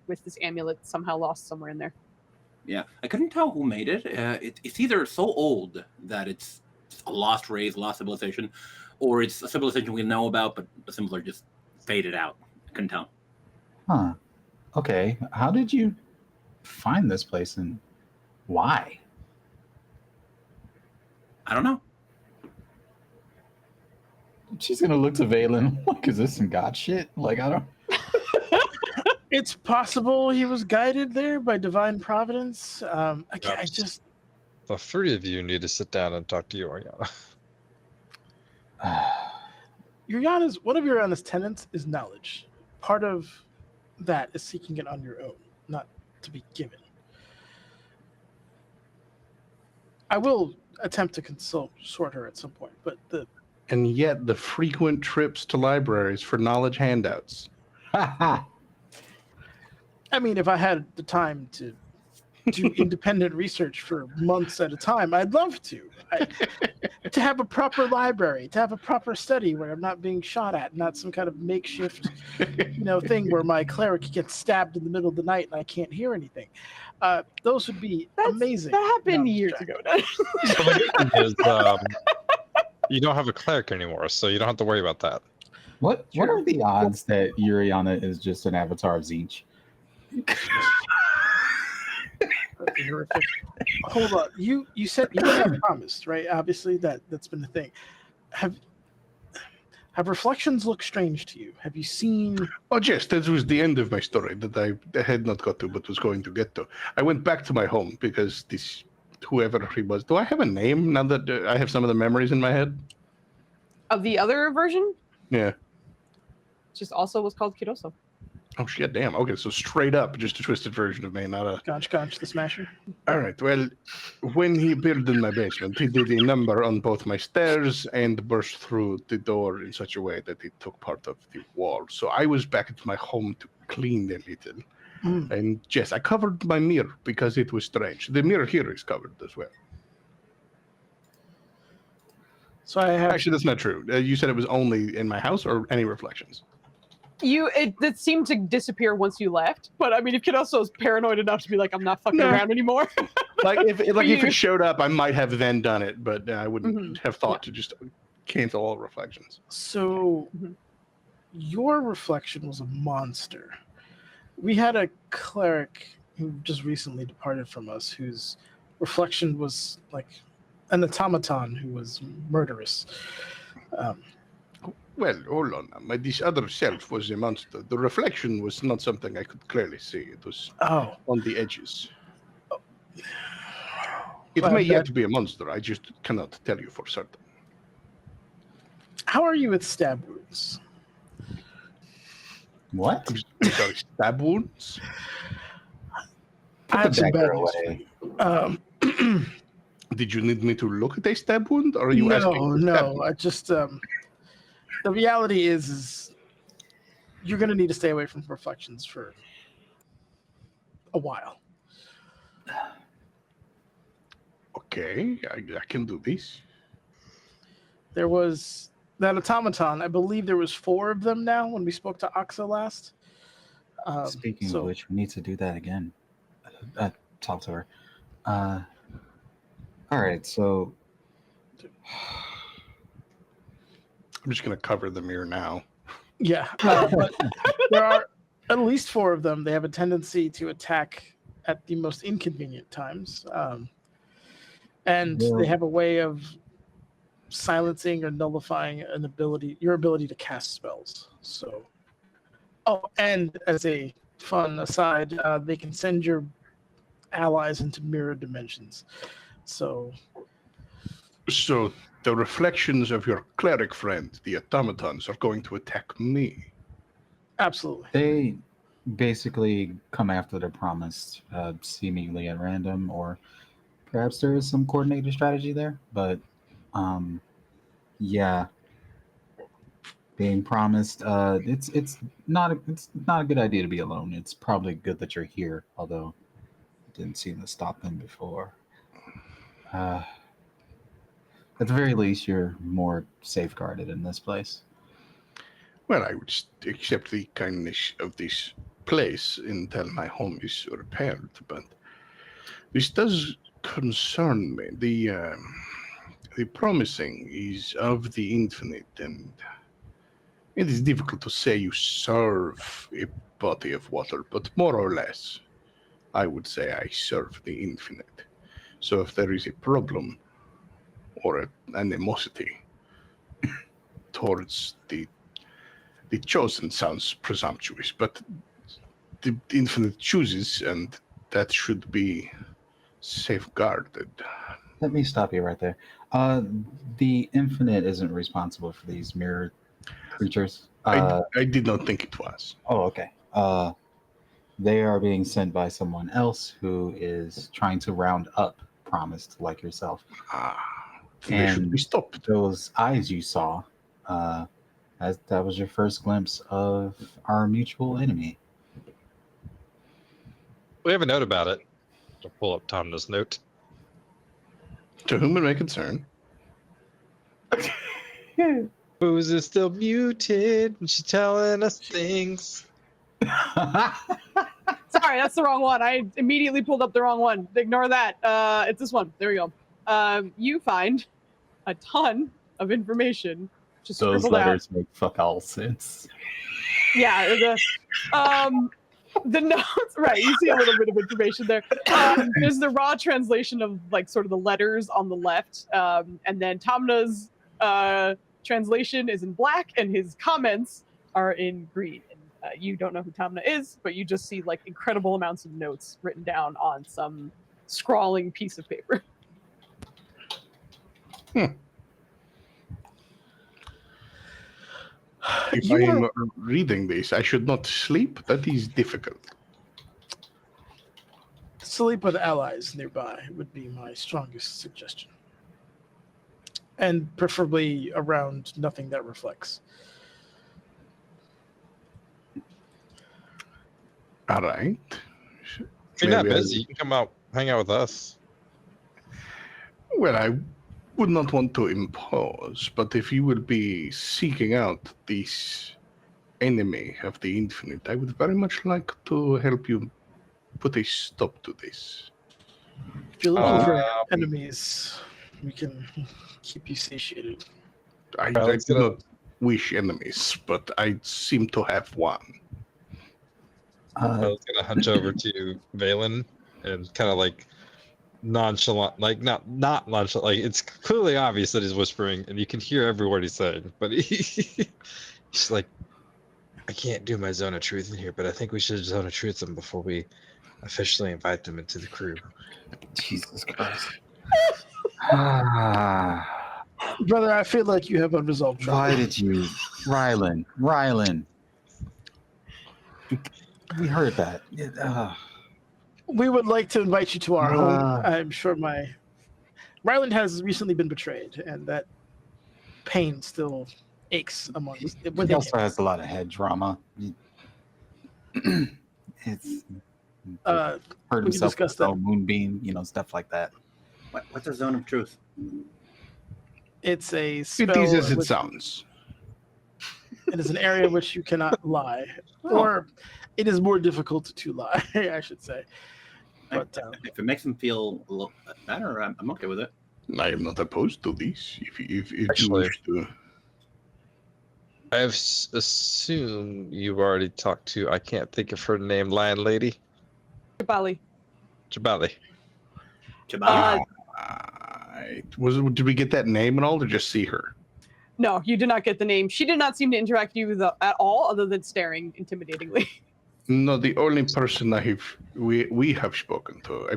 with this amulet somehow lost somewhere in there. Yeah, I couldn't tell who made it. It's either so old that it's a lost race, lost civilization, or it's a civilization we know about, but the symbols are just faded out. I couldn't tell. Huh. Okay. How did you find this place and why? I don't know. She's gonna look to Valen. Like, is this some god shit? Like, I don't. It's possible he was guided there by divine providence. I just. The three of you need to sit down and talk to Yoriana. One of Yoriana's tenets is knowledge. Part of that is seeking it on your own, not to be given. I will attempt to consort her at some point, but And yet the frequent trips to libraries for knowledge handouts. I mean, if I had the time to do independent research for months at a time, I'd love to. To have a proper library, to have a proper study where I'm not being shot at, not some kind of makeshift, thing where my cleric gets stabbed in the middle of the night and I can't hear anything. Those would be amazing. That happened years ago. So the good thing is, you don't have a cleric anymore, so you don't have to worry about that. What are the odds that Yuriana is just an avatar of Zinch? Hold on. You said you had promised, right? Obviously that's been the thing. Have reflections looked strange to you? Have you seen? Oh yes, that was the end of my story that I had not got to, but was going to get to. I went back to my home because this whoever he was. Do I have a name now that I have some of the memories in my head? Of the other version? Yeah. Just also was called Kiroso. Oh shit! Damn. Okay, so straight up, just a twisted version of me, not a. Conch the Smasher. All right. Well, when he appeared in my basement, he did a number on both my stairs and burst through the door in such a way that it took part of the wall. So I was back at my home to clean a little. And yes, I covered my mirror because it was strange. The mirror here is covered as well. So I have. Actually, that's not true. You said it was only in my house, or any reflections? It seemed to disappear once you left, but I mean, if Kiroso is paranoid enough to be like, I'm not fucking around anymore. If it showed up, I might have then done it, but I wouldn't have thought to just cancel all reflections. So, your reflection was a monster. We had a cleric who just recently departed from us, whose reflection was like an automaton who was murderous. Well, hold on. This other self was a monster. The reflection was not something I could clearly see. It was on the edges. It may yet be a monster. I just cannot tell you for certain. How are you with stab wounds? What? I'm sorry, stab wounds? I have some bad news. Did you need me to look at a stab wound, or are you asking? No. I just the reality is you're going to need to stay away from reflections for a while. Okay, I can do this. There was that automaton. I believe there was 4 of them now when we spoke to Oxa last. Speaking of which, we need to do that again. Talk to her. All right, so I'm just gonna cover the mirror now. Yeah, but there are at least 4 of them. They have a tendency to attack at the most inconvenient times, and they have a way of silencing or nullifying your ability to cast spells. So, and as a fun aside, they can send your allies into mirror dimensions. So the reflections of your cleric friend, the automatons, are going to attack me. Absolutely. They basically come after the promise, seemingly at random, or perhaps there is some coordinated strategy there. But, yeah, being promised, it's not a good idea to be alone. It's probably good that you're here, although it didn't seem to stop them before. At the very least, you're more safeguarded in this place. Well, I would accept the kindness of this place until my home is repaired, but this does concern me. The promising is of the infinite, and it is difficult to say you serve a body of water, but more or less, I would say I serve the infinite. So if there is a problem or an animosity towards the chosen sounds presumptuous, but the infinite chooses, and that should be safeguarded. Let me stop you right there. The infinite isn't responsible for these mirror creatures. I did not think it was. Oh, okay. They are being sent by someone else who is trying to round up Promised, like yourself. They should be stopped. Those eyes you saw, that was your first glimpse of our mutual enemy. We have a note about it. I'll pull up Tomna's note. To whom it may concern. Booze is still muted, and she's telling us things. Sorry, that's the wrong one. I immediately pulled up the wrong one. Ignore that. It's this one. There we go. You find a ton of information. Just those letters make fuck all sense. Yeah. The notes, right? You see a little bit of information there. There's the raw translation of like sort of the letters on the left, and then Tomna's translation is in black, and his comments are in green. And you don't know who Tomna is, but you just see like incredible amounts of notes written down on some scrawling piece of paper. If I am reading this, I should not sleep? That is difficult. Sleep with allies nearby would be my strongest suggestion. And preferably around nothing that reflects. All right. If you're not busy, you can come out, hang out with us. Well, I would not want to impose, but if you will be seeking out this enemy of the infinite, I would very much like to help you put a stop to this. If you're looking for enemies, we can keep you satiated. I do not wish enemies, but I seem to have one. I was gonna hunch over to Valen and kind of like nonchalant, like not nonchalant, like it's clearly obvious that he's whispering and you can hear every word he's saying, but he's like, I can't do my zone of truth in here, but I think we should zone of truth them before we officially invite them into the crew. Jesus Christ. Brother, I feel like you have unresolved trauma. Why did you, Rylan? We heard that. We would like to invite you to our home. I'm sure Ryland has recently been betrayed, and that pain still aches amongst He within also him. has a lot of head drama. It's Uh, hurt we can himself discuss with that. the moonbeam, stuff like that. What's a zone of truth? It's a It spell. is as it which- sounds. It is an area in which you cannot lie, Oh. or it is more difficult to lie, I should say. But If it makes him feel a little better, I'm okay with it. I am not opposed to this. If you Actually- wish to. I assume you've already talked to, I can't think of her name, Lion Lady? Bali. Jabali. Jabali. Did we get that name at all, or just see her? No, you did not get the name. She did not seem to interact with you at all, other than staring intimidatingly. No, the only person we have spoken to.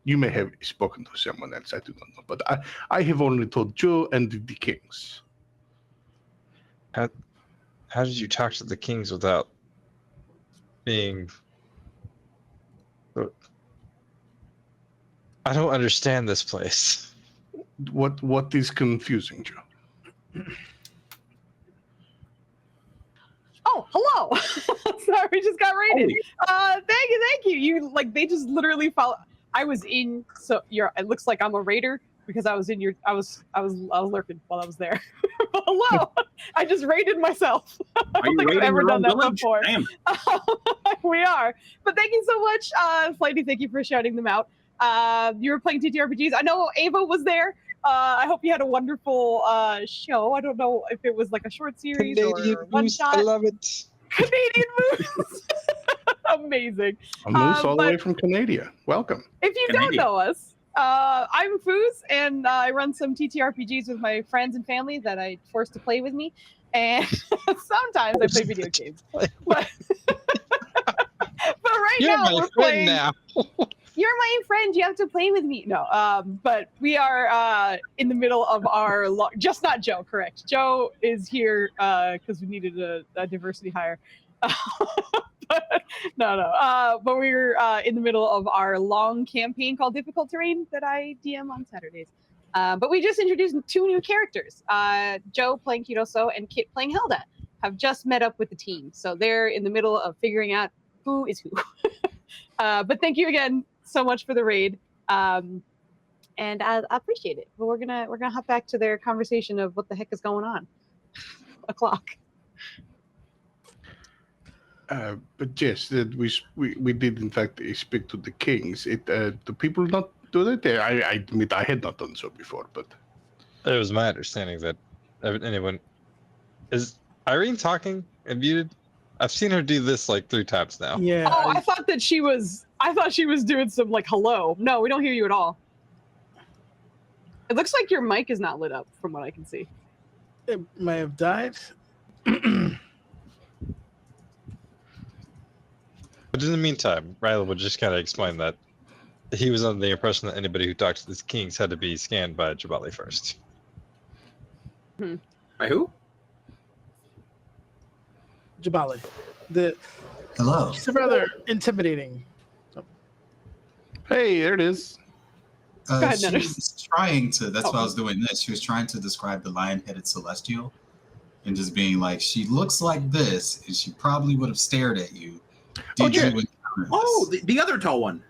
You may have spoken to someone else. I do not know, but I have only told Joe and the Kings. How did you talk to the kings without being... I don't understand this place. What is confusing, Joe? Oh, hello. Sorry, we just got raided. Thank you. You they just literally follow. I was in, so it looks like I'm a raider because I was in your. I was lurking while I was there. Hello. I just raided myself. I don't think I've ever done that before. Damn. We are. But thank you so much, Flighty. Thank you for shouting them out. You were playing TTRPGs. I know Ava was there. I hope you had a wonderful show. I don't know if it was like a short series or one shot. I love it. Canadian moose. Amazing. A moose all the but- way from Canada. Welcome. If you don't know us, I'm Foos, and I run some TTRPGs with my friends and family that I forced to play with me. And sometimes I play video games. But right You're now my we're friend playing. now. You're my friend. You have to play with me. No, but we are in the middle of our just not Joe. Correct. Joe is here because we needed a diversity hire. But but we're in the middle of our long campaign called Difficult Terrain that I DM on Saturdays. But we just introduced 2 new characters. Joe playing Kiroso and Kit playing Hilda have just met up with the team, so they're in the middle of figuring out who is who. But thank you again so much for the raid, and I appreciate it. But we're gonna hop back to their conversation of what the heck is going on. O'clock. But yes, that we did in fact speak to the Kings. Do people not do that? I admit I had not done so before, but It was my understanding that anyone... Is Irene talking and muted? I've seen her do this like 3 times now. yeah, Oh, I thought she was doing some hello. No, we don't hear you at all. It looks like your mic is not lit up from what I can see. it may have died. But in the meantime, Riley would just kind of explain that he was under the impression that anybody who talked to these kings had to be scanned by Jabali first. By who? Jabali. Hello. She's rather intimidating. hey, there it is. Go ahead, She Nutters. was trying to, that's Oh. why I was doing this. She was trying to describe the lion-headed celestial and just being like, she looks like this, and she probably would have stared at you. Did yeah. you encounter Oh, this? the other tall one.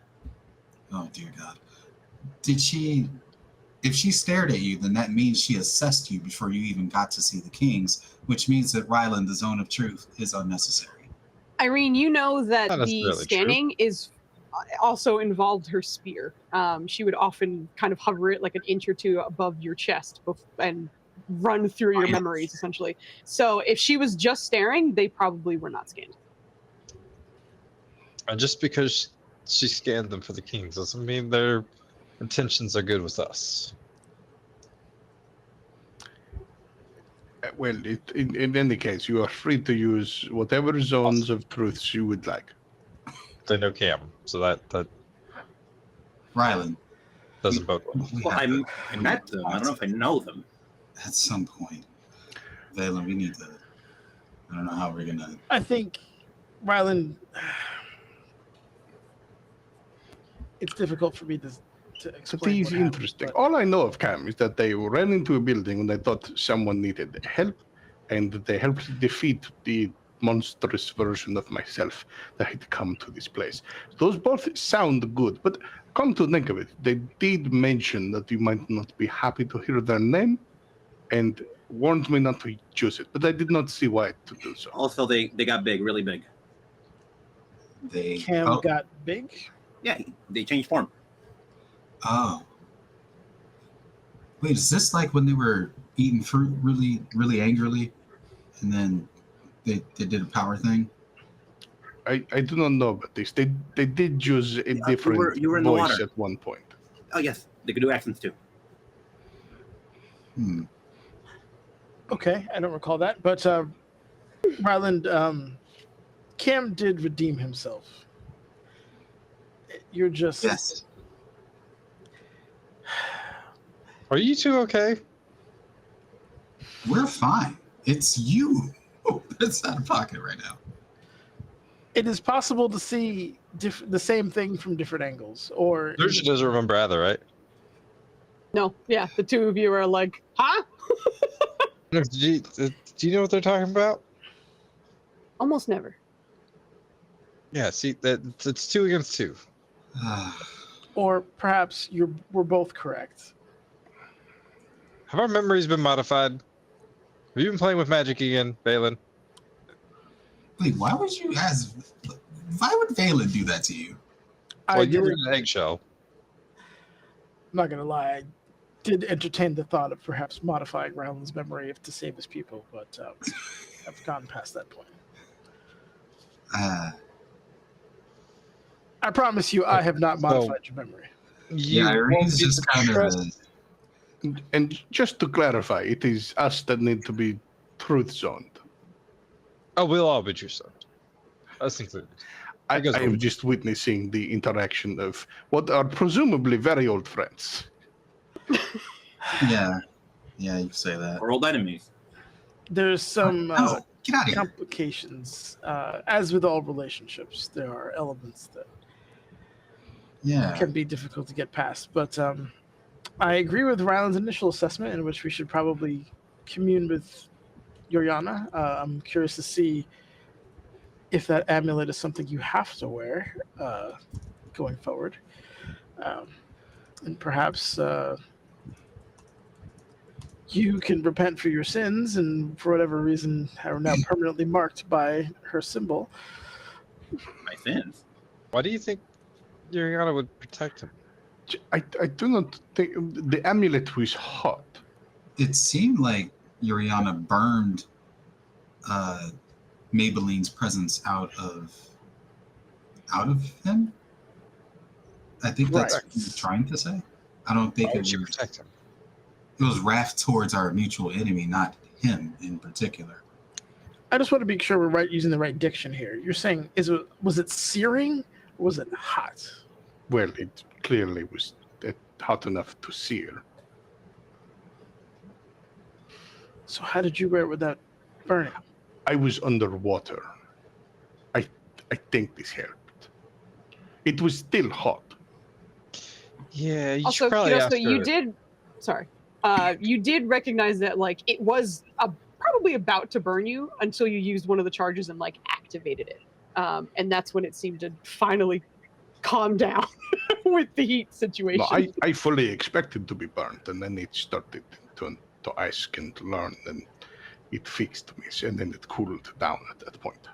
Oh, dear God. If she stared at you, then that means she assessed you before you even got to see the kings, which means that Ryland, the zone of truth, is unnecessary. Irene, you know that Not the necessarily scanning is also involved her spear. She would often kind of hover it like an inch or 2 above your chest and run through your memories, essentially. So if she was just staring, they probably were not scanned. And just because she scanned them for the kings doesn't mean their intentions are good with us. Well, in any case, you are free to use whatever zones of truths you would like. They know Cam, so that Ryland, doesn't bode well. we Well, have to- I met them. I don't know if I know them. at some point, Valen, we need to, I don't know how we're gonna, I think, Ryland, it's difficult for me to That explain. is what happened, interesting. but- All I know of Cam is that they ran into a building and they thought someone needed help. and they helped defeat the monstrous version of myself that had come to this place. Those both sound good, but come to think of it, they did mention that you might not be happy to hear their name, and warned me not to choose it, but I did not see why to do so. Also, they got big, really big. Cam got big? Yeah, they changed form. Oh. Wait, is this like when they were eating fruit really, really angrily, and then they did a power thing? I do not know about this. They did use a different you were in the voice water. at one point. Oh yes, they could do accents too. Okay, I don't recall that, but Ryland, Cam did redeem himself. You're just... Yes. Are you two okay? We're fine. It's you that's out of pocket right now. It is possible to see the same thing from different angles, or... Lucia doesn't remember either, right? No, yeah, the two of you are like, huh? Do you know what they're talking about? Almost never. Yeah, see, it's 2 against 2. Or perhaps we're both correct. Have our memories been modified? Have you been playing with magic again, Valen? Wait, why would Valen do that to you? Well, you were in an eggshell. I'm not gonna lie, I did entertain the thought of perhaps modifying Ryland's memory to save his people, but I've gone past that point. I promise you, I have not modified your memory. Yeah, Irene's just kind of... And just to clarify, it is us that need to be truth zoned. Oh, we'll all be true zoned. Us included. I am just witnessing the interaction of what are presumably very old friends. Yeah, you can say that. Or old enemies. There's some get out of here. complications. As with all relationships, there are elements that can be difficult to get past. But I agree with Ryland's initial assessment, in which we should probably commune with Yoriana. I'm curious to see if that amulet is something you have to wear going forward. And perhaps you can repent for your sins, and for whatever reason are now permanently marked by her symbol. My sins? Why do you think Yoriana would protect him? I do not think the amulet was hot. It seemed like Yoriana burned Maybelline's presence out of him. I think that's what you're trying to say. I don't think it was protect him. It was wrath towards our mutual enemy, not him in particular. I just want to be sure we're using the right diction here. You're saying was it searing or was it hot? Well, it clearly was hot enough to sear. So how did you wear it without burning? I was underwater. I think this helped. It was still hot. Yeah, you also, should probably ask her. you did recognize that it was probably about to burn you until you used one of the charges and activated it, and that's when it seemed to finally calm down with the heat situation. No, I fully expected to be burnt, and then it started to ask and to learn, and it fixed me, and then it cooled down at that point.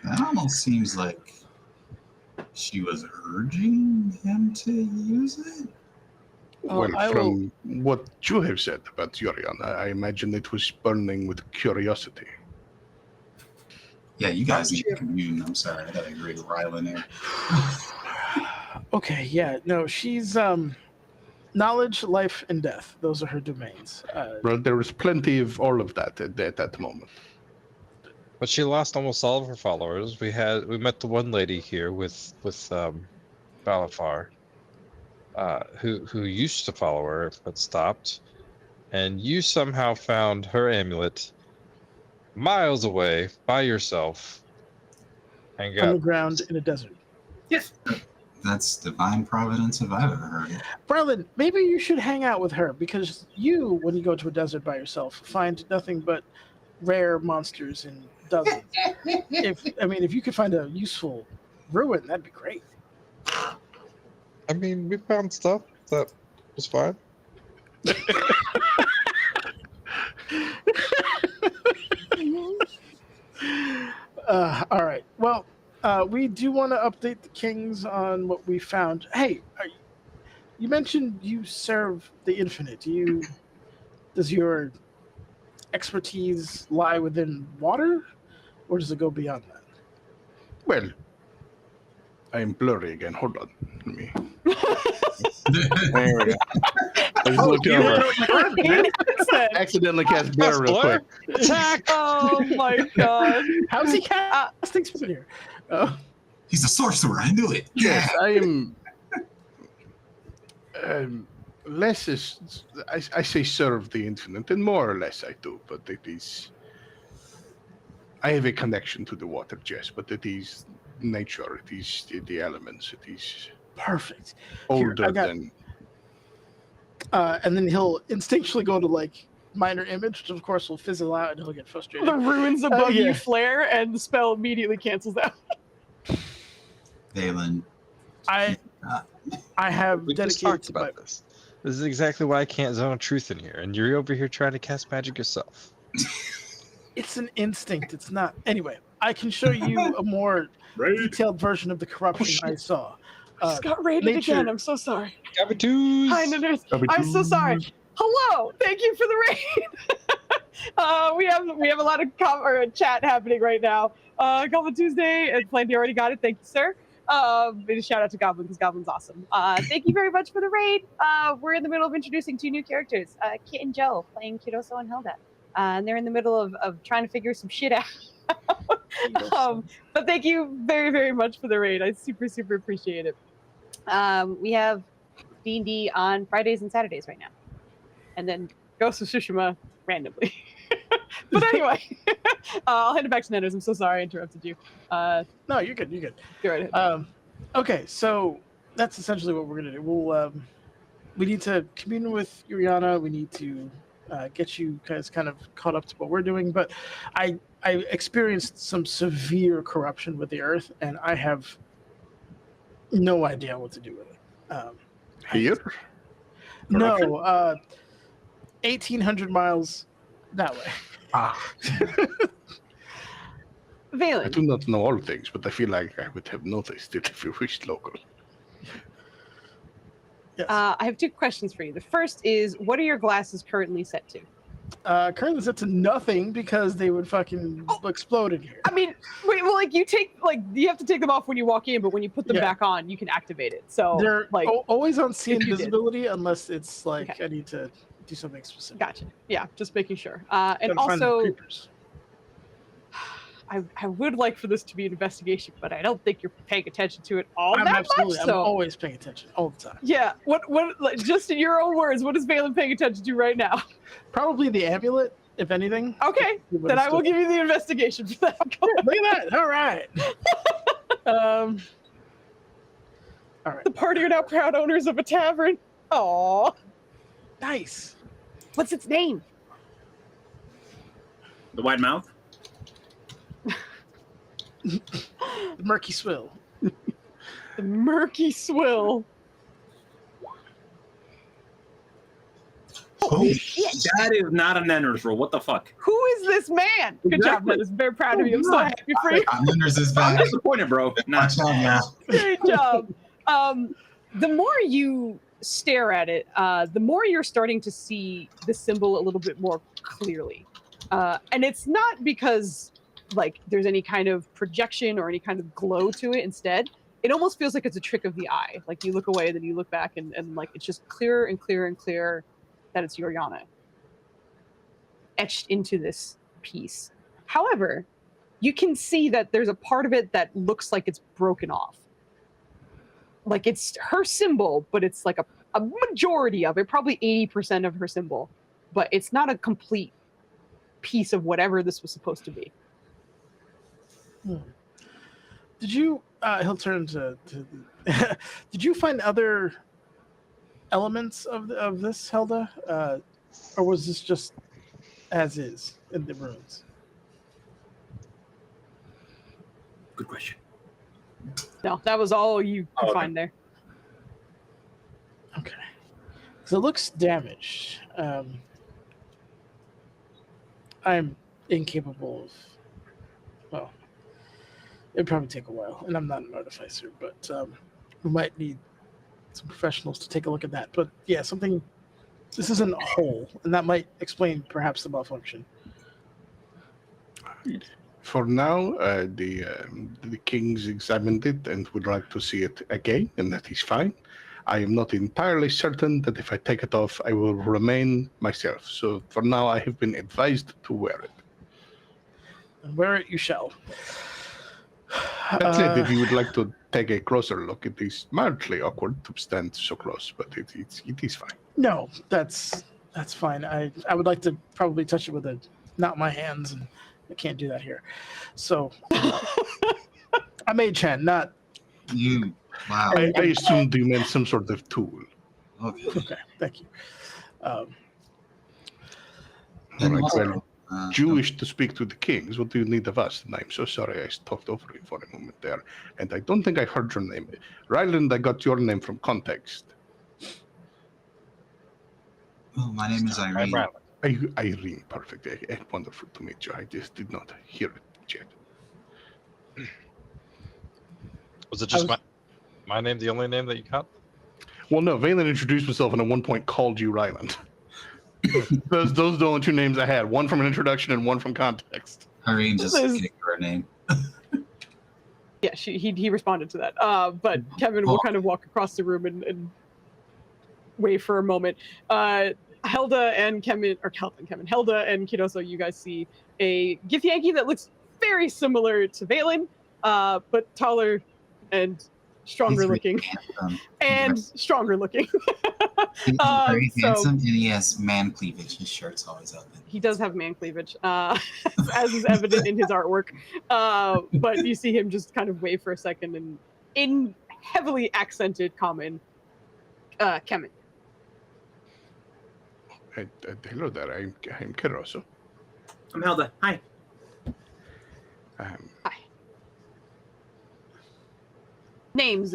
That almost seems like she was urging him to use it. Well, from what you have said about Yoriana, I imagine it was burning with curiosity. Yeah, you guys need to commune. I'm sorry, I gotta agree with Ryland here. Okay, yeah, no, she's knowledge, life, and death. Those are her domains. Well, there was plenty of all of that at that moment. But she lost almost all of her followers. We met the one lady here with Balafar, who used to follow her but stopped, and you somehow found her amulet miles away by yourself and got underground in a desert. Yes. That's divine providence if I've ever heard it. Berlin, maybe you should hang out with her because you, when you go to a desert by yourself, find nothing but rare monsters in dozens. If you could find a useful ruin, that'd be great. I mean, we found stuff that was fine. All right. Well, we do want to update the kings on what we found. Hey, you mentioned you serve the infinite. Does your expertise lie within water, or does it go beyond that? Well, I am blurry again. Hold on. Let me. There we go. I just looked over. Accidentally cast blur real quick. Attack! Oh my god. How's he casting spell here? He's a sorcerer. I knew it. Yes, I am. Less is. I say serve the infinite, and more or less I do, but it is. I have a connection to the water, yes, but it is nature. It is the elements. It is Perfect. older than. And then he'll instinctually go to like minor image, which of course will fizzle out and he'll get frustrated. The ruins above you flare, and the spell immediately cancels out. Valen. I have We just dedicated talked to about this. This is exactly why I can't zone truth in here, and you're over here trying to cast magic yourself. It's an instinct. It's not. Anyway, I can show you a more detailed version of the corruption I saw. Just got raided again. I'm so sorry. Gabatoos! Hi, Nanners. I'm so sorry. Hello. Thank you for the raid. We have a lot of chat happening right now. Goblin Tuesday, and Plenty already got it. Thank you, sir. Shout out to Goblin because Goblin's awesome. Thank you very much for the raid. We're in the middle of introducing 2 new characters, Kit and Joe, playing Kiroso and Hilda. And they're in the middle of trying to figure some shit out. But thank you very, very much for the raid. I super, super appreciate it. We have D&D on Fridays and Saturdays right now. And then Ghost of Tsushima randomly. But anyway, I'll hand it back to Nanners. I'm so sorry I interrupted you. No, you're good. You're good. Go right ahead. Okay, so that's essentially what we're gonna do. We need to commune with Uriana. We need to get you guys kind of caught up to what we're doing. But I experienced some severe corruption with the earth, and I have no idea what to do with it. Here? No, 1,800 miles that way. Valen. I do not know all things, but I feel like I would have noticed it if you wished local. Yes. I have 2 questions for you. The first is, what are your glasses currently set to? Currently set to nothing because they would fucking explode in here. I mean, wait, well, like you have to take them off when you walk in, but when you put them back on, you can activate it. So they're like always on sea invisibility unless it's like I need to do something specific. Gotcha. Yeah, just making sure. And also, I would like for this to be an investigation, but I don't think you're paying attention to it all that much. I'm always paying attention all the time. Yeah. What? Like, just in your own words, what is Valen paying attention to right now? Probably the amulet, if anything. Okay. Then I will give you the investigation for that. Look at that. All right. All right. The party are now proud owners of a tavern. Aw. Nice. What's its name? The wide mouth? The Murky Swill. The Murky Swill. Oh, shit. That is not a Nenner's rule. What the fuck? Who is this man? Good job, Nanners. Very proud of you. I'm so happy for you. Nanners is I'm back. disappointed, bro. Nah. Watch out, y'all. Great job. The more you stare at it, the more you're starting to see the symbol a little bit more clearly. And it's not because like there's any kind of projection or any kind of glow to it. Instead, it almost feels like it's a trick of the eye. Like you look away, then you look back, and like it's just clearer and clearer and clearer that it's Yoriana etched into this piece. However, you can see that there's a part of it that looks like it's broken off. Like it's her symbol, but it's like a majority of it, probably 80% of her symbol, but it's not a complete piece of whatever this was supposed to be. Did you he'll turn to did you find other elements of this, Helda? Or was this just as is in the ruins? Good question. No, that was all you could okay. find there. Okay. So it looks damaged. I'm incapable of. Well, it'd probably take a while, and I'm not an artificer, but we might need some professionals to take a look at that. But yeah, something. This isn't a hole, and that might explain perhaps the malfunction. For now, the kings examined it and would like to see it again, and that is fine. I am not entirely certain that if I take it off, I will remain myself. So for now, I have been advised to wear it. And wear it you shall. That said, if you would like to take a closer look, it is mildly awkward to stand so close, but it is fine. No, that's fine. I would like to probably touch it with not my hands, and I can't do that here. So I made Chen, not You. Wow. I assumed you meant some sort of tool. Okay. okay. Thank you. All And right, also, well, you wish to speak to the kings. What do you need of us? And I'm so sorry I talked over you for a moment there. And I don't think I heard your name. Ryland, I got your name from context. Oh, my name is Irene. Irene, perfect. Wonderful to meet you. I just did not hear it yet. Was it just my name, the only name that you got? Well, no, Valen introduced himself and at one point called you Ryland. those are the only two names I had. One from an introduction and one from context. Irene just getting her name. Yeah, he responded to that. But Kevin will kind of walk across the room and wait for a moment. Helda and Kidoso, you guys see a Githyanki that looks very similar to Valen, but taller and stronger looking. Stronger looking. He's very handsome, and he has man cleavage. His shirt's always open. He does have man cleavage, as is evident in his artwork. But you see him just kind of wait for a second, and in heavily accented common, Kemen. Hello there, I'm Kiroso. I'm Helda. Hi. Hi. Names.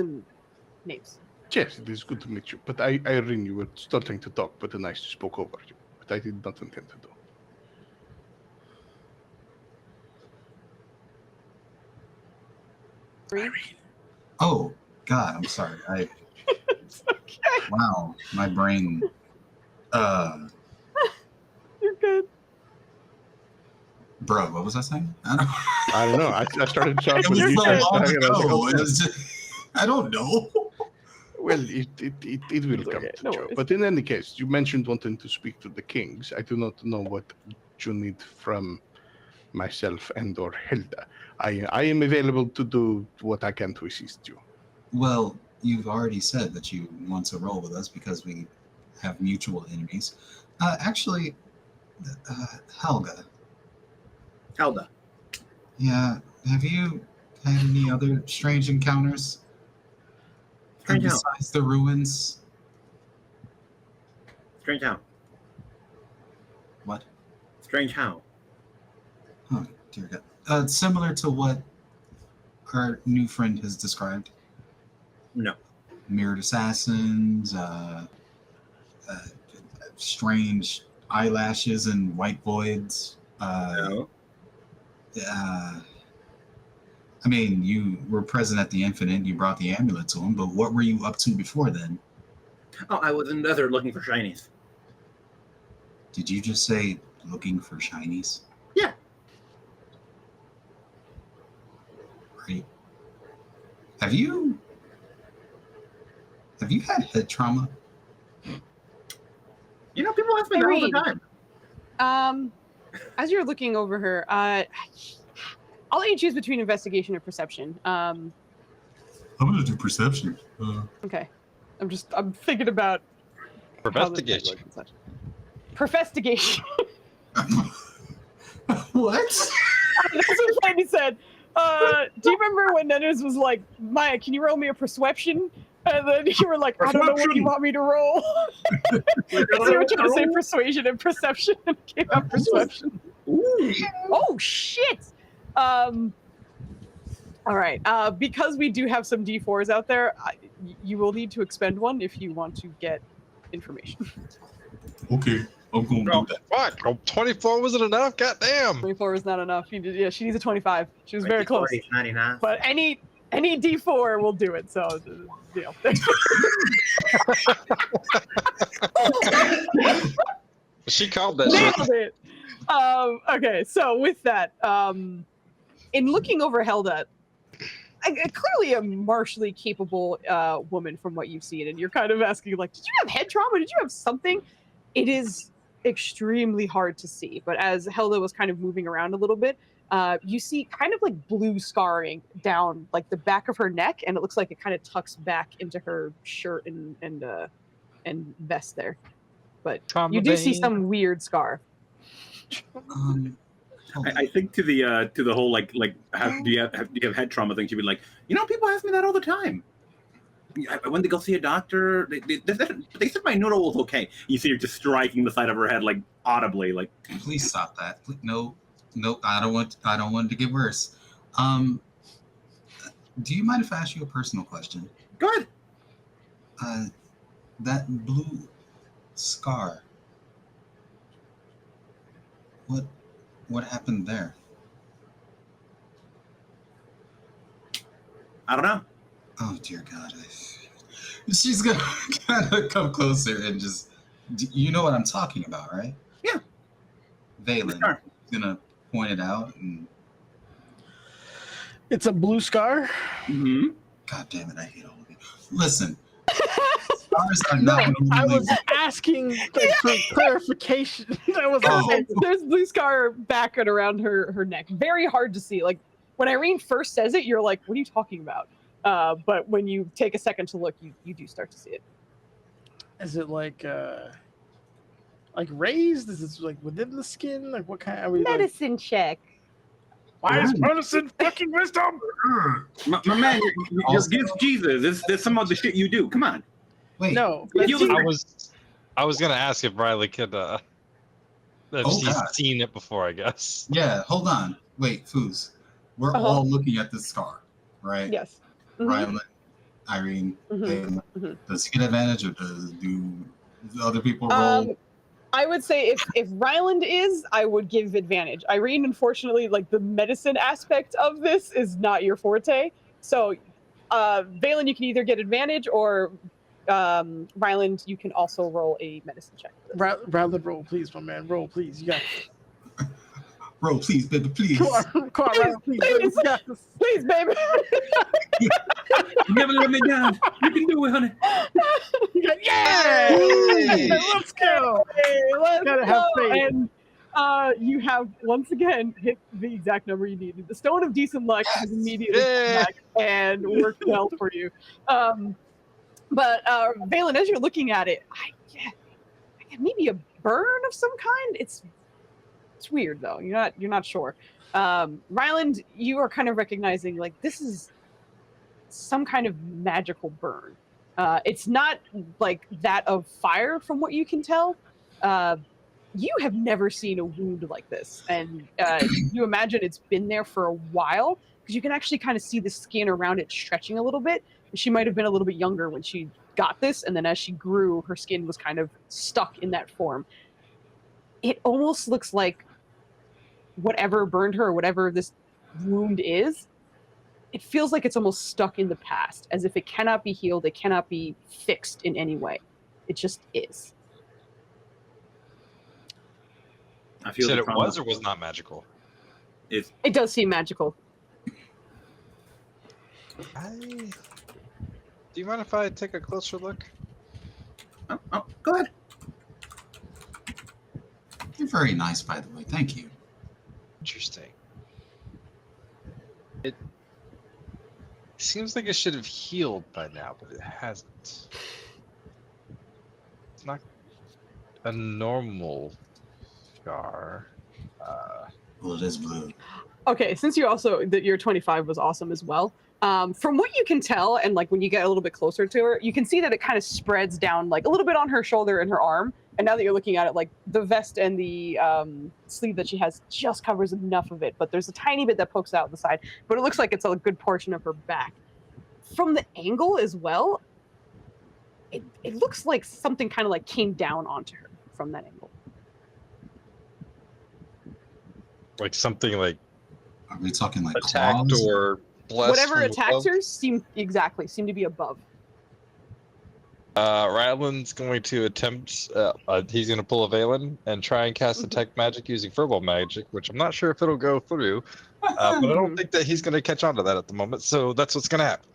Yes, it is good to meet you. But Irene, you were starting to talk, but then I spoke over you. But I did not intend to do. Irene? Oh, God, I'm sorry. It's okay. Wow, my brain. You're good. Bro, what was I saying? I don't know. I started talking It was with you. so guys long talking, I was like, ago. oh, It was just, I don't know. well, it will come okay, to no Joe. worries. But in any case, you mentioned wanting to speak to the kings. I do not know what you need from myself and or Hilda. I am available to do what I can to assist you. Well, you've already said that you want to roll with us because we have mutual enemies. Actually, Helda. Yeah, have you had any other strange encounters? Strange how? Besides the ruins? Strange how? What? Strange how? Oh, dear God. Similar to what our new friend has described. No. Mirrored assassins, strange eyelashes and white voids. No. I mean, you were present at the Infinite, you brought the amulet to him, but what were you up to before then? Oh, I was in the desert looking for shinies. Did you just say looking for shinies? Yeah. Right. Have you had head trauma? You know, people ask me that all the Irene. time. As you're looking over her, I'll let you choose between investigation or perception. I'm gonna do perception. Okay. I'm thinking about Investigation. Perfestigation. What? That's what Fanny said. Do you remember when Nenners was like, Maya, can you roll me a perception? And then you were like, I don't know what you want me to roll. So you were trying to say persuasion and perception and came out perception. Oh, shit. All right. Because we do have some D4s out there, you will need to expend one if you want to get information. Okay, I'm going to do that. Fuck, 24 wasn't enough? God damn. 24 is not enough. She needs a 25. She was very close. 99. But any D4 will do it. So, deal. She called that shit. Nailed it. Okay, so with that, in looking over Helda, clearly a martially capable woman from what you've seen, and you're kind of asking, like, did you have head trauma? Did you have something? It is extremely hard to see, but as Helda was kind of moving around a little bit, you see kind of like blue scarring down like the back of her neck, and it looks like it kind of tucks back into her shirt and vest there. But you do see some weird scar. I think to the whole like do you have head trauma thing? She'd be like, people ask me that all the time. I went to go see a doctor. They said my noodle was okay. You see her just striking the side of her head like audibly, like. Please stop that. No, I don't want it to get worse. Do you mind if I ask you a personal question? Go ahead. That blue scar. What happened there? I don't know. Oh dear God! She's gonna kind of come closer and just. You know what I'm talking about, right? Yeah. Valen gonna point it out and. It's a blue scar. Mm-hmm. God damn it! I hate all of you. Listen. Scars are not. I was asking for clarification. That was There's blue scar back and around her neck. Very hard to see. Like when Irene first says it, you're like, "What are you talking about?" But when you take a second to look, you do start to see it. Is it like raised? Is it like within the skin? Like what kind? Are we Medicine check. Why is medicine fucking wisdom? My man, you're against Jesus. There's some other shit you do. Come on. Wait. No. I was gonna ask if Riley could have seen it before, I guess. Yeah, hold on. Wait, Foos. We're all looking at this scar, right? Yes. Mm-hmm. Rylan, Irene, does he get advantage or do the other people roll? I would say if Ryland is, I would give advantage. Irene, unfortunately, like the medicine aspect of this is not your forte. So, Valen, you can either get advantage or Ryland, you can also roll a medicine check. Ryland, roll, please, my man. Roll, please. You got it. Roll, please, baby, please. Come on, Ryland, please. Please, baby. You never let me down. You can do it, honey. Yeah! Let's go. Let's Gotta have go. faith. And you have once again hit the exact number you needed. The Stone of Decent Luck has immediately come back and worked well for you. But Valen, as you're looking at it, I get maybe a burn of some kind. It's weird though. You're not sure. Ryland, you are kind of recognizing like this is some kind of magical burn. It's not like that of fire from what you can tell. You have never seen a wound like this, and you imagine it's been there for a while because you can actually kind of see the skin around it stretching a little bit. She might have been a little bit younger when she got this, and then as she grew, her skin was kind of stuck in that form. It almost looks like whatever burned her or whatever this wound is, it feels like it's almost stuck in the past, as if it cannot be healed, it cannot be fixed in any way. It just is. I feel Said it was or was not magical? It does seem magical. Do you mind if I take a closer look? Oh, go ahead. You're very nice, by the way. Thank you. Interesting. It seems like it should have healed by now, but it hasn't. It's not a normal scar. Well, it is blue. Okay, since you also that your 25 was awesome as well. From what you can tell, and like when you get a little bit closer to her, you can see that it kind of spreads down like a little bit on her shoulder and her arm. And now that you're looking at it, like the vest and the sleeve that she has just covers enough of it, but there's a tiny bit that pokes out the side. But it looks like it's a good portion of her back. From the angle as well, it looks like something kind of like came down onto her from that angle. Like something like Are we talking like attacked claws? or blessed? Whatever from attacks above? her seem to be above. Ryland's going to attempt. He's going to pull a Valen and try and cast detect magic using furball magic, which I'm not sure if it'll go through. But I don't think that he's going to catch on to that at the moment. So that's what's going to happen.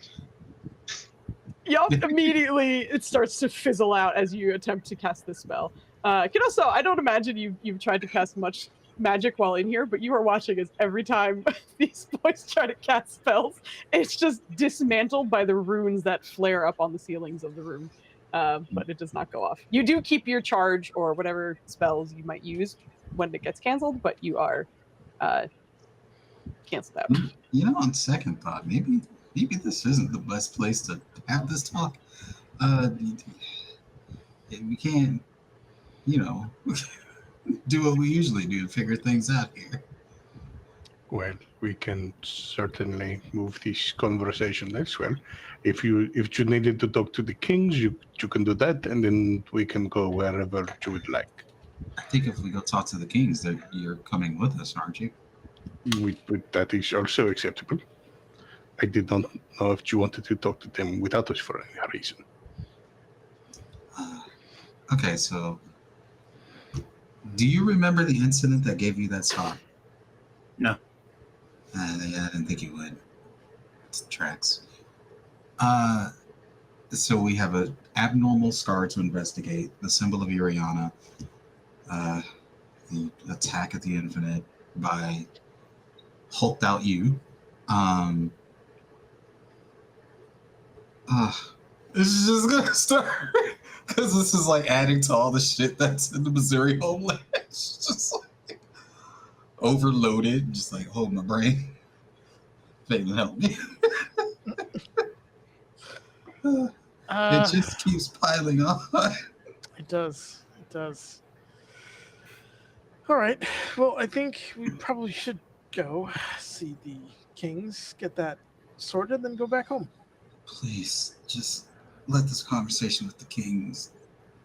Yup, immediately it starts to fizzle out as you attempt to cast this spell. Kinoso, I don't imagine you've tried to cast much magic while in here, but you are watching as every time these boys try to cast spells, it's just dismantled by the runes that flare up on the ceilings of the room. But it does not go off. You do keep your charge or whatever spells you might use when it gets canceled, but you are canceled out. You know, on second thought, maybe this isn't the best place to have this talk. We can't, do what we usually do to figure things out here. Well, we can certainly move this conversation elsewhere. If you needed to talk to the kings, you can do that, and then we can go wherever you would like. I think if we go talk to the kings, that you're coming with us, aren't you? That is also acceptable. I did not know if you wanted to talk to them without us for any reason. Okay, so do you remember the incident that gave you that scar? No. Yeah, I didn't think you would. It tracks. So we have an abnormal scar to investigate, the symbol of Uriana, the attack at the infinite by hulked out you. This is just gonna start because this is like adding to all the shit that's in the Missouri homeland. It's just like overloaded, just like hold my brain. Peyton, help me. It just keeps piling on. It does. All right. Well, I think we probably should go see the kings, get that sorted, then go back home. Please, just let this conversation with the kings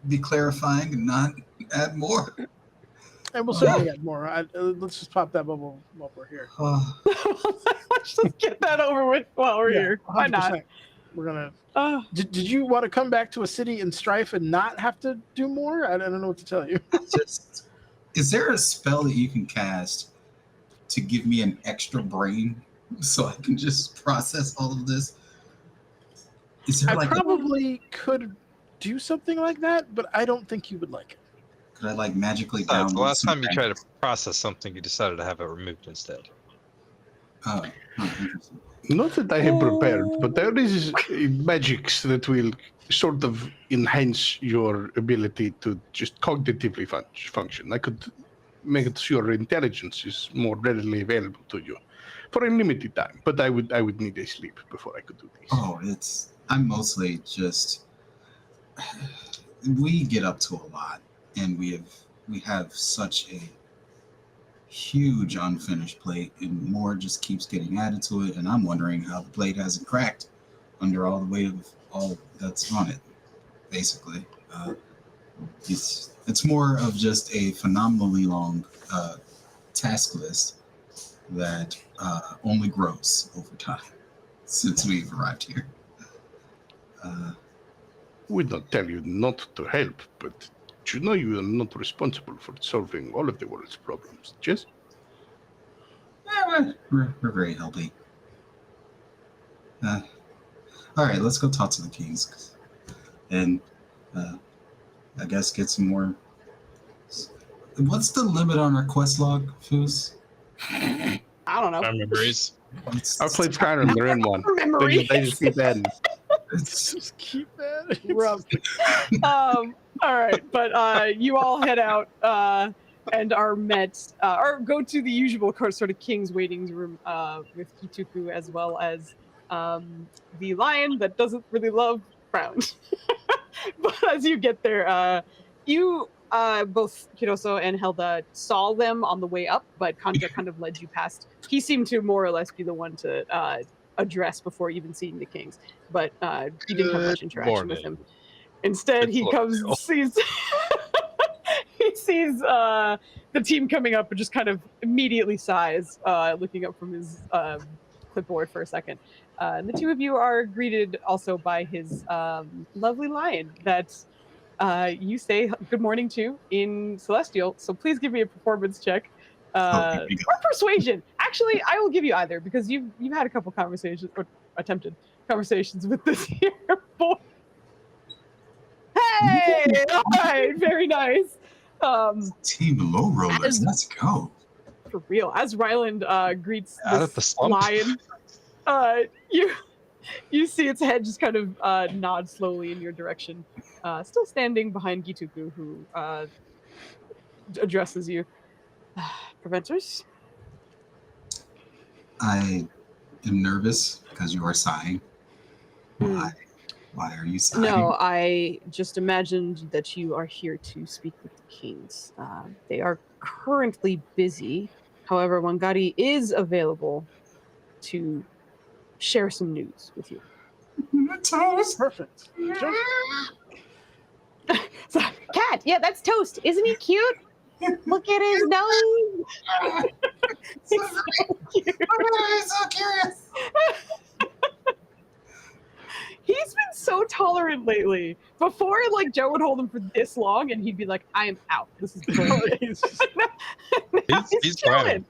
be clarifying and not add more. And we'll certainly add more. Let's just pop that bubble while we're here. Let's just get that over with while we're here. Why not? We're gonna. Did you want to come back to a city in strife and not have to do more? I don't know what to tell you. Is there a spell that you can cast to give me an extra brain so I can just process all of this? Is there probably could do something like that, but I don't think you would like it. Could I magically Besides, download the last time you something? tried to process something, you decided to have it removed instead. Oh, interesting. Not that I have prepared, but there is magics that will sort of enhance your ability to just cognitively function. I could make it so your intelligence is more readily available to you for a limited time, but I would need a sleep before I could do this. Oh, I'm mostly just we get up to a lot, and we have such a huge unfinished plate, and more just keeps getting added to it, and I'm wondering how the plate hasn't cracked under all the weight of all that's on it. Basically, it's more of just a phenomenally long task list that only grows over time since we've arrived here. Would not tell you not to help, but you know you are not responsible for solving all of the world's problems, yes? Yeah, we're very healthy. All right, let's go talk to the kings, and I guess get some more. What's the limit on our quest log, Foos? I don't know. Memories. I've played Skyrim, they're in one. They just keep adding. Just keep that. Rough. All right, but you all head out. and are met, or go to the usual sort of king's waiting room with Kituku, as well as the lion that doesn't really love Crown. But as you get there, you both Kiroso and Helda saw them on the way up, but Kanja kind of led you past. He seemed to more or less be the one to address before even seeing the kings, but you didn't have much interaction with him. Instead, he comes and sees he sees the team coming up and just kind of immediately sighs, looking up from his clipboard for a second. And the two of you are greeted also by his lovely lion that you say good morning to in Celestial. So please give me a performance check. Or persuasion. Actually, I will give you either because you've had a couple conversations or attempted conversations with this here boy. Hey, all right, very nice. Team low rollers, let's go. For real. As Ryland greets this slump. lion, you see its head just kind of nod slowly in your direction. Still standing behind Gituku, who addresses you. Preventers? I am nervous because you are sighing. Why? Why are you sighing? No, I just imagined that you are here to speak with the kings. They are currently busy. However, Wangari is available to share some news with you. Toast. Perfect. So, Cat, yeah, that's Toast. Isn't he cute? Look at his nose. He's so cute. I'm so curious. He's been so tolerant lately. Before, like, Joe would hold him for this long, and he'd be like, "I am out. This is bullshit." he's planning.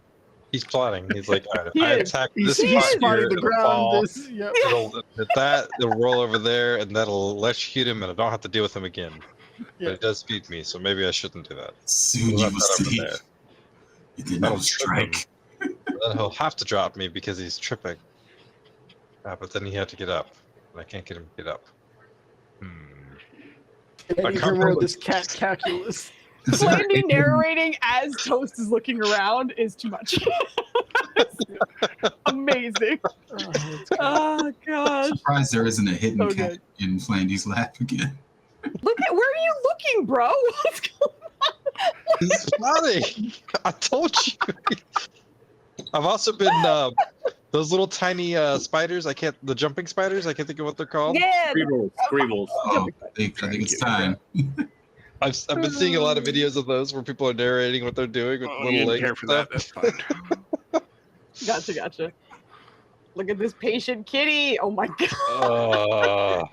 He's plotting. He's like, all right, if I attack this he's spot spotting here, the it'll ground. fall. Yep. It'll hit that. It'll roll over there, and that'll electrocute him, and I don't have to deal with him again. But it does feed me, so maybe I shouldn't do that. Soon you will see. You did That'll not strike. Then he'll have to drop me because he's tripping. But then he had to get up, and I can't get him to get up. I can roll this cat calculus. Flandy narrating as Toast is looking around is too much. Amazing. Oh gosh. I'm surprised there isn't a hidden So cat good. in Flandy's lap again. Look at where are you looking, bro? What's going on? He's plotting. I told you. I've also been those little tiny spiders. The jumping spiders. I can't think of what they're called. Yeah. Scribbles. Oh, I think it's time. I've been seeing a lot of videos of those where people are narrating what they're doing with little you didn't legs. care for that. That's fine. Gotcha. Look at this patient kitty. Oh my god.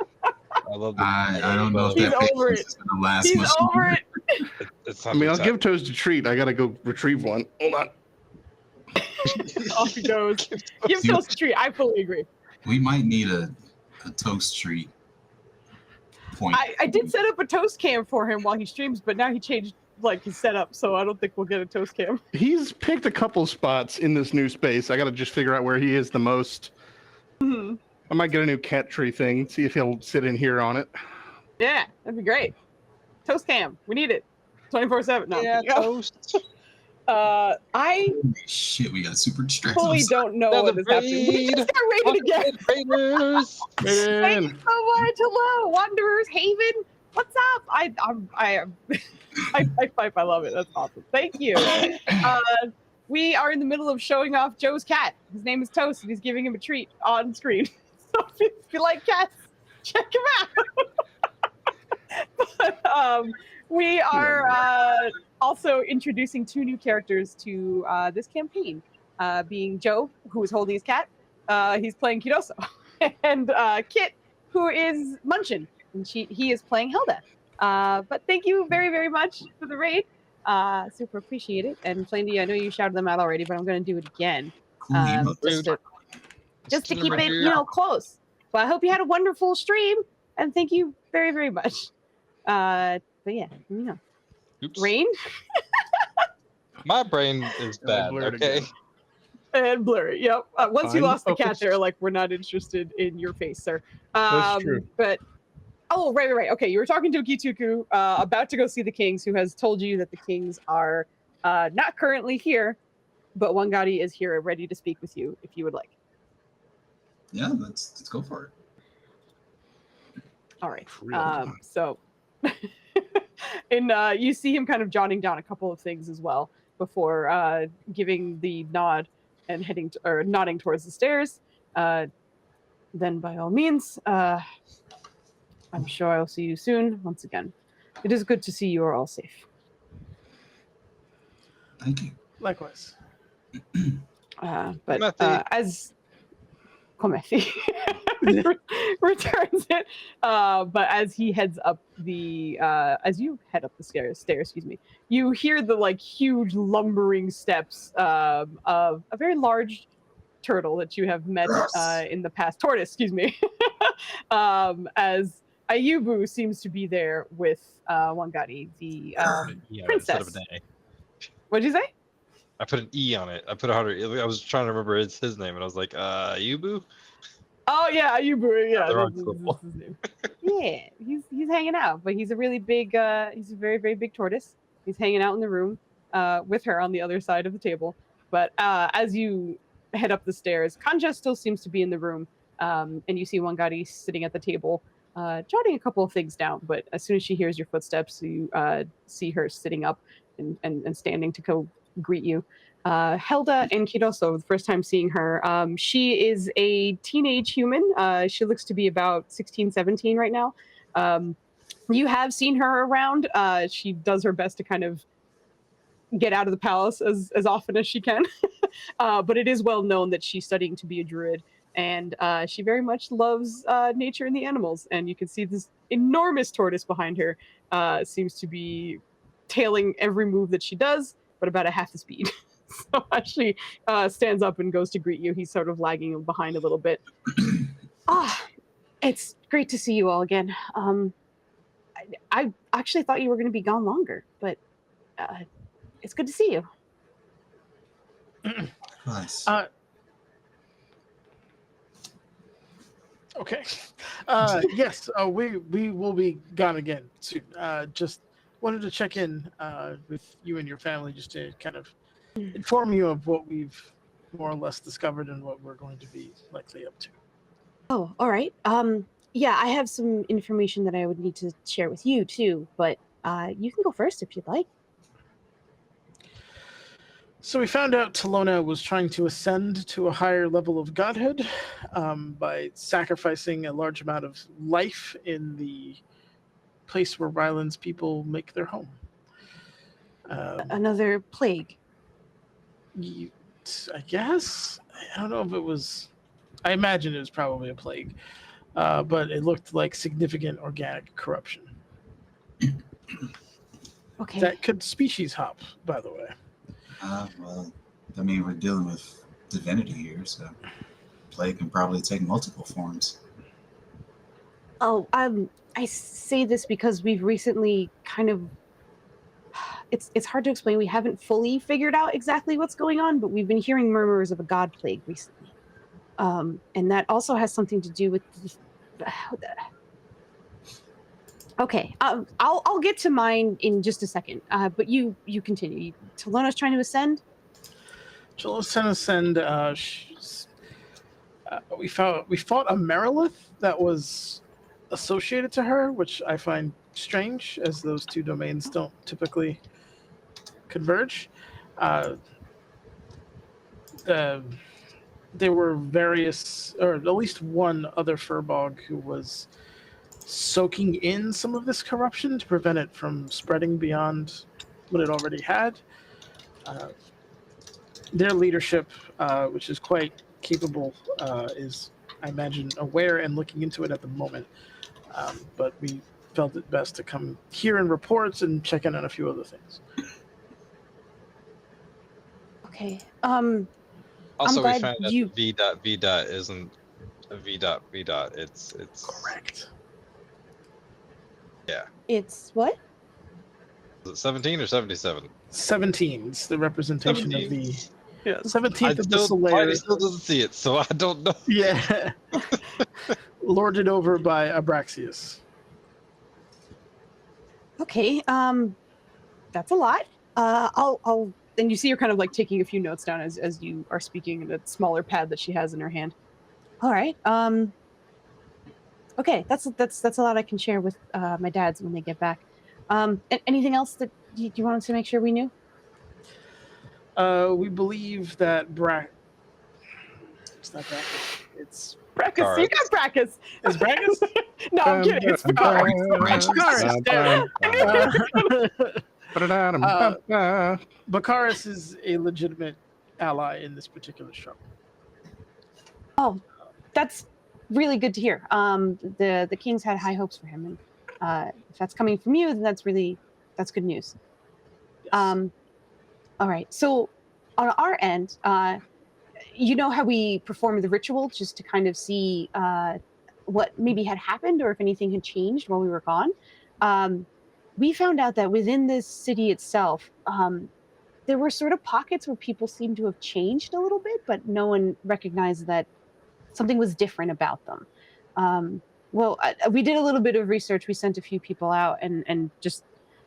I love I don't know if He's that over patience is going to last He's much over longer. it. It's I mean, I'll give Toast a treat. I gotta go retrieve one. Hold on. Off he goes. Give Toast a treat. I fully agree. We might need a toast treat point. I did set up a toast cam for him while he streams, but now he changed like his setup, so I don't think we'll get a toast cam. He's picked a couple spots in this new space. I gotta just figure out where he is the most. Mhm. I might get a new cat tree thing. See if he'll sit in here on it. Yeah, that'd be great. Toast cam. We need it. 24/7. No. Yeah, toast. I Shit, we got super distracted. fully don't know what is happening. We just got raided again. Raiders. Thank you so much. Hello, Wanderers Haven. What's up? I love it. That's awesome. Thank you. We are in the middle of showing off Joe's cat. His name is Toast, and he's giving him a treat on screen. So if you like cats, check him out. But, we are also introducing 2 new characters to this campaign, being Joe, who is holding his cat. He's playing Kiroso. And Kit, who is Munchin, and he is playing Hilda. But thank you very, very much for the raid. Super appreciate it. And Flandy, I know you shouted them out already, but I'm going to do it again. Just to keep it, close. But I hope you had a wonderful stream, and thank you very, very much. But yeah, Oops. Rain My brain is bad. blurred Okay. again. and Blurry. Yep. Once you Fine. lost the cat, Focus. they're like, we're not interested in your face, sir. That's true. But right. Okay, you were talking to Kituku, about to go see the Kings, who has told you that the Kings are Not currently here, but Wangari is here ready to speak with you if you would like. Yeah, let's go for it. All right. Real. So, and you see him kind of jotting down a couple of things as well before giving the nod and nodding towards the stairs. Then, by all means, I'm sure I'll see you soon. Once again, it is good to see you are all safe. Thank you. Likewise. But as Komethi returns it, but as he heads up as you head up the stairs, excuse me, you hear the like huge lumbering steps of a very large turtle that you have met in the past. Tortoise, excuse me. As Ayubu seems to be there with Wangari, the princess. What'd you say? I put an E on it. I put a harder. I was trying to remember his name, and I was like, Yubu? Oh yeah, Ayubu. Yeah, that's his name. Yeah, he's hanging out, but he's a really big. He's a very very big tortoise. He's hanging out in the room with her on the other side of the table. But as you head up the stairs, Kanja still seems to be in the room, and you see Wangari sitting at the table, jotting a couple of things down. But as soon as she hears your footsteps, you see her sitting up and standing to go greet you. Helda and Kiroso, the first time seeing her, she is a teenage human. She looks to be about 16, 17 right now. You have seen her around. She does her best to kind of get out of the palace as often as she can. But it is well known that she's studying to be a druid, and she very much loves nature and the animals. And you can see this enormous tortoise behind her seems to be tailing every move that she does, but about a half the speed. So as she stands up and goes to greet you, he's sort of lagging behind a little bit. It's great to see you all again. I actually thought you were going to be gone longer, but it's good to see you. Nice. Okay. Yes, we will be gone again soon. Just wanted to check in with you and your family just to kind of inform you of what we've more or less discovered and what we're going to be likely up to. Oh, all right. Yeah, I have some information that I would need to share with you too, but you can go first if you'd like. So we found out Talona was trying to ascend to a higher level of godhood by sacrificing a large amount of life in the place where Ryland's people make their home. Another plague. I guess. I don't know if it was. I imagine it was probably a plague, but it looked like significant organic corruption. Okay. That could species hop, by the way. Well, I mean, we're dealing with divinity here, so plague can probably take multiple forms. Oh, I say this because we've recently kind of. It's hard to explain. We haven't fully figured out exactly what's going on, but we've been hearing murmurs of a god plague recently, and that also has something to do with. Okay, I'll get to mine in just a second. But you continue. Talona's trying to ascend. Talona's trying to ascend. We fought a Merilith that was associated to her, which I find strange, as those two domains don't typically converge. There were various, or at least one other Furbog who was soaking in some of this corruption to prevent it from spreading beyond what it already had. Their leadership, which is quite capable, is, I imagine, aware and looking into it at the moment. But we felt it best to come here and report and check in on a few other things. Okay. Also, we glad found that you- V isn't a V. It's Correct. Yeah. It's what? Is it 17 or 77? 17 is the representation 17. of the Yeah. 17th of the Party Solarius. still doesn't see it, so I don't know. Yeah. Lorded over by Abraxius. Okay. That's a lot. I'll. And you see her kind of like taking a few notes down as you are speaking in a smaller pad that she has in her hand. All right. Okay, that's a lot I can share with my dads when they get back. Anything else that you wanted to make sure we knew? We believe that it's not Brackus. It's Brackus, you got Brackus. Is Brackus? No, I'm kidding. It's Bakaris. Bakaris is a legitimate ally in this particular struggle. Oh, that's really good to hear. The Kings had high hopes for him, and if that's coming from you, then that's good news. Yes. All right. So on our end, you know how we performed the ritual just to kind of see what maybe had happened or if anything had changed while we were gone. We found out that within this city itself, there were sort of pockets where people seemed to have changed a little bit, but no one recognized that something was different about them. We did a little bit of research. We sent a few people out, and just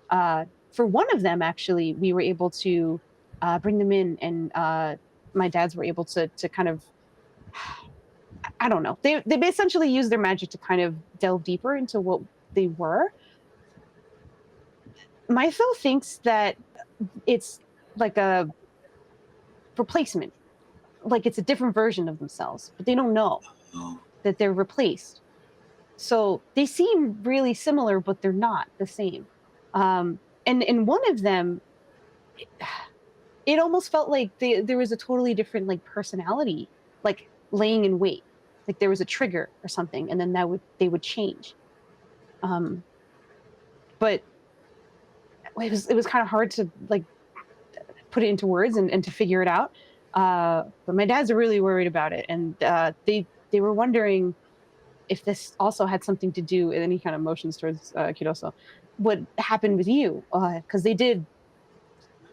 for one of them, actually, we were able to bring them in, and my dads were able to kind of, I don't know. They essentially used their magic to kind of delve deeper into what they were. Mythil thinks that it's like a replacement, like it's a different version of themselves, but they don't know that they're replaced. So they seem really similar, but they're not the same. And in one of them, it almost felt like there was a totally different like personality, like laying in wait, like there was a trigger or something, and then they would change. But it was kind of hard to like put it into words and to figure it out. But my dads are really worried about it, and they were wondering if this also had something to do with any kind of motions towards Kiroso. What happened with you? Because they did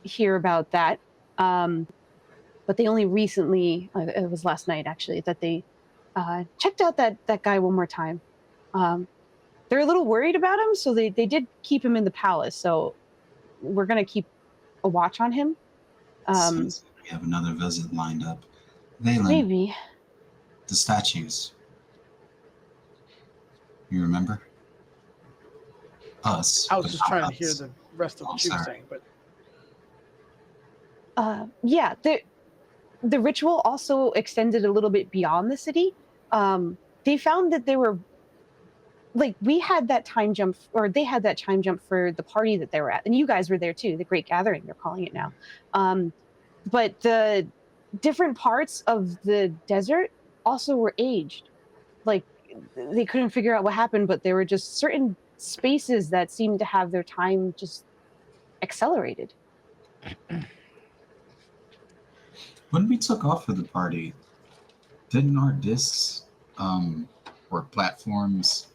hear about that, but they only recently, it was last night actually, that they checked out that guy one more time. They're a little worried about him, so they did keep him in the palace. So we're going to keep a watch on him. Sounds like we have another visit lined up. Valen, maybe. The statues. You remember? Us. I was just trying to hear the rest of what you were saying, but yeah, the ritual also extended a little bit beyond the city. They found that there were, like, we had that time jump, or they had that time jump for the party that they were at, and you guys were there too, the Great Gathering, they're calling it now. But the different parts of the desert also were aged. Like, they couldn't figure out what happened, but there were just certain spaces that seemed to have their time just accelerated. When we took off for the party, didn't our discs or platforms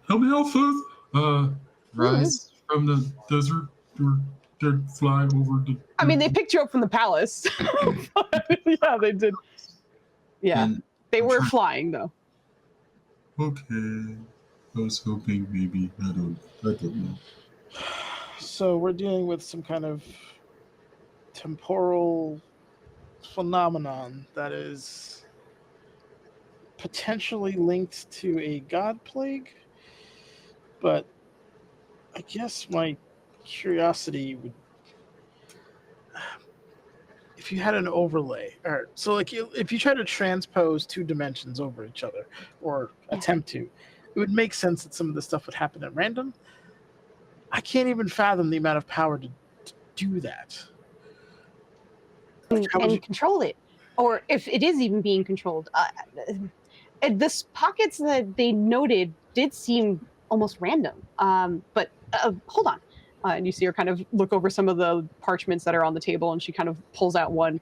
help me out, Fuzz, rise from the desert or did fly over the... I mean, they picked you up from the palace. Yeah, they did. Yeah, and they were flying, though. Okay. I was hoping maybe. I don't know. So we're dealing with some kind of temporal phenomenon that is potentially linked to a god plague, but I guess my curiosity would, if you had an overlay, or so like if you try to transpose two dimensions over each other or attempt to, it would make sense that some of the stuff would happen at random. I can't even fathom the amount of power to do that. Like, and control it, or if it is even being controlled. The pockets that they noted did seem almost random. But hold on. And you see her kind of look over some of the parchments that are on the table, and she kind of pulls out one,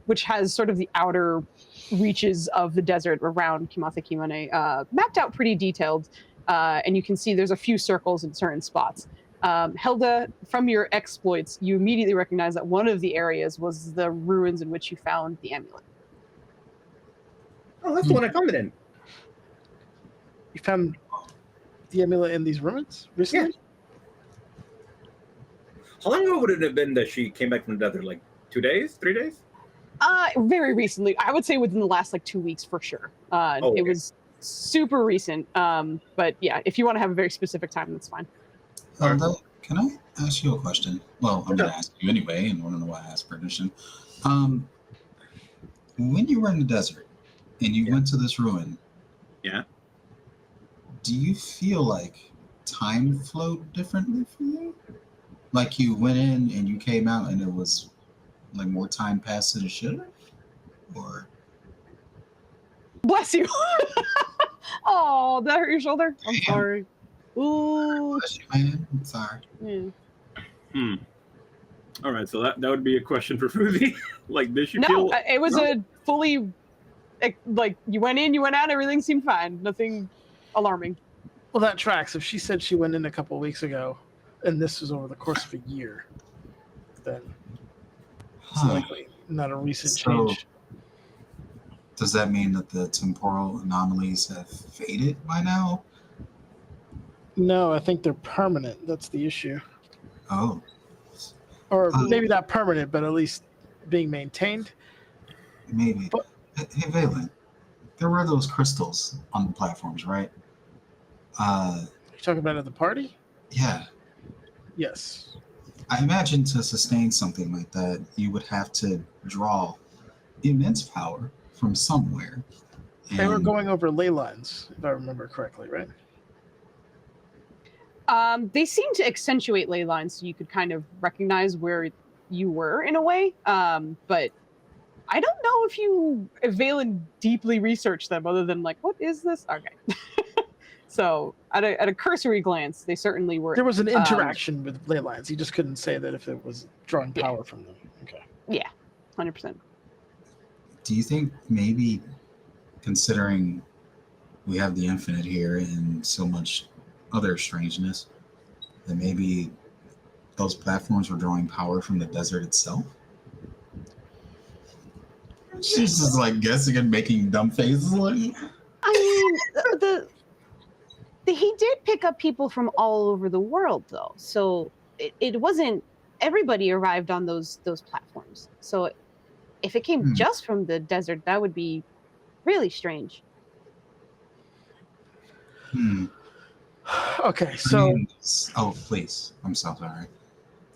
which has sort of the outer reaches of the desert around Kimase Kimane, mapped out pretty detailed. And you can see there's a few circles in certain spots. Helga, from your exploits, you immediately recognize that one of the areas was the ruins in which you found the amulet. Oh, that's the one I found it in. You found the amulet in these ruins recently? How long ago would it have been that she came back from the desert? Like 2 days, 3 days? Very recently. I would say within the last like 2 weeks for sure. Okay. It was super recent. But yeah, if you want to have a very specific time, that's fine. Can I ask you a question? Well, I'm going to ask you anyway, and I don't know why I asked permission. When you were in the desert and you went to this ruin, do you feel like time flowed differently for you? Like you went in and you came out and it was like more time passed than it should have? Or Bless you. Oh, that hurt your shoulder? I'm sorry. Ooh. bless you, man. I'm sorry. Yeah. All right, so that would be a question for Foozie. Like, did she No, feel? it was a fully, like, you went in, you went out, everything seemed fine. Nothing alarming. Well, that tracks. If she said she went in a couple of weeks ago, and this was over the course of a year, then it's likely not a recent change. Does that mean that the temporal anomalies have faded by now? No, I think they're permanent. That's the issue. Oh. Or maybe not permanent, but at least being maintained. Maybe. But, hey, Valen, there were those crystals on the platforms, right? You're talking about at the party? Yeah. Yes. I imagine to sustain something like that, you would have to draw immense power from somewhere. They were going over ley lines, if I remember correctly, right? They seem to accentuate ley lines so you could kind of recognize where you were in a way. But I don't know if Valen deeply researched them other than like, what is this? Okay. So at a cursory glance, they certainly were. There was an interaction with ley lines. You just couldn't say that if it was drawing power from them. Okay. Yeah, 100%. Do you think maybe, considering we have the infinite here and so much other strangeness, that maybe those platforms were drawing power from the desert itself? She's just like guessing and making dumb faces. Like, I mean, he did pick up people from all over the world, though. So it wasn't everybody arrived on those platforms. So if it came just from the desert, that would be really strange. Okay, so please, I'm so sorry.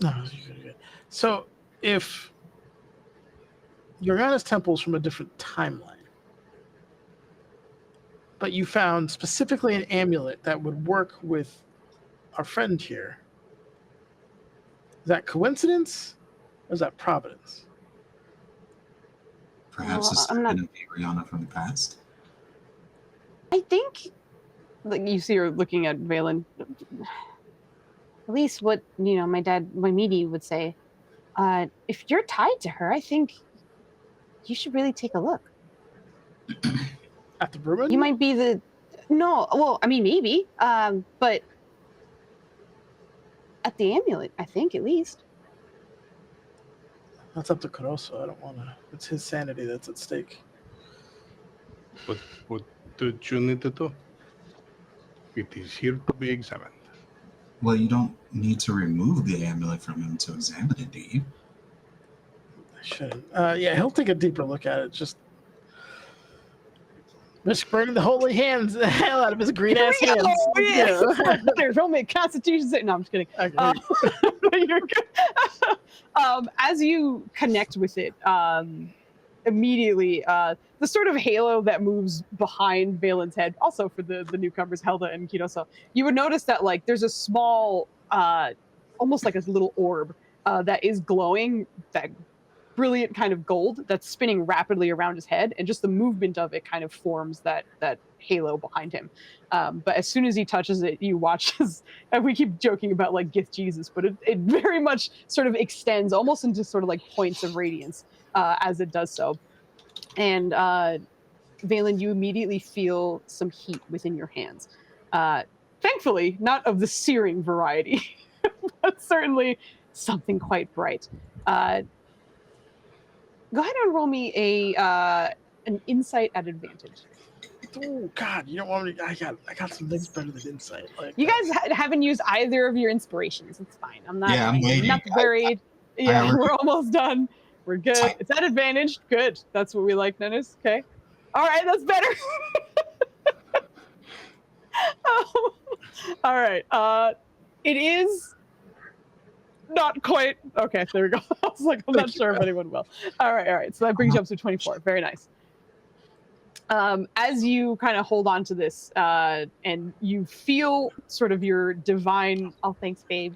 No, you're good. So if Yoriana's temple is from a different timeline, but you found specifically an amulet that would work with our friend here, is that coincidence or is that providence? Perhaps this could be Rihanna from the past. I think, like, you see her looking at Valen. At least what my meaty would say. If you're tied to her, I think you should really take a look. At the ruin? You might be no. Well, I mean, maybe. But at the amulet, I think at least. That's up to Caroso. I don't want to. It's his sanity that's at stake. But what do you need to do? It is here to be examined. Well, you don't need to remove the amulet from him to examine it, do you? I shouldn't. Yeah, he'll take a deeper look at it. Just burning the holy hands the hell out of his green ass hands. Oh, yeah. There's only a constitution. No, I'm just kidding. You're good. As you connect with it, immediately, the sort of halo that moves behind Valen's head, also for the newcomers, Helda and Kiroso, you would notice that like there's a small, almost like a little orb that is glowing, that brilliant kind of gold that's spinning rapidly around his head, and just the movement of it kind of forms that halo behind him. But as soon as he touches it, you watch as, and we keep joking about like Gith Jesus, but it very much sort of extends almost into sort of like points of radiance as it does so. And Valen, you immediately feel some heat within your hands. Thankfully, not of the searing variety, but certainly something quite bright. Go ahead and roll me an insight at advantage. Oh God, you don't want me? I got some things better than insight. Like You guys haven't used either of your inspirations. It's fine. I'm not. Yeah, I'm waiting. Not worried. Yeah, already- we're almost done. We're good. Fine. It's at advantage. Good. That's what we like, Nennis. Okay. All right, that's better. All right. It is not quite. Okay, there we go. I was like, I'm not sure if anyone will. All right. So that brings you up to 24. Very nice. As you kind of hold on to this, and you feel sort of your divine. Oh, thanks, babe.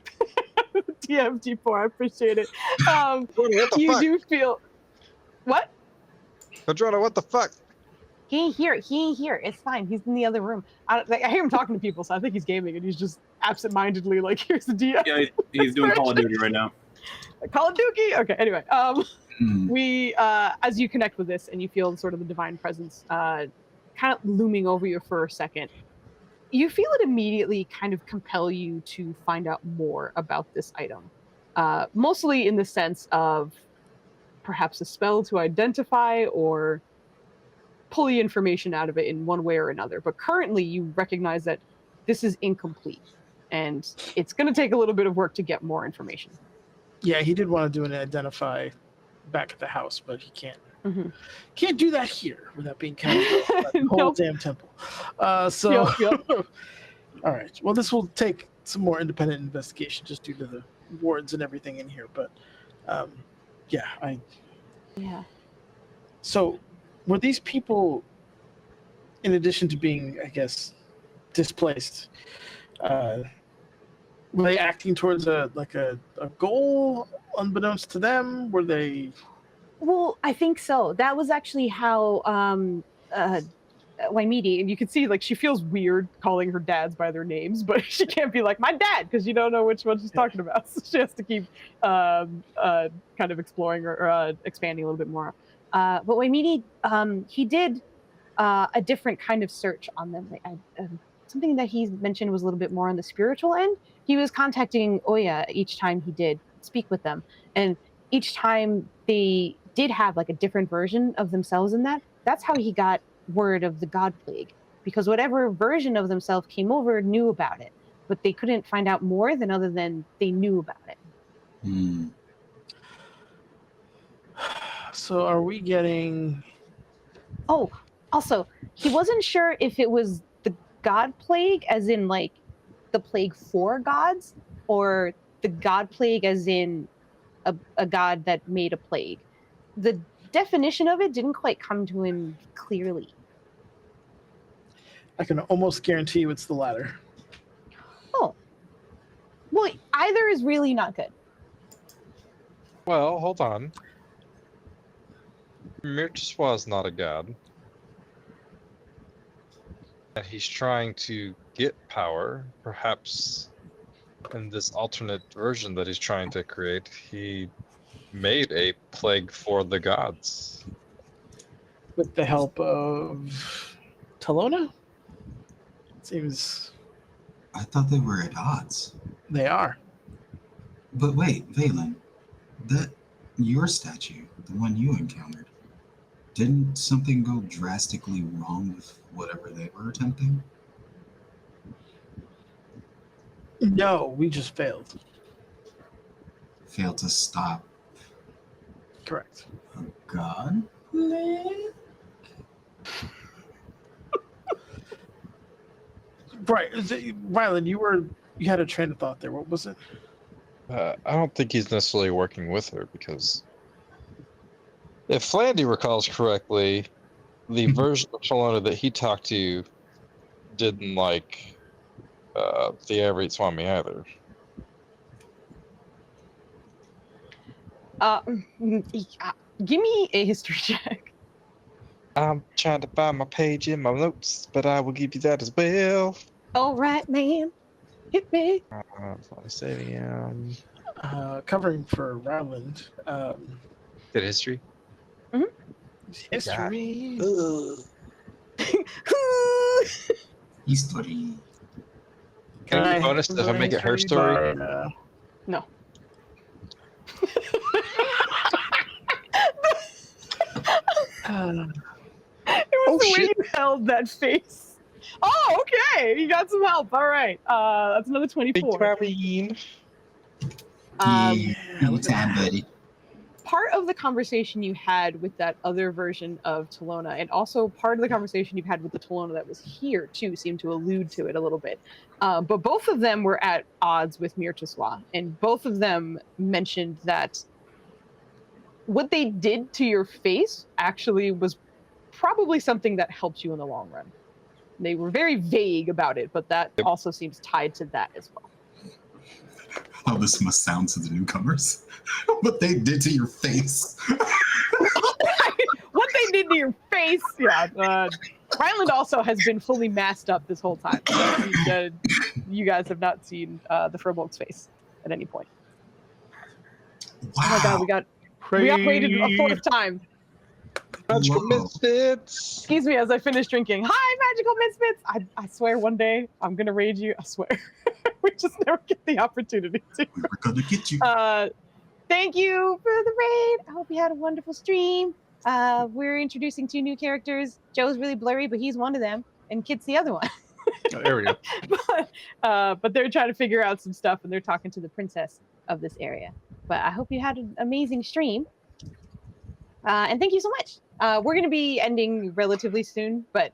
TMT4, I appreciate it. What the You fuck? do feel. What? Quadrato, what the fuck? He ain't here. It's fine. He's in the other room. I hear him talking to people, so I think he's gaming, and he's just absentmindedly like, "Here's the DM." Yeah, he's doing Call of Duty right now. Call of Duty. Okay. Anyway, we as you connect with this and you feel sort of the divine presence, kind of looming over you for a second, you feel it immediately kind of compel you to find out more about this item, mostly in the sense of perhaps a spell to identify or pull the information out of it in one way or another. But currently you recognize that this is incomplete and it's going to take a little bit of work to get more information. Yeah, he did want to do an identify back at the house, but he can't. Mm-hmm. Can't do that here without being kind of the whole Nope. damn temple. Yep. All right. Well, this will take some more independent investigation just due to the wards and everything in here. But yeah. So, were these people, in addition to being, I guess, displaced, were they acting towards a goal unbeknownst to them? Were they? Well, I think so. That was actually how Waimidi, And you can see like she feels weird calling her dads by their names, but she can't be like my dad because you don't know which one she's talking about. So she has to keep kind of exploring or expanding a little bit more. but Waimidi, he did a different kind of search on them. Something that he mentioned was a little bit more on the spiritual end. He was contacting Oya each time he did speak with them, and each time they did have like a different version of themselves in that. That's how he got word of the God Plague, because whatever version of themselves came over knew about it, but they couldn't find out more than other than they knew about it. So are we getting? Oh, also, he wasn't sure if it was the God Plague, as in like the plague for gods, or the God Plague as in a god that made a plague. The definition of it didn't quite come to him clearly. I can almost guarantee you it's the latter. Oh. Well, either is really not good. Well, hold on. Mirch was not a god. And he's trying to get power. Perhaps in this alternate version that he's trying to create, he made a plague for the gods. With the help of Talona? Seems I thought they were at odds. they are. But wait, Valen, that your statue, the one you encountered, didn't something go drastically wrong with whatever they were attempting? No, we just failed. Failed to stop Correct. a god plague? Right. Rylan, you had a train of thought there. What was it? I don't think he's necessarily working with her because if Flandy recalls correctly, the version of Shalona that he talked to didn't like the average Swami either. Give me a history check. I'm trying to find my page in my notes, but I will give you that as well. All right, man. Hit me. Covering for Ryland. Did history? History. History. Can I get a bonus if I make it her story? No. Oh the way shit. you held that face. Oh, okay. You got some help. All right. That's another 24. Carrying. Yeah, look at time, that. buddy. Part of the conversation you had with that other version of Talona, and also part of the conversation you've had with the Talona that was here too, seemed to allude to it a little bit. But both of them were at odds with Mirtiswa, and both of them mentioned that what they did to your face actually was probably something that helped you in the long run. They were very vague about it, but that also seems tied to that as well. How this must sound to the newcomers. What they did to your face. What they did to your face, yeah. Ryland also has been fully masked up this whole time. So you guys have not seen the Furbolg's face at any point. Wow. Oh my god, we upgraded a fourth time. Magical Whoa. Misfits. Excuse me as I finish drinking. Hi, Magical Misfits! I swear one day I'm gonna raid you. I swear. We just never get the opportunity to. We were gonna get you. Thank you for the raid. I hope you had a wonderful stream. We're introducing 2 new characters. Joe's really blurry, but he's one of them, and Kit's the other one. Oh, there we go. but they're trying to figure out some stuff, and they're talking to the princess of this area. But I hope you had an amazing stream. And thank you so much. We're going to be ending relatively soon, but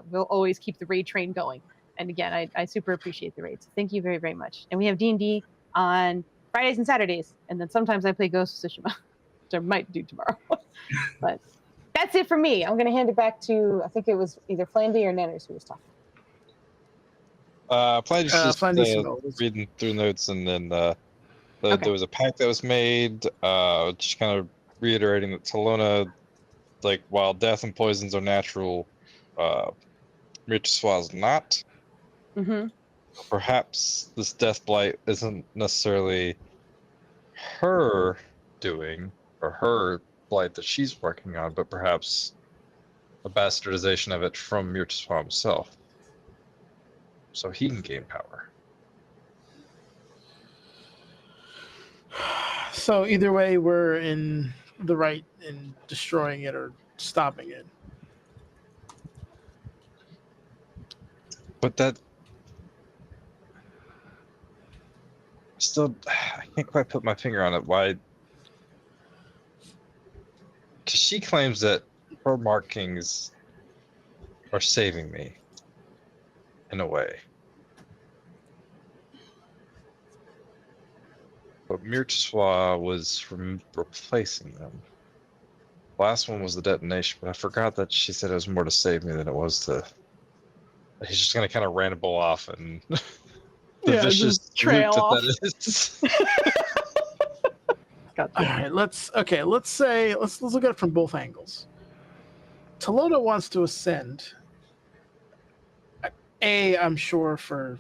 we'll always keep the raid train going. And again, I super appreciate the raids. Thank you very, very much. And we have D&D on Fridays and Saturdays, and then sometimes I play Ghost of Tsushima, which I might do tomorrow. But that's it for me. I'm going to hand it back to, I think it was either Flandy or Nanners who was talking. Flandy's just Flandy's reading through notes, and then Okay. there was a pact that was made, just kind of reiterating that Talona, like, while death and poisons are natural, Mirtiswa is not. Mm-hmm. Perhaps this death blight isn't necessarily her doing, or her blight that she's working on, but perhaps a bastardization of it from Mirtiswa himself, so he can gain power. So either way, we're in the right in destroying it or stopping it. But that still, I can't quite put my finger on it. Why? Because she claims that her markings are saving me, in a way. But Mirtiswa was replacing them. Last one was the detonation, but I forgot that she said it was more to save me than it was to. He's just gonna kind of ramble off and the vicious just trail loop off. that is. Gotcha. All right, let's look at it from both angles. Talona wants to ascend. I'm sure for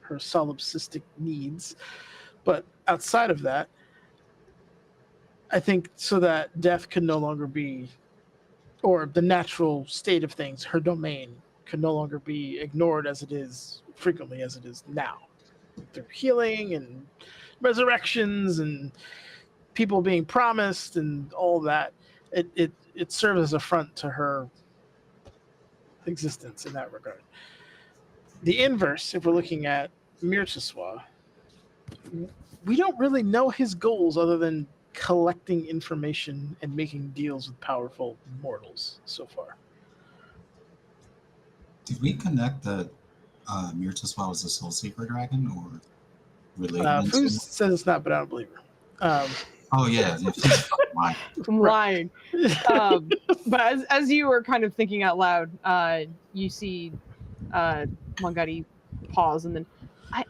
her solipsistic needs, but outside of that, I think so that death could no longer be, or the natural state of things, her domain could no longer be ignored as it is frequently as it is now, through healing and resurrections and people being promised and all that. It serves as a front to her existence in that regard. The inverse, if we're looking at Mirtiswa, we don't really know his goals other than collecting information and making deals with powerful mortals so far. Did we connect that Mirtiswa was a soul seeker dragon or related? Foos says it's not, but I don't believe her. Oh yeah, I'm lying. But as you were kind of thinking out loud, you see Mangari pause, and then I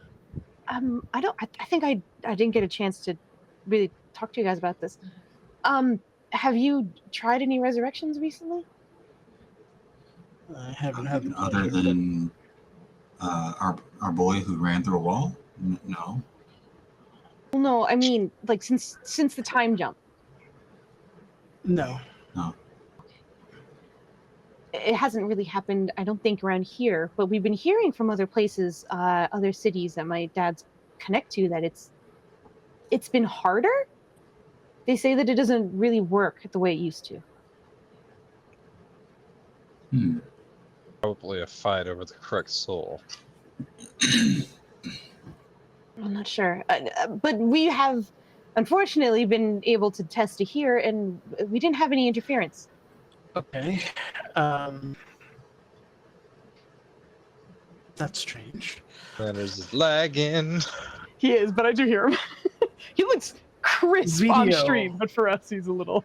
think I didn't get a chance to really talk to you guys about this. Have you tried any resurrections recently? I haven't had the other than our boy who ran through a wall. No. Well, no, I mean like since the time jump. No. It hasn't really happened, I don't think, around here, but we've been hearing from other places, other cities that my dad's connect to, that it's been harder. They say that it doesn't really work the way it used to. Probably a fight over the correct soul. I'm not sure. But we have, unfortunately, been able to test it here, and we didn't have any interference. Okay. That's strange. Manners is lagging. He is, but I do hear him. He looks crisp on Video. stream, but for us, he's a little.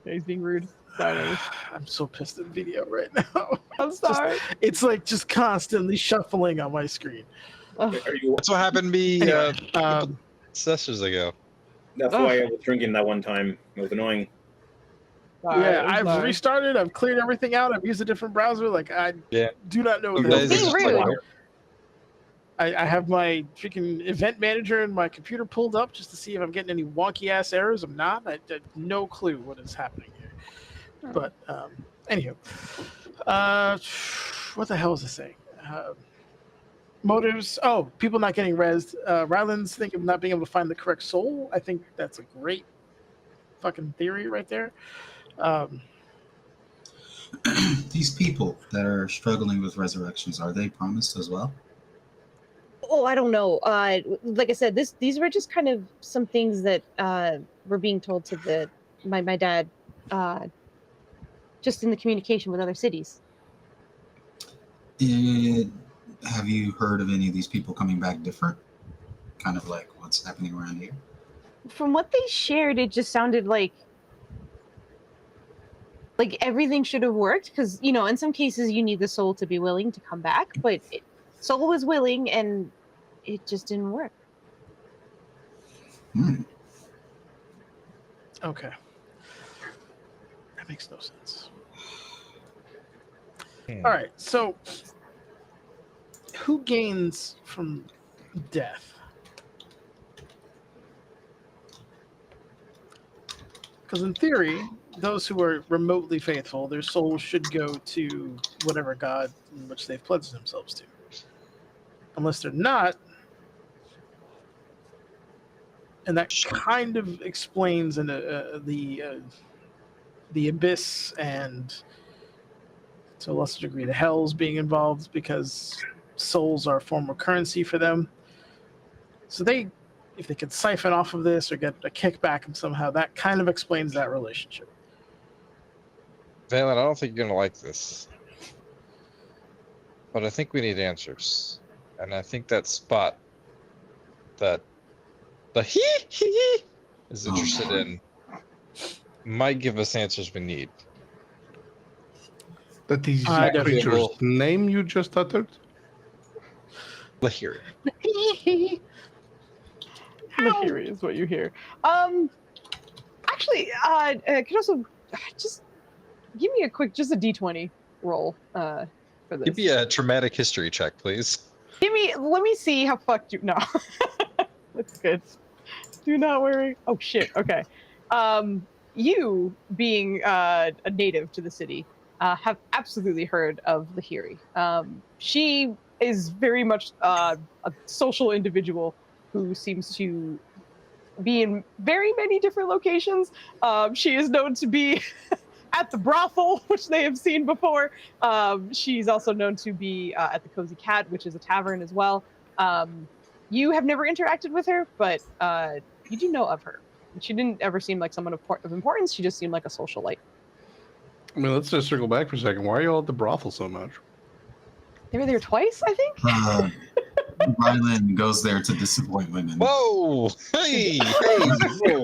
Yeah, he's being rude. Sorry. I'm so pissed at video right now. I'm sorry. It's like just constantly shuffling on my screen. Ugh. Are you? That's what happened to me Anyway, a couple sessions ago. That's why I was drinking that one time. It was annoying. Sorry, yeah, I'm I've sorry. restarted. I've cleared everything out. I've used a different browser. Like I do not know what Some the days hell it's is just going rude. on. I have my freaking event manager and my computer pulled up just to see if I'm getting any wonky ass errors. I'm not. I have no clue what is happening here. But anywho, what the hell was I saying? Motives. Oh, people not getting rezzed. Ryland's think of not being able to find the correct soul. I think that's a great fucking theory right there. These people that are struggling with resurrections, are they promised as well? Oh, I don't know. Like I said, these were just kind of some things that were being told to my dad, just in the communication with other cities. Have you heard of any of these people coming back different? Kind of like what's happening around here? From what they shared, it just sounded like everything should have worked, because in some cases you need the soul to be willing to come back, but soul was willing and it just didn't work. Okay. That makes no sense. All right, so who gains from death? Because in theory, those who are remotely faithful, their souls should go to whatever god in which they've pledged themselves to. Unless they're not. And that kind of explains the abyss and, to a lesser degree, the hells being involved, because souls are a form of currency for them. So if they could siphon off of this or get a kickback and somehow, that kind of explains that relationship. Valen, I don't think you're gonna like this, but I think we need answers, and I think that spot that the he is interested in might give us answers we need. That is I the creature's will- name you just uttered? Lahiri. Lahiri is what you hear. Actually, could also just give me a D20 roll for this. Give me a traumatic history check, please. Let me see how fucked you. No, that's good. Do not worry. Oh shit. Okay. You being a native to the city, have absolutely heard of Lahiri. She is very much a social individual who seems to be in very many different locations. She is known to be at the brothel, which they have seen before. She's also known to be at the Cozy Cat, which is a tavern as well. You have never interacted with her, but you do know of her. She didn't ever seem like someone of importance. She just seemed like a socialite. I mean, let's just circle back for a second. Why are you all at the brothel so much? They were there twice, I think. Rylan goes there to disappoint women. Whoa! Hey! Whoa!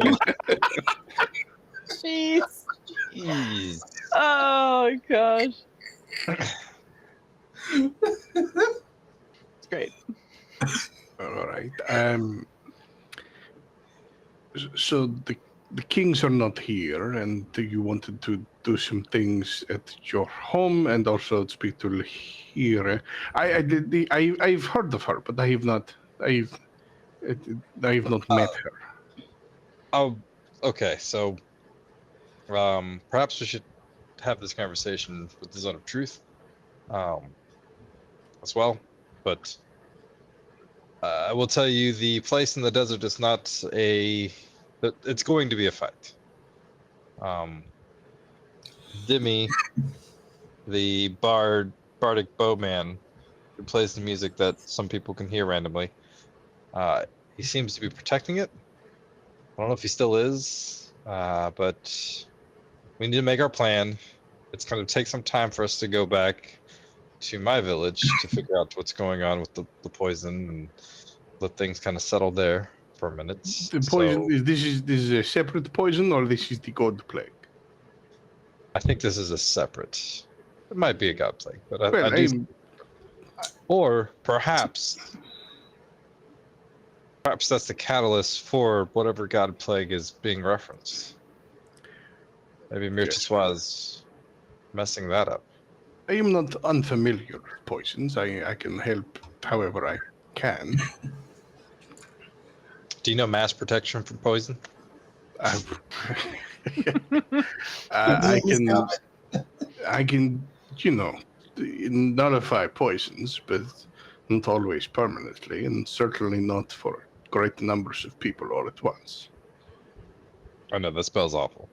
Jeez. Jeez. Oh gosh. It's great. All right. So the kings are not here, and you wanted to do some things at your home, and also speak to Lahiri. I've heard of her, but I've not met her. Oh, okay. So, perhaps we should have this conversation with the Zone of Truth, as well. But I will tell you, the place in the desert is not it's going to be a fight. Demi the bardic bowman who plays the music that some people can hear randomly. He seems to be protecting it. I don't know if he still is, but we need to make our plan. It's going to take some time for us to go back to my village to figure out what's going on with the poison and let things kind of settle there for a minute. The poison this is a separate poison, or this is the god plague? I think this is a separate. It might be a god plague, but Well, I do. Or perhaps that's the catalyst for whatever god plague is being referenced. Maybe Mirtiswa is messing that up. I am not unfamiliar with poisons. I can help however I can. Do you know mass protection from poison? I can, nullify poisons, but not always permanently, and certainly not for great numbers of people all at once. Oh no, that spell's awful.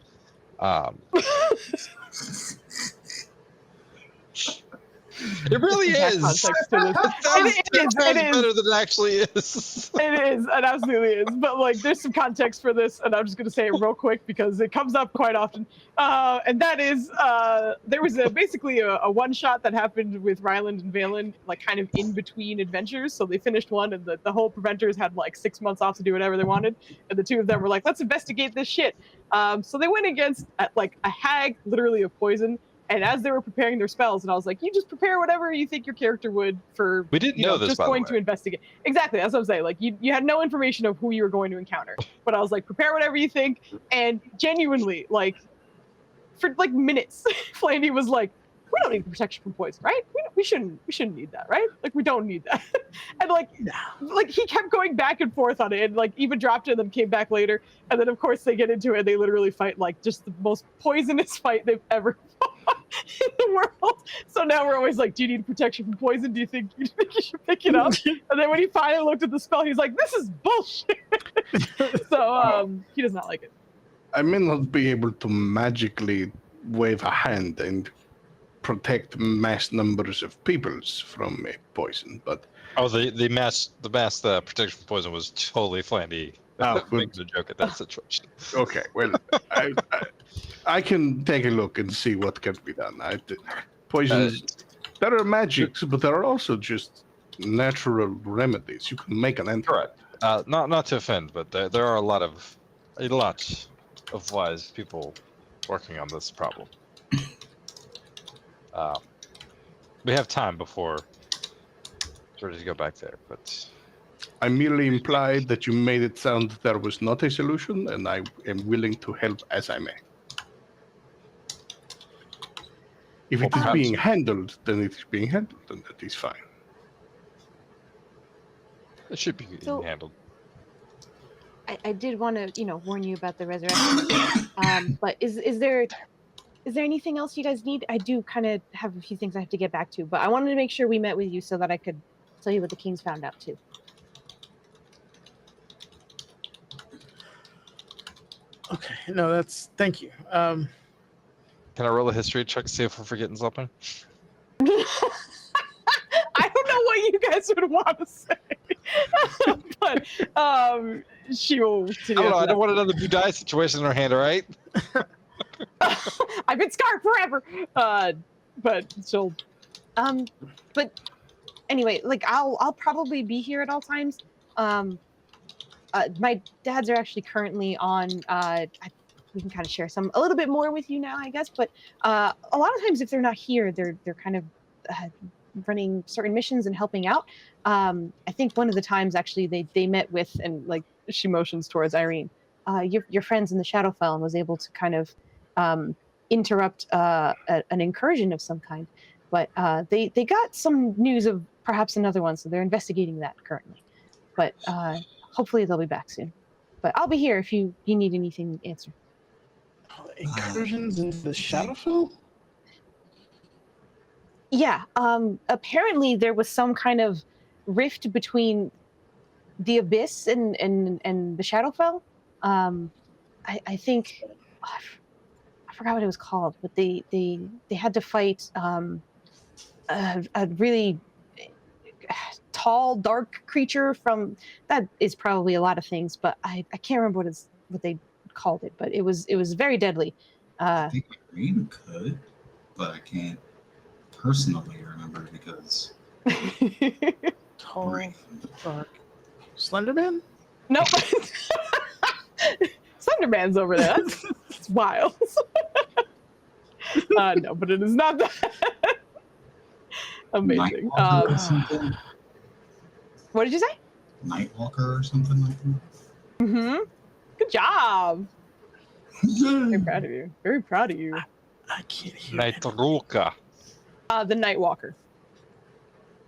It really is. Context to this. It is better than it actually is. It is, it absolutely is. But like, there's some context for this, and I'm just gonna say it real quick because it comes up quite often. And that is, there was basically a one shot that happened with Ryland and Valen, like kind of in between adventures. So they finished one, and the whole Preventers had like 6 months off to do whatever they wanted, and the two of them were like, let's investigate this shit. So they went against like a hag, literally of poison. And as they were preparing their spells, and I was like, you just prepare whatever you think your character would for. We didn't know this, just by going the way. to investigate. Exactly, that's what I'm saying. Like you had no information of who you were going to encounter, but I was like, prepare whatever you think. And genuinely, like for like minutes, Flandy was like, we don't need protection from poison, right? We shouldn't need that, right? Like we don't need that. And like he kept going back and forth on it, and like even dropped it and then came back later. And then of course they get into it and they literally fight like just the most poisonous fight they've ever fought in the world. So now we're always like, do you need protection from poison? Do you think you should pick it up? And then when he finally looked at the spell, he's like, this is bullshit. So he does not like it. I may not be able to magically wave a hand and protect mass numbers of peoples from a poison, but the mass protection from poison was totally Flandy. Making a joke at that situation. Okay, well, I can take a look and see what can be done. Poisons, there are magics, but there are also just natural remedies. You can make an entry. Correct. Not to offend, but there are a lot of wise people working on this problem. We have time before we're ready to go back there, but I merely implied that you made it sound that there was not a solution, and I am willing to help as I may. If it is being handled, then it is being handled, and that is fine. It should be handled. I did want to, warn you about the resurrection. But is there anything else you guys need? I do kind of have a few things I have to get back to, but I wanted to make sure we met with you so that I could tell you what the Kings found out too. Okay, no, thank you. Can I roll a history check to see if we're forgetting something? I don't know what you guys would want to say, but she will. I don't want another blue die situation in her hand. All right. I've been scarred forever. But she'll. But anyway, like I'll probably be here at all times. My dads are actually currently on. We can kind of share a little bit more with you now, I guess. But a lot of times, if they're not here, they're kind of running certain missions and helping out. I think one of the times actually they met with, and like she motions towards Irene, your friends in the Shadowfell, and was able to kind of interrupt an incursion of some kind. But they got some news of perhaps another one, so they're investigating that currently. But hopefully they'll be back soon. But I'll be here if you need anything answered. Incursions into the Shadowfell? Yeah. Apparently there was some kind of rift between the Abyss and the Shadowfell. I think I forgot what it was called, but they had to fight a really tall, dark creature from that is probably a lot of things, but I can't remember what they called it, but it was very deadly. I think Irene could, but I can't personally remember because Tall, dark, Slenderman. Nope. Slenderman's over there. That's wild. No, but it is not that. Amazing. Nightwalker or something? What did you say? Nightwalker or something like that. Mm-hmm. Good job. Very Yeah. proud of you. Very proud of you. I can't hear. Nightruka. The Nightwalker.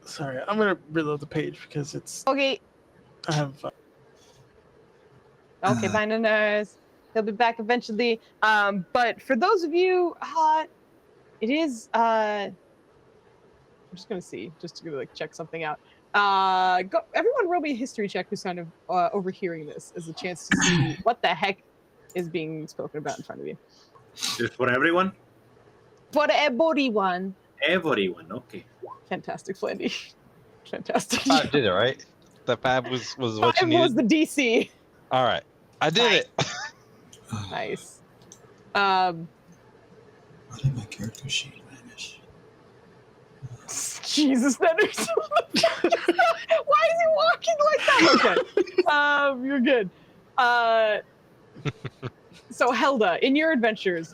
Sorry, I'm gonna reload the page because it's. Okay. I have. Okay, bye, nurse. He'll be back eventually. But for those of you, it is. I'm just gonna see, just to like check something out. Everyone, roll me a history check. Who's kind of overhearing this as a chance to see what the heck is being spoken about in front of you. Just for everyone? For everyone. Everyone, okay. Fantastic, Flandy. Fantastic. I did it right. The fab was what you Five needed. was the DC. All right, I did it. Nice. Why did my character sheet vanish? Jesus, that is. Why is he walking like that? Okay. You're good. So Helda, in your adventures,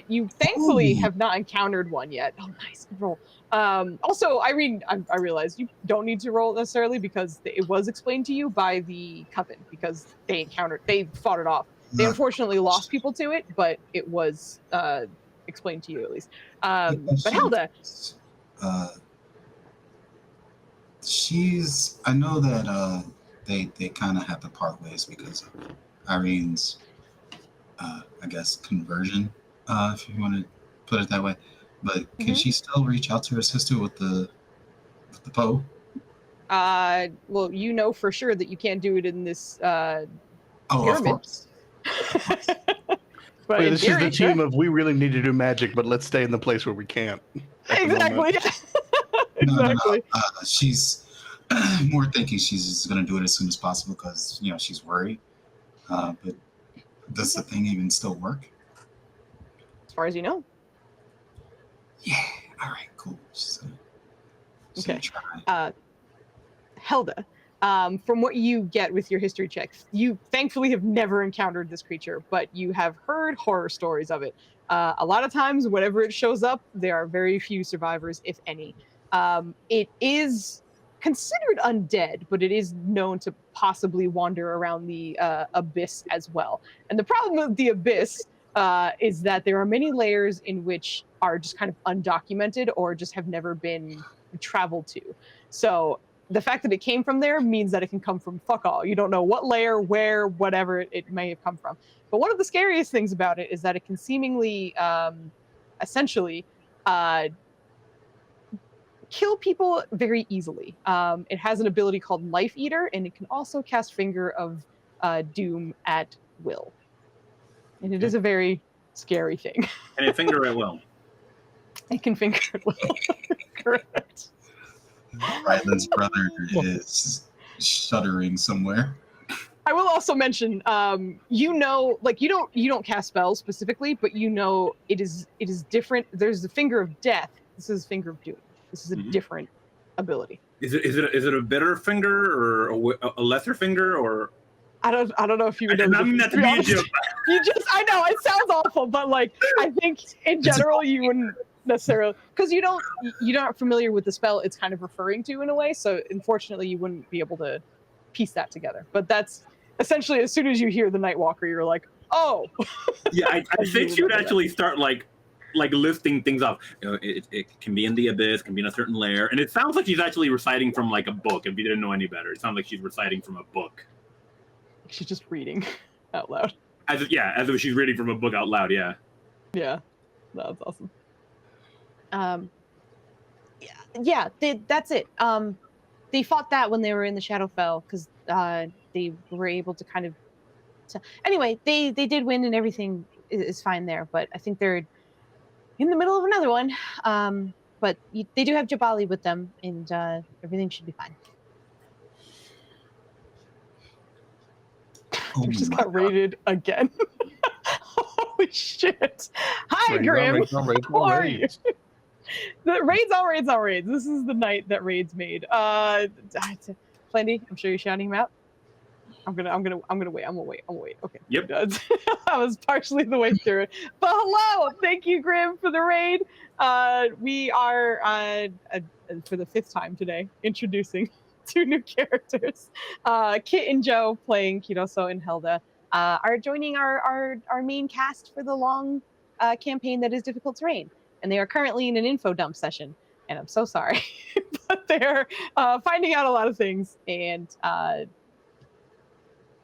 you thankfully have not encountered one yet. Oh, nice roll. Also, Irene, I realized you don't need to roll necessarily because it was explained to you by the Coven because they fought it off. They unfortunately lost people to it, but it was explained to you at least. But Helda, I know that they kind of have to part ways because of Irene's I guess conversion, if you want to put it that way. But can she still reach out to her sister with the Poe? well, you know for sure that you can't do it in this Of pyramid. course. But Wait, in this theory, is the team of we really need to do magic, but let's stay in the place where we can't. at the Exactly. moment. Exactly. No. She's more thinking she's just going to do it as soon as possible because she's worried. But does the thing even still work? As far as you know. Yeah. All right. Cool. She's gonna Okay. Helda, from what you get with your history checks, you thankfully have never encountered this creature, but you have heard horror stories of it. A lot of times, whenever it shows up, there are very few survivors, if any. It is considered undead, but it is known to possibly wander around the abyss as well. And the problem with the abyss is that there are many layers in which are just kind of undocumented or just have never been traveled to. So the fact that it came from there means that it can come from fuck all. You don't know what layer, where, whatever it may have come from. But one of the scariest things about it is that it can seemingly, essentially, kill people very easily. It has an ability called Life Eater, and it can also cast Finger of Doom at will. And it is a very scary thing. And it finger at will. It can finger at will. Correct. Ryland's brother is shuddering somewhere. I will also mention, you don't cast spells specifically, but it is different. There's the Finger of Death. This is Finger of Doom. This is a different ability. Is it a better finger or a lesser finger or? I don't know if you would know. I mean that to be a joke. I know it sounds awful, but like I think in general you wouldn't necessarily because you're not familiar with the spell it's kind of referring to in a way. So unfortunately, you wouldn't be able to piece that together. But that's essentially as soon as you hear the Nightwalker, you're like, oh. Yeah, I think she would actually start like listing things off. It can be in the abyss, can be in a certain layer, and it sounds like she's actually reciting from like a book. If you didn't know any better, it sounds like she's reciting from a book. She's just reading out loud. As if she's reading from a book out loud. Yeah. Yeah, that's awesome. That's it. They fought that when they were in the Shadowfell because they were able to kind of. Anyway, they did win and everything is fine there, but I think they're in the middle of another one. But they do have Jabali with them, and everything should be fine. Oh We just my got raided again. Holy shit! Hi, Raids on Grim. raids on raids How on are you? raids. The raids on raids on raids. This is the night that raids made. Plenty. I'm sure you're shouting him out. I'm gonna wait. I'm gonna wait. Okay. Yep. I was partially the way through it. But hello, thank you, Grim, for the raid. We are for the 5th time today introducing 2 new characters. Kit and Joe playing Kiroso and Helda are joining our main cast for the long campaign that is Difficult Terrain, and they are currently in an info dump session. And I'm so sorry, but they're finding out a lot of things and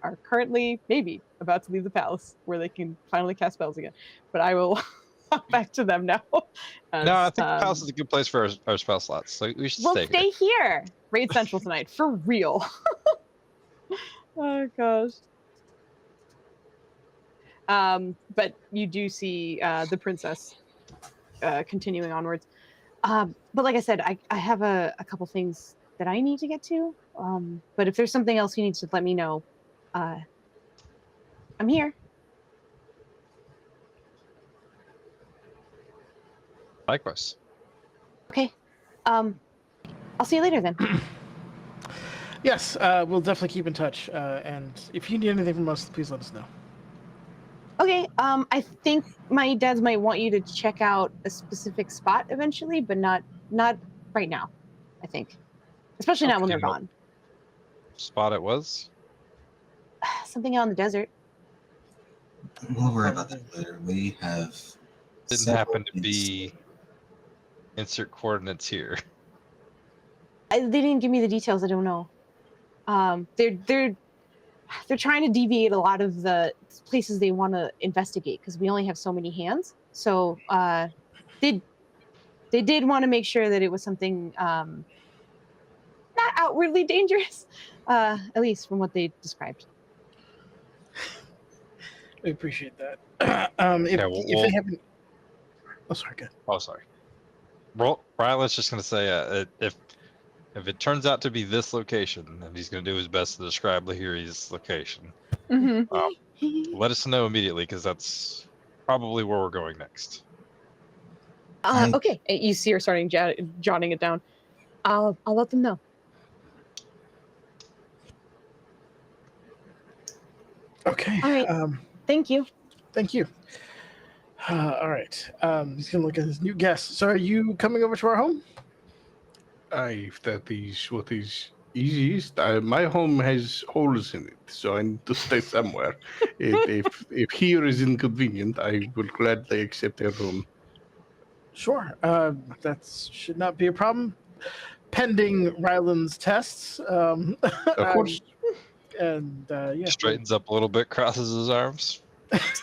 are currently maybe about to leave the palace where they can finally cast spells again. But I will hop back to them now. No, I think the palace is a good place for our spell slots, so we should We'll stay stay here. Raid Central tonight, for real. Oh gosh. But you do see the princess continuing onwards. But like I said, I have a couple things that I need to get to. But if there's something else you need to let me know, I'm here. Likewise. Okay. I'll see you later then. Yes, we'll definitely keep in touch. And if you need anything from us, please let us know. Okay. I think my dads might want you to check out a specific spot eventually, but not right now. I think, especially not when they're Okay. gone. Spot it was. Something out in the desert. We'll worry about that later. We have. Didn't several happen to hints. be. Insert coordinates here. They didn't give me the details. I don't know. They're trying to deviate a lot of the places they want to investigate because we only have so many hands. So they did want to make sure that it was something not outwardly dangerous, at least from what they described. We appreciate that. Yeah, If they haven't, oh sorry, good. Oh, sorry. Rylan's just going to say if it turns out to be this location, and he's going to do his best to describe Lahiri's location, let us know immediately because that's probably where we're going next. Okay. You see her starting jotting it down. I'll let them know. Okay. All right. Thank you. Thank you. All right. He's gonna look at his new guest. So, are you coming over to our home? If that is what is easiest. My home has holes in it, so I need to stay somewhere. if here is inconvenient, I will gladly accept a room. Sure. That should not be a problem. Pending Ryland's tests. Of course. And yeah. Straightens up a little bit, crosses his arms.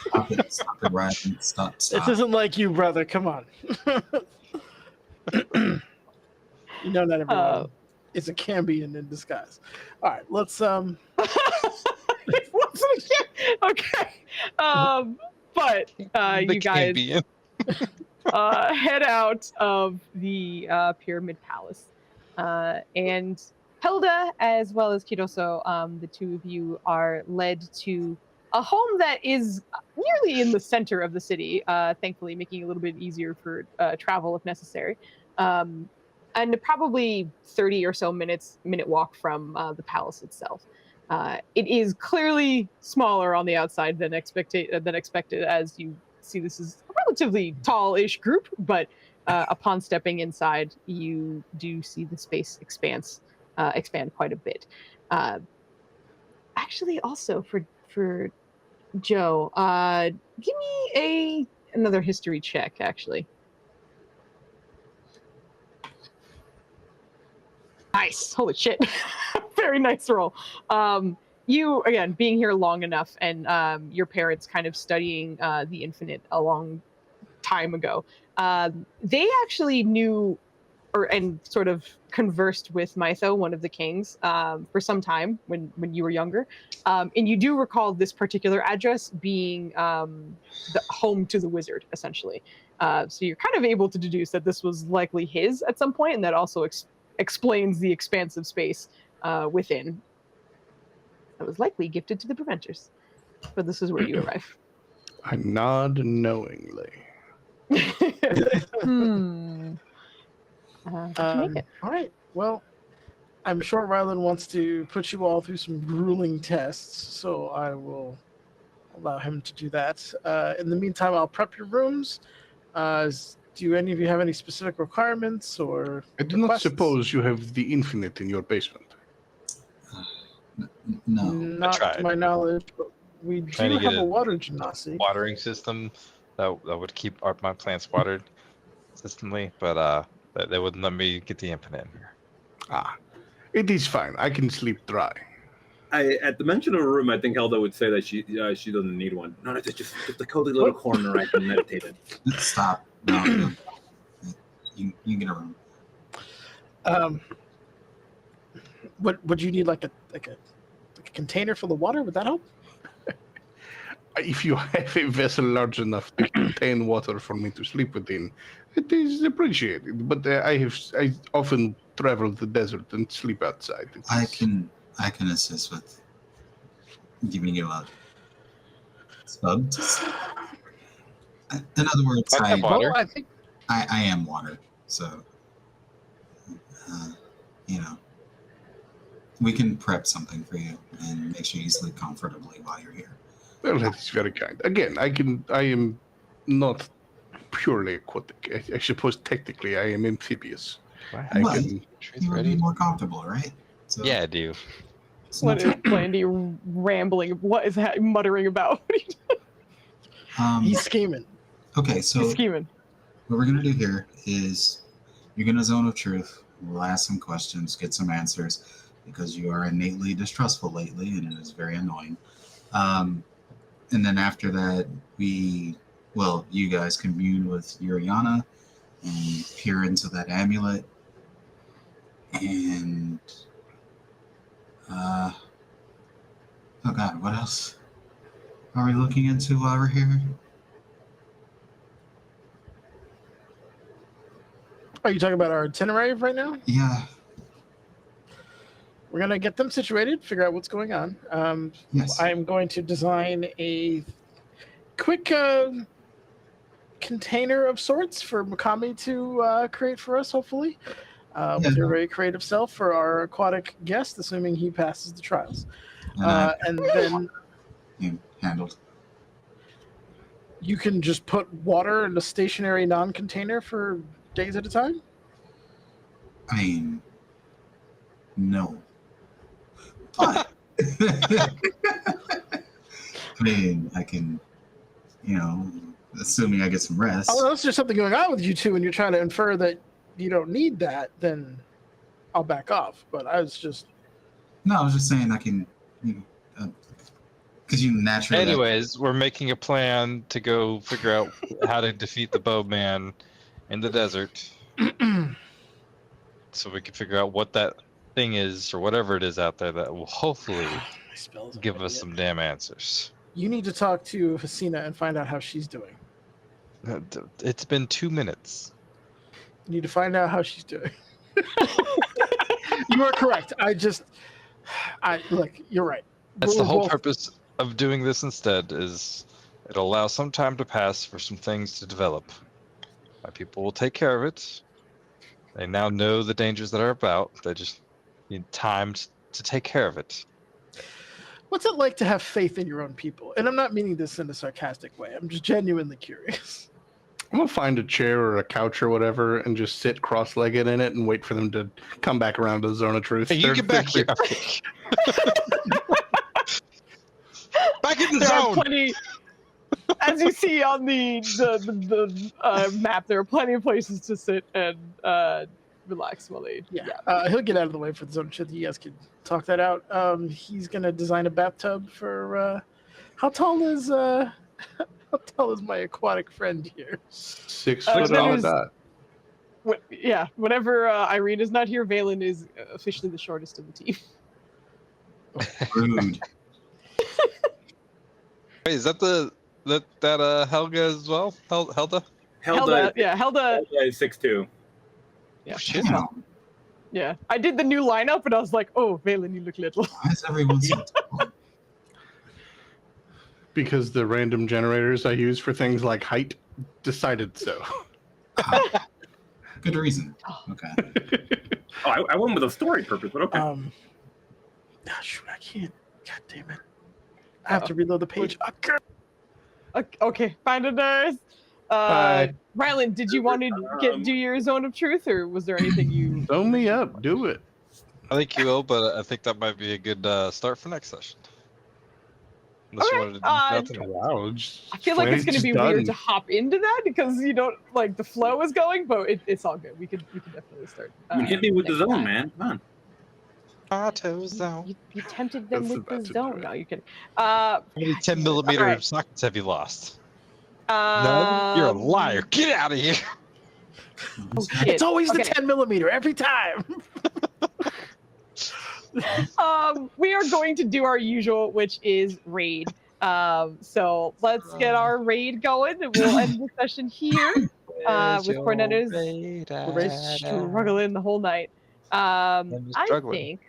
Stop it, Ryland. Stop. This isn't like you, brother. Come on. You know not everyone is a Cambion in disguise. All right, let's It wasn't a okay. But you guys head out of the Pyramid Palace. And Helda, as well as Kiroso, the two of you are led to a home that is nearly in the center of the city, thankfully making it a little bit easier for travel if necessary. And probably 30 or so minute walk from the palace itself. It is clearly smaller on the outside than expected, as you see this is a relatively tall-ish group, but upon stepping inside, you do see the space expand quite a bit. Actually, also for Joe, give me another history check, actually. Nice. Holy shit. Very nice roll. You, again, being here long enough and your parents kind of studying the Infinite a long time ago, they actually knew and sort of conversed with Mytho, one of the kings, for some time when you were younger. And you do recall this particular address being the home to the wizard, essentially. So you're kind of able to deduce that this was likely his at some point, and that also explains the expansive space within. That was likely gifted to the Preventers. But this is where you arrive. I nod knowingly. How'd you make it? All right. Well, I'm sure Rylan wants to put you all through some grueling tests, so I will allow him to do that. In the meantime, I'll prep your rooms. Do any of you have any specific requirements or I do not requests? suppose you have the infinite in your basement. No. Not to my knowledge, but we Trying do to get have a a water genasi. watering system that would keep my plants watered consistently, but they wouldn't let me get the infinite in here. Ah, it is fine. I can sleep dry. At the mention of a room, I think Helda would say that she doesn't need one. No, it's just a cozy little corner I can meditate in. Stop. No. You get a room. Would you need like a container for the water? Would that help? If you have a vessel large enough to contain water for me to sleep within, it is appreciated. But I often travel the desert and sleep outside. I can assist with giving you a spud. In other words, water. Well, I think I am water, so we can prep something for you and make sure you sleep comfortably while you're here. Well, that is very kind. Again, I am not purely aquatic. I suppose technically I am amphibious. Well, you would be more comfortable, right? So, yeah, I do. What is Blandy rambling? What is that muttering about? He's scheming. Okay, so he's scheming. What we're gonna do here is you're gonna zone of truth. We'll ask some questions, get some answers, because you are innately distrustful lately, and it is very annoying. And then after that, you guys commune with Yuriana and peer into that amulet. And oh god, what else are we looking into while we're here? Are you talking about our itinerary right now? Yeah. We're going to get them situated, figure out what's going on. Yes. I'm going to design a quick container of sorts for Makami to create for us, hopefully, with your very creative self for our aquatic guest, assuming he passes the trials. And then handled. You can just put water in a stationary non-container for days at a time? I mean, no. But I mean, I can, assuming I get some rest. Oh, unless there's something going on with you two and you're trying to infer that you don't need that, then I'll back off. But I was just... No, I was just saying I can, because you naturally... Anyways, we're making a plan to go figure out how to defeat the bowman in the desert. So we can figure out what that thing is or whatever it is out there that will hopefully give us some damn answers. You need to talk to Hasina and find out how she's doing. It's been 2 minutes. You need to find out how she's doing. You are correct. Look, you're right. That's the whole purpose of doing this instead, is it allows some time to pass for some things to develop. My people will take care of it. They now know the dangers that are about. They just need time to take care of it. What's it like to have faith in your own people? And I'm not meaning this in a sarcastic way. I'm just genuinely curious. I'm going to find a chair or a couch or whatever and just sit cross-legged in it and wait for them to come back around to the zone of truth. Hey, you get back here. Back in the zone. Plenty, as you see on the map, there are plenty of places to sit and relax while they... He'll get out of the way for the zone shit. You guys can talk that out. He's going to design a bathtub for... How tall is my aquatic friend here? 6 foot on the dot. Whenever Irene is not here, Valen is officially the shortest of the team. Rude. Wait, is that Helga as well? Helda? Helda, yeah, Helda is 6'2". Yeah. Shit. Damn. Yeah. I did the new lineup and I was like, oh, Valen, you look little. Why is everyone so tall? Because the random generators I use for things like height decided so. Good reason. Okay. Oh, I went with a story purpose, but okay. Shoot, I can't. God damn it. I have to reload the page. Okay, find a nurse. Bye. Rylan, did you want to do your zone of truth, or was there anything you? Zone me up. Do it. I think you will, but I think that might be a good start for next session. Unless you Okay, wanted to do nothing. Wow. I feel like it's going to be weird to hop into that because you don't like the flow is going, but it's all good. We could definitely start. I mean, hit me with the next zone, time. man. Come on. Auto zone. You tempted them That's with about the to zone. do it. No, you kidding. How many 10mm Alright. sockets have you lost? None? You're a liar. Get out of here. Oh, shit. It's always the Okay. 10mm every time. We are going to do our usual, which is raid. So let's get our raid going, and we'll end the session here. With Cornetta's struggling the whole night. I think.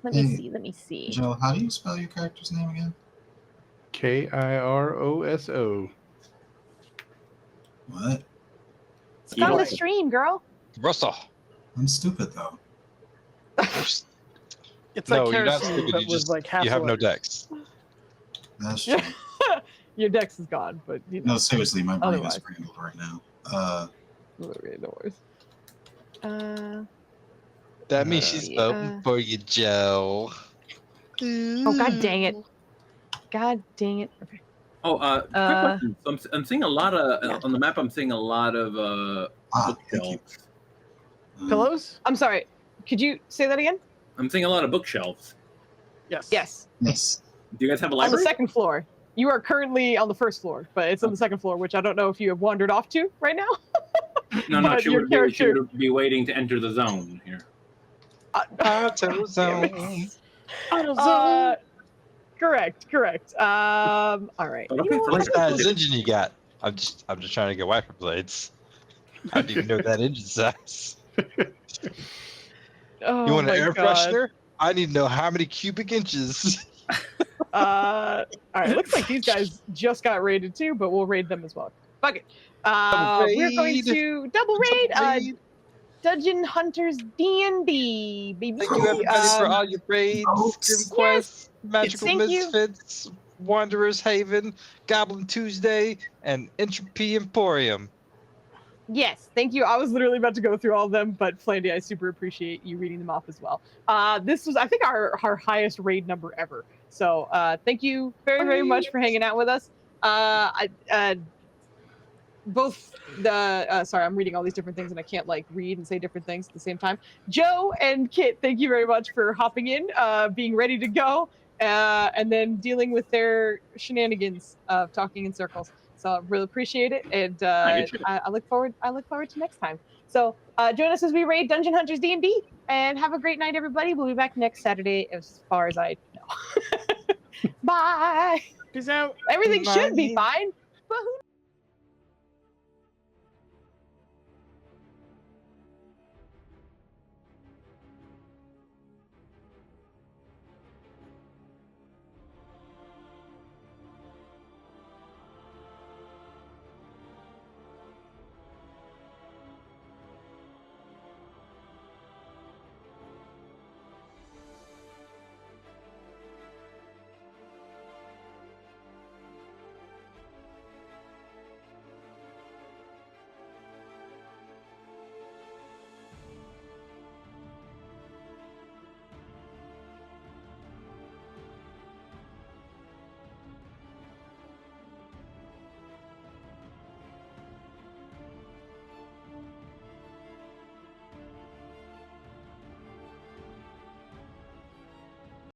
Let me see. Joe, how do you spell your character's name again? Kiroso. What? It's on the stream, girl. Russell. I'm stupid though. It's No, like you're not kerosene, stupid. but You with just like half you have no letters. decks. That's true. Your dex is gone, but you know. No, seriously, my brain Otherwise. is scrambled right now. No worries. That means she's voting for you, Joe. Oh, god dang it. God dang it. Okay. Oh, quick question. So I'm seeing a lot of on the map. I'm seeing a lot of Thank you. bookshelves. Pillows? I'm sorry. Could you say that again? I'm seeing a lot of bookshelves. Yes. Yes. Yes. Do you guys have a On the library? second floor. You are currently on the first floor, but it's on the second floor, which I don't know if you have wandered off to right now. No, but she your would character- be waiting to enter the zone here. Auto zone. Correct. All right. But okay, You know so what? What size engine you got? I'm just trying to get wiper blades. I don't even know that engine size. Oh You want an my air God. freshener? I need to know how many cubic inches. All right. Looks like these guys just got raided too, but we'll raid them as well. Fuck it. We're going raid. to double raid. Dungeon Hunters D&D, baby. Thank you everybody for all your raids, Grim Quest, Magical Thank you. Misfits, Wanderer's Haven, Goblin Tuesday, and Entropy Emporium. Yes, thank you. I was literally about to go through all of them, but Flandy, I super appreciate you reading them off as well. This was, I think, our highest raid number ever. So thank you very, very much for hanging out with us. Both the sorry, I'm reading all these different things and I can't like read and say different things at the same time. Joe and Kit, thank you very much for hopping in, being ready to go, and then dealing with their shenanigans of talking in circles. So I really appreciate it, and I look forward to next time. So join us as we raid Dungeon Hunters D&D, and have a great night, everybody. We'll be back next Saturday, as far as I know. Bye. Peace out. Everything should be fine, but who